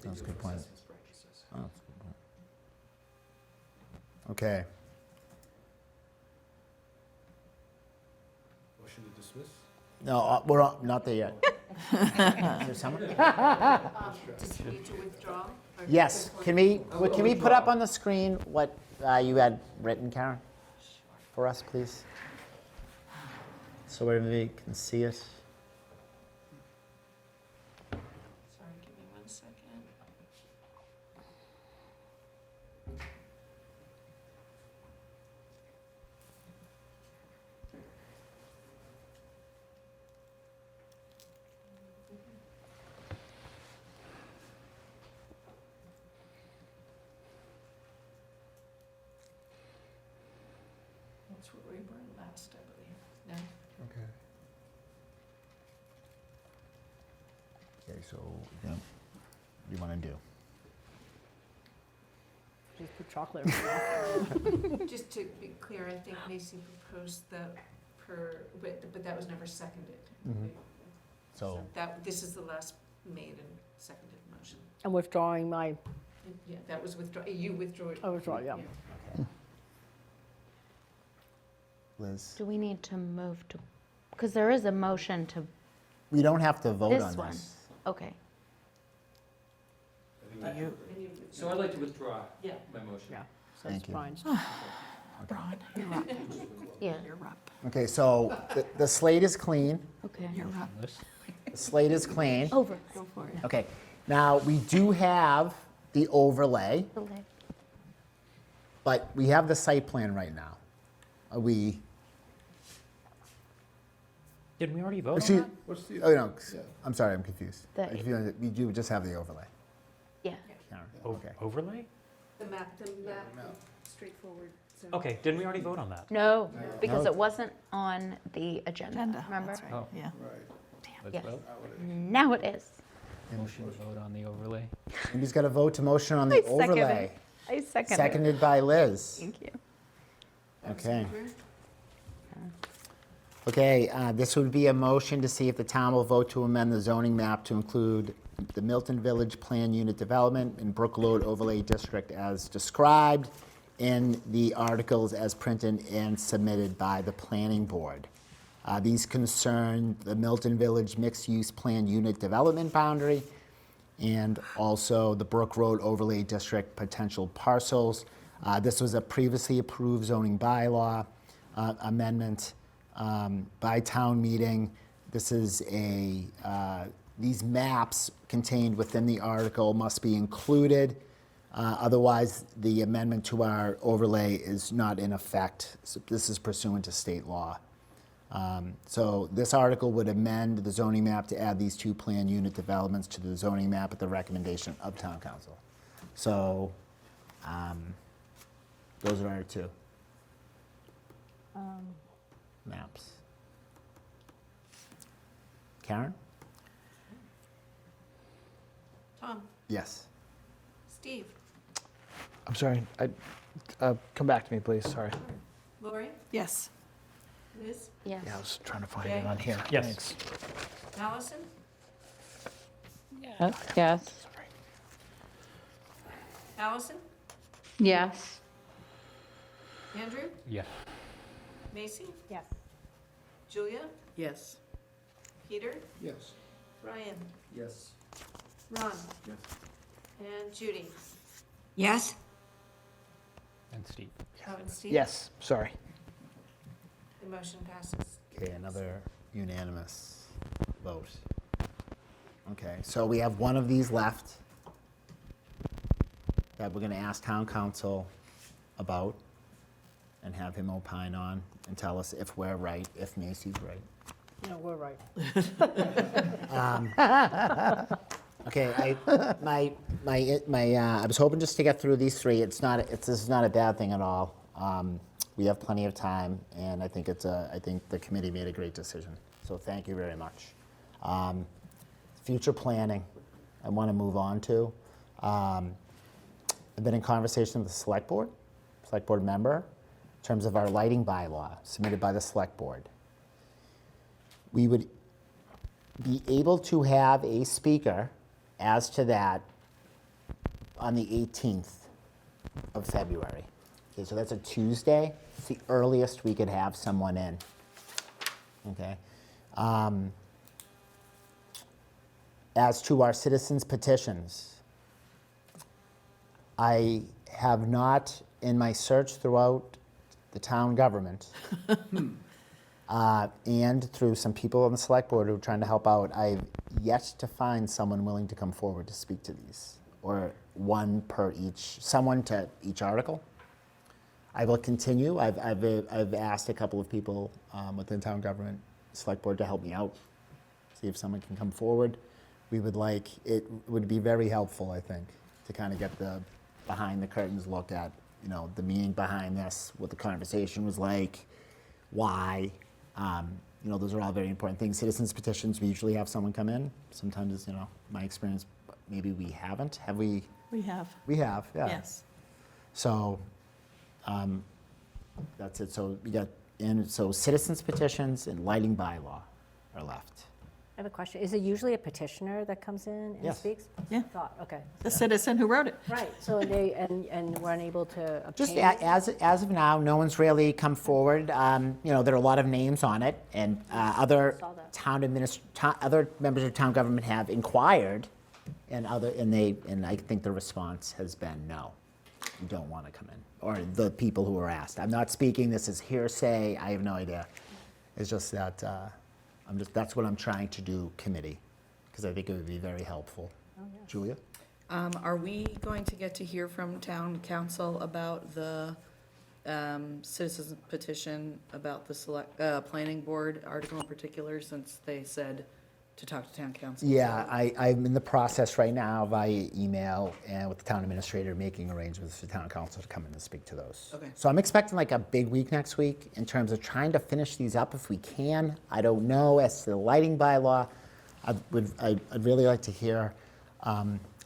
S6: they
S1: That's a
S6: do
S1: good
S6: for
S1: point.
S6: assessments practices.
S1: Oh, that's a good point. Okay.
S12: Motion to dismiss?
S1: No, not there yet. Is there someone?
S2: Does he need to withdraw? or
S1: Yes,
S2: before-
S1: can we put up on the screen what you had written, Karen? For us, please? So everybody can see it.
S2: Sorry, give me 1 second. That's what we were last, I believe. No?
S1: Okay. Okay, so, yeah, what do you want to do?
S7: Just put chocolate.
S2: Just to be clear, I think Macy proposed but that was never seconded.
S1: Mhm. So,
S2: This is the last made and seconded motion.
S7: I'm withdrawing my,
S2: Yeah, that was you withdrew it.
S7: I withdraw, yeah.
S1: Liz,
S15: Do we need to move to, because there is a motion to
S1: we don't have to vote
S15: this
S1: on
S15: one.
S1: this.
S15: Okay.
S6: So I'd like to withdraw
S2: Yeah.
S6: my motion.
S7: Yeah. So it's
S1: Thank you.
S7: Brian's.
S8: Ron, you're up.
S15: Yeah.
S8: You're up.
S1: Okay, so the slate is clean.
S15: Okay.
S8: You're up.
S1: The slate is clean.
S15: Over.
S8: Go for it.
S1: Okay, now we do have the overlay, but we have the site plan right now. Are we,
S3: Didn't we already vote on
S1: excuse,
S3: that?
S5: What's the?
S1: oh no,
S5: Yeah.
S1: I'm sorry, I'm confused.
S15: The-
S1: We do just have the overlay.
S15: Yeah.
S1: Karen,
S3: O-
S1: Okay.
S3: Overlay?
S2: The map, straightforward.
S3: Okay, didn't we already vote on that?
S15: No, because
S1: No.
S15: it wasn't on the agenda,
S8: Agenda,
S15: remember?
S8: that's right,
S3: Oh.
S8: yeah.
S5: Right.
S15: Yes.
S11: Let's vote.
S15: Now it is.
S11: Motion to vote on the overlay.
S1: Somebody's got to vote to motion on
S15: I
S1: the
S15: second it.
S1: overlay.
S15: I second it.
S1: Seconded by Liz.
S15: Thank you.
S1: Okay. Okay, this would be a motion to see if the town will vote to amend the zoning map to include the Milton Village Plan Unit Development and Brook Road Overlay District as described in the articles as printed and submitted by the planning board. These concern the Milton Village Mixed-Use Plan Unit Development Boundary and also the Brook Road Overlay District potential parcels. This was a previously approved zoning bylaw amendment by town meeting. This is these maps contained within the article must be included. Otherwise, the amendment to our overlay is not in effect. So this is pursuant to state law. So this article would amend the zoning map to add these two plan unit developments to the zoning map at the recommendation of town council. So those are our two maps. Karen?
S2: Tom,
S1: Yes.
S2: Steve,
S9: I'm sorry, come back to me, please, sorry.
S2: Lori,
S8: Yes.
S2: Liz,
S15: Yes.
S9: Yeah, I was trying to find
S2: Okay.
S9: it on here.
S3: Yes.
S9: Thanks.
S2: Allison,
S15: Yes.
S2: Allison,
S15: Yes.
S2: Andrew,
S11: Yes.
S2: Macy,
S7: Yes.
S2: Julia,
S13: Yes.
S2: Peter,
S5: Yes.
S2: Ryan,
S6: Yes.
S2: Ron, and Judy.
S10: Yes?
S11: And Steve.
S2: Oh, and Steve?
S9: Yes, sorry.
S2: The motion passes.
S1: Okay, another unanimous vote. Okay, so we have one of these left that we're gonna ask town council about and have him opine on and tell us if we're right, if Macy's right.
S7: No, we're right.
S1: Okay, I was hoping just to get through these three. This is not a bad thing at all. We have plenty of time, and I think I think the committee made a great decision. So thank you very much. Future planning, I want to move on to. I've been in conversation with the select board member, in terms of our lighting bylaw submitted by the select board. We would be able to have a speaker as to that on the 18th of February. Okay, so that's a Tuesday. It's the earliest we could have someone in. Okay. As to our citizens' petitions, I have not, in my search throughout the town government, and through some people on the select board who are trying to help out, I've yet to find someone willing to come forward to speak to these, or one per each, someone to each article. I will continue. I've asked a couple of people within town government, select board, to help me out, see if someone can come forward. We would like, it would be very helpful, I think, to kind of get the behind the curtains look at, you know, the meaning behind this, what the conversation was like, why. You know, those are all very important things. Citizens petitions, we usually have someone come in. Sometimes, you know, my experience, maybe we haven't. Have we?
S8: We have.
S1: We have, yeah.
S8: Yes.
S1: So that's it. So we got, and so citizens petitions and lighting bylaw are left.
S7: I have a question. Is it usually a petitioner that comes in and
S1: Yes.
S7: speaks?
S8: Yeah.
S7: Thought, okay.
S8: The citizen who wrote it.
S7: Right, so they, and we're unable to obtain.
S1: Just as of now, no one's really come forward. You know, there are a lot of names on it, and other
S7: Saw that.
S1: other members of town government have inquired, and I think the response has been no, you don't want to come in, or the people who were asked. I'm not speaking this as hearsay. I have no idea. It's just that that's what I'm trying to do, committee, because I think it would be very helpful.
S7: Oh, yes.
S1: Julia?
S13: Are we going to get to hear from town council about the citizens petition about the planning board article in particular, since they said to talk to town council?
S1: Yeah, I'm in the process right now via email and with the town administrator making arrangements for town council to come in and speak to those.
S13: Okay.
S1: So I'm expecting like a big week next week in terms of trying to finish these up if we can. I don't know as to the lighting bylaw. I'd really like to hear.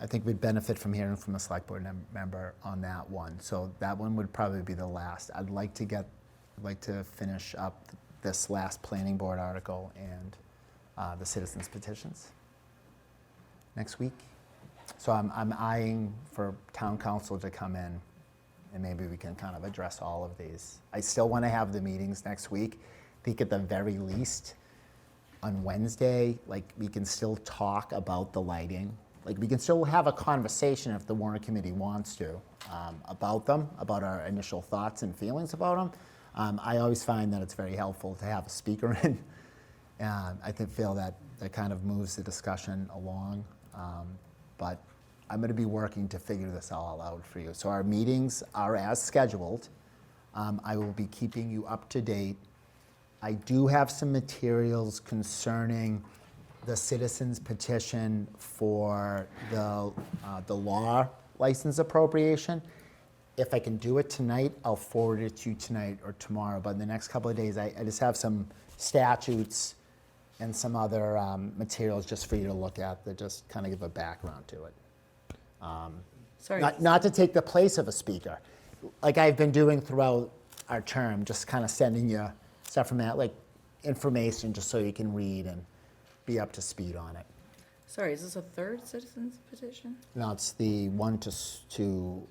S1: I think we'd benefit from hearing from a select board member on that one. So that one would probably be the last. I'd like to finish up this last planning board article and the citizens petitions next week. So I'm eyeing for town council to come in, and maybe we can kind of address all of these. I still want to have the meetings next week. I think at the very least on Wednesday, like, we can still talk about the lighting. Like, we can still have a conversation if the warrant committee wants to about them, about our initial thoughts and feelings about them. I always find that it's very helpful to have a speaker in. I feel that kind of moves the discussion along, but I'm going to be working to figure this all out for you. So our meetings are as scheduled. I will be keeping you up to date. I do have some materials concerning the citizens petition for the law license appropriation. If I can do it tonight, I'll forward it to you tonight or tomorrow. But in the next couple of days, I just have some statutes and some other materials just for you to look at that just kind of give a background to it.
S13: Sorry.
S1: Not to take the place of a speaker, like I've been doing throughout our term, just kind of sending you stuff from that, like information, just so you can read and be up to speed on it.
S13: Sorry, is this a third citizens petition?
S1: No, it's the one for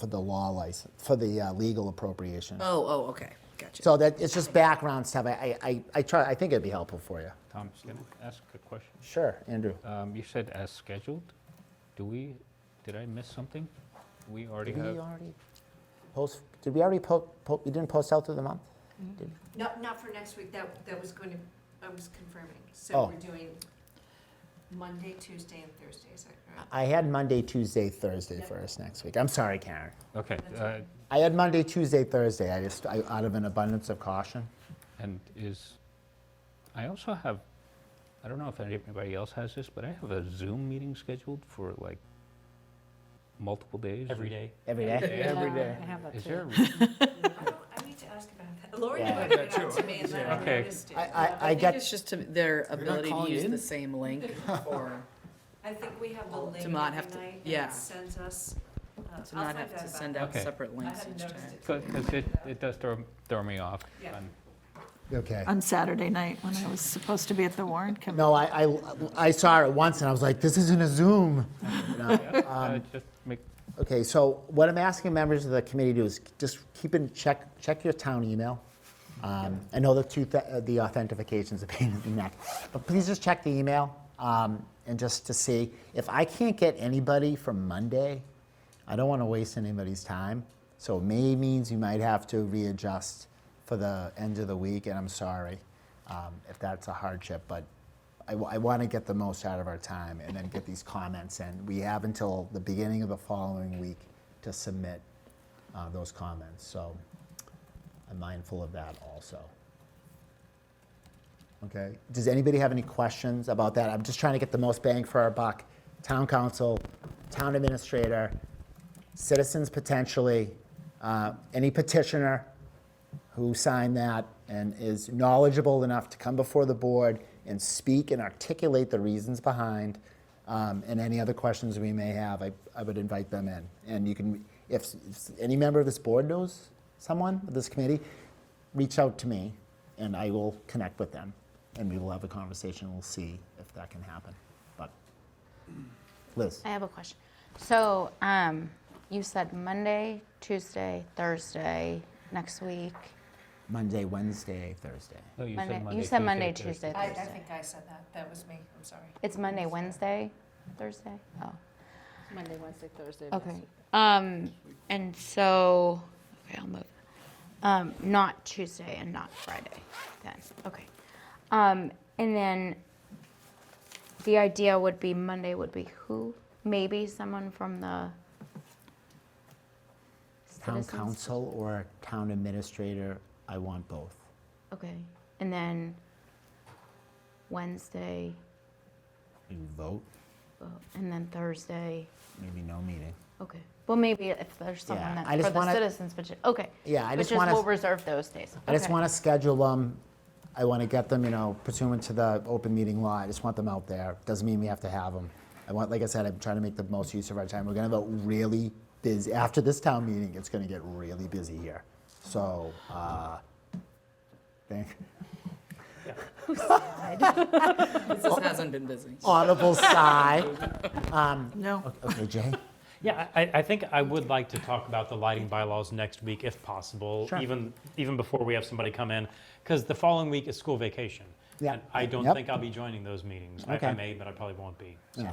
S1: the law license, for the legal appropriation.
S13: Oh, okay, gotcha.
S1: So that it's just background stuff. I think it'd be helpful for you.
S11: Tom, can I ask a question?
S1: Sure, Andrew.
S11: You said as scheduled. Did I miss something? We already
S1: Did
S11: have.
S1: we already post? Did we already post? We didn't post out through the month. Did-
S2: Not for next week, that was going to, I was confirming.
S1: Oh.
S2: So we're doing Monday, Tuesday, and Thursday, is that correct?
S1: I had Monday, Tuesday, Thursday for us next week. I'm sorry, Karen.
S11: Okay.
S1: I had Monday, Tuesday, Thursday. I out of an abundance of caution.
S11: And I also have, I don't know if anybody else has this, but I have a Zoom meeting scheduled for like multiple days.
S3: Every day.
S1: Every day.
S11: Every day.
S7: I have that
S11: Is
S7: too.
S11: there a reason?
S2: Lori
S1: Yeah.
S2: pointed it out to me and then I
S11: Okay.
S2: noticed it.
S1: I
S13: think
S1: get,
S13: it's just to their ability to
S5: calling
S13: use
S5: in?
S13: the same link for,
S2: I think we have the link
S13: To not
S2: every
S13: have to-
S2: night and
S13: yeah.
S2: it sends us,
S13: to
S2: I'll
S13: not
S2: find
S13: have
S2: out
S13: to
S2: about
S13: send
S2: that.
S13: out
S11: Okay.
S13: separate
S2: I
S13: links
S2: hadn't
S13: each
S2: noticed
S13: time.
S2: it.
S11: Because it does throw me off.
S2: Yeah.
S1: okay.
S8: On Saturday night, when I was supposed to be at the Warrant Committee.
S1: No, I saw it once and I was like, this isn't a Zoom. You know,
S11: Just make,
S1: Okay, so what I'm asking members of the committee to do is just check your town email. I know the authentication's a pain in the neck, but please just check the email and just to see. If I can't get anybody from Monday, I don't want to waste anybody's time. So May means you might have to readjust for the end of the week, and I'm sorry if that's a hardship, but I want to get the most out of our time and then get these comments in. We have until the beginning of the following week to submit those comments, so I'm mindful of that also. Okay, does anybody have any questions about that? I'm just trying to get the most bang for our buck. Town council, town administrator, citizens potentially, any petitioner who signed that and is knowledgeable enough to come before the board and speak and articulate the reasons behind, and any other questions we may have, I would invite them in. And you can, if any member of this board knows someone, of this committee, reach out to me and I will connect with them and we will have a conversation. We'll see if that can happen. But Liz.
S15: I have a question. So you said Monday, Tuesday, Thursday, next week.
S1: Monday, Wednesday, Thursday.
S11: no, you
S15: Monday,
S11: said Monday,
S15: you said Monday,
S11: Thursday.
S15: Tuesday,
S2: I
S15: Thursday.
S2: think I said that. That was me. I'm sorry.
S15: It's Monday, Wednesday, Thursday? Oh,
S7: Monday, Wednesday, Thursday.
S15: okay. And so, okay, I'll move. Not Tuesday and not Friday then, okay. And then the idea would be Monday would be who? Maybe someone from the
S1: Town
S15: citizens?
S1: council or town administrator, I want both.
S15: Okay, and then Wednesday,
S1: You vote,
S15: and then Thursday,
S1: maybe no meeting.
S15: okay. Well, maybe if there's
S1: Yeah,
S15: someone
S1: I
S15: that's for
S1: just
S15: the
S1: wanna-
S15: citizens, but, okay.
S1: Yeah, I just
S15: But
S1: want
S15: we'll
S1: to,
S15: reserve those days.
S1: I just
S15: Okay.
S1: want to schedule them. I want to get them, pursuant to the open meeting law. I just want them out there. Doesn't mean we have to have them. Like I said, I'm trying to make the most use of our time. We're going to have a really busy, after this town meeting, it's going to get really busy here. So, thank,
S13: This hasn't been busy.
S1: audible sigh.
S8: No.
S1: Okay, Jay?
S3: Yeah, I think I would like to talk about the lighting bylaws next week if possible,
S1: Sure.
S3: even before we have somebody come in, because the following week is school vacation.
S1: Yeah.
S3: And I don't
S1: Yep.
S3: think I'll be joining those meetings. I
S1: Okay.
S3: may, but I probably won't be. so.
S1: Yeah.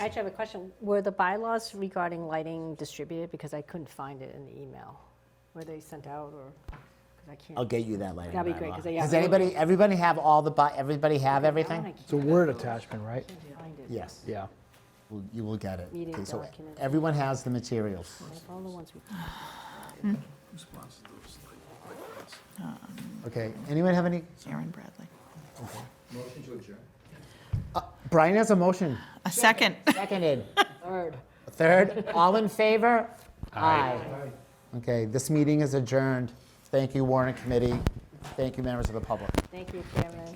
S7: I actually have a question. Were the bylaws regarding lighting distributed? Because I couldn't find it in the email. Were they sent out or, because I can't.
S1: I'll get you that later.
S7: That'd be great, 'cause I- yeah,
S1: Does
S7: I-
S1: everybody have all the, everybody have
S7: I
S1: everything?
S7: wanna
S9: It's a Word attachment, right?
S7: find it.
S1: Yes.
S9: Yeah.
S1: You will get it.
S7: Meeting
S1: Okay, so
S7: documents.
S1: everyone has the materials.
S7: I have all the ones we.
S5: Response to those, like,
S1: Okay, anyone have any?
S8: Aaron Bradley.
S5: motion to adjourn.
S1: Brian has a motion.
S8: A second.
S1: Seconded.
S7: Third.
S1: Third, all in favor? Aye. Okay, this meeting is adjourned. Thank you, Warrant Committee. Thank you, members of the public.
S7: Thank you, Chairman.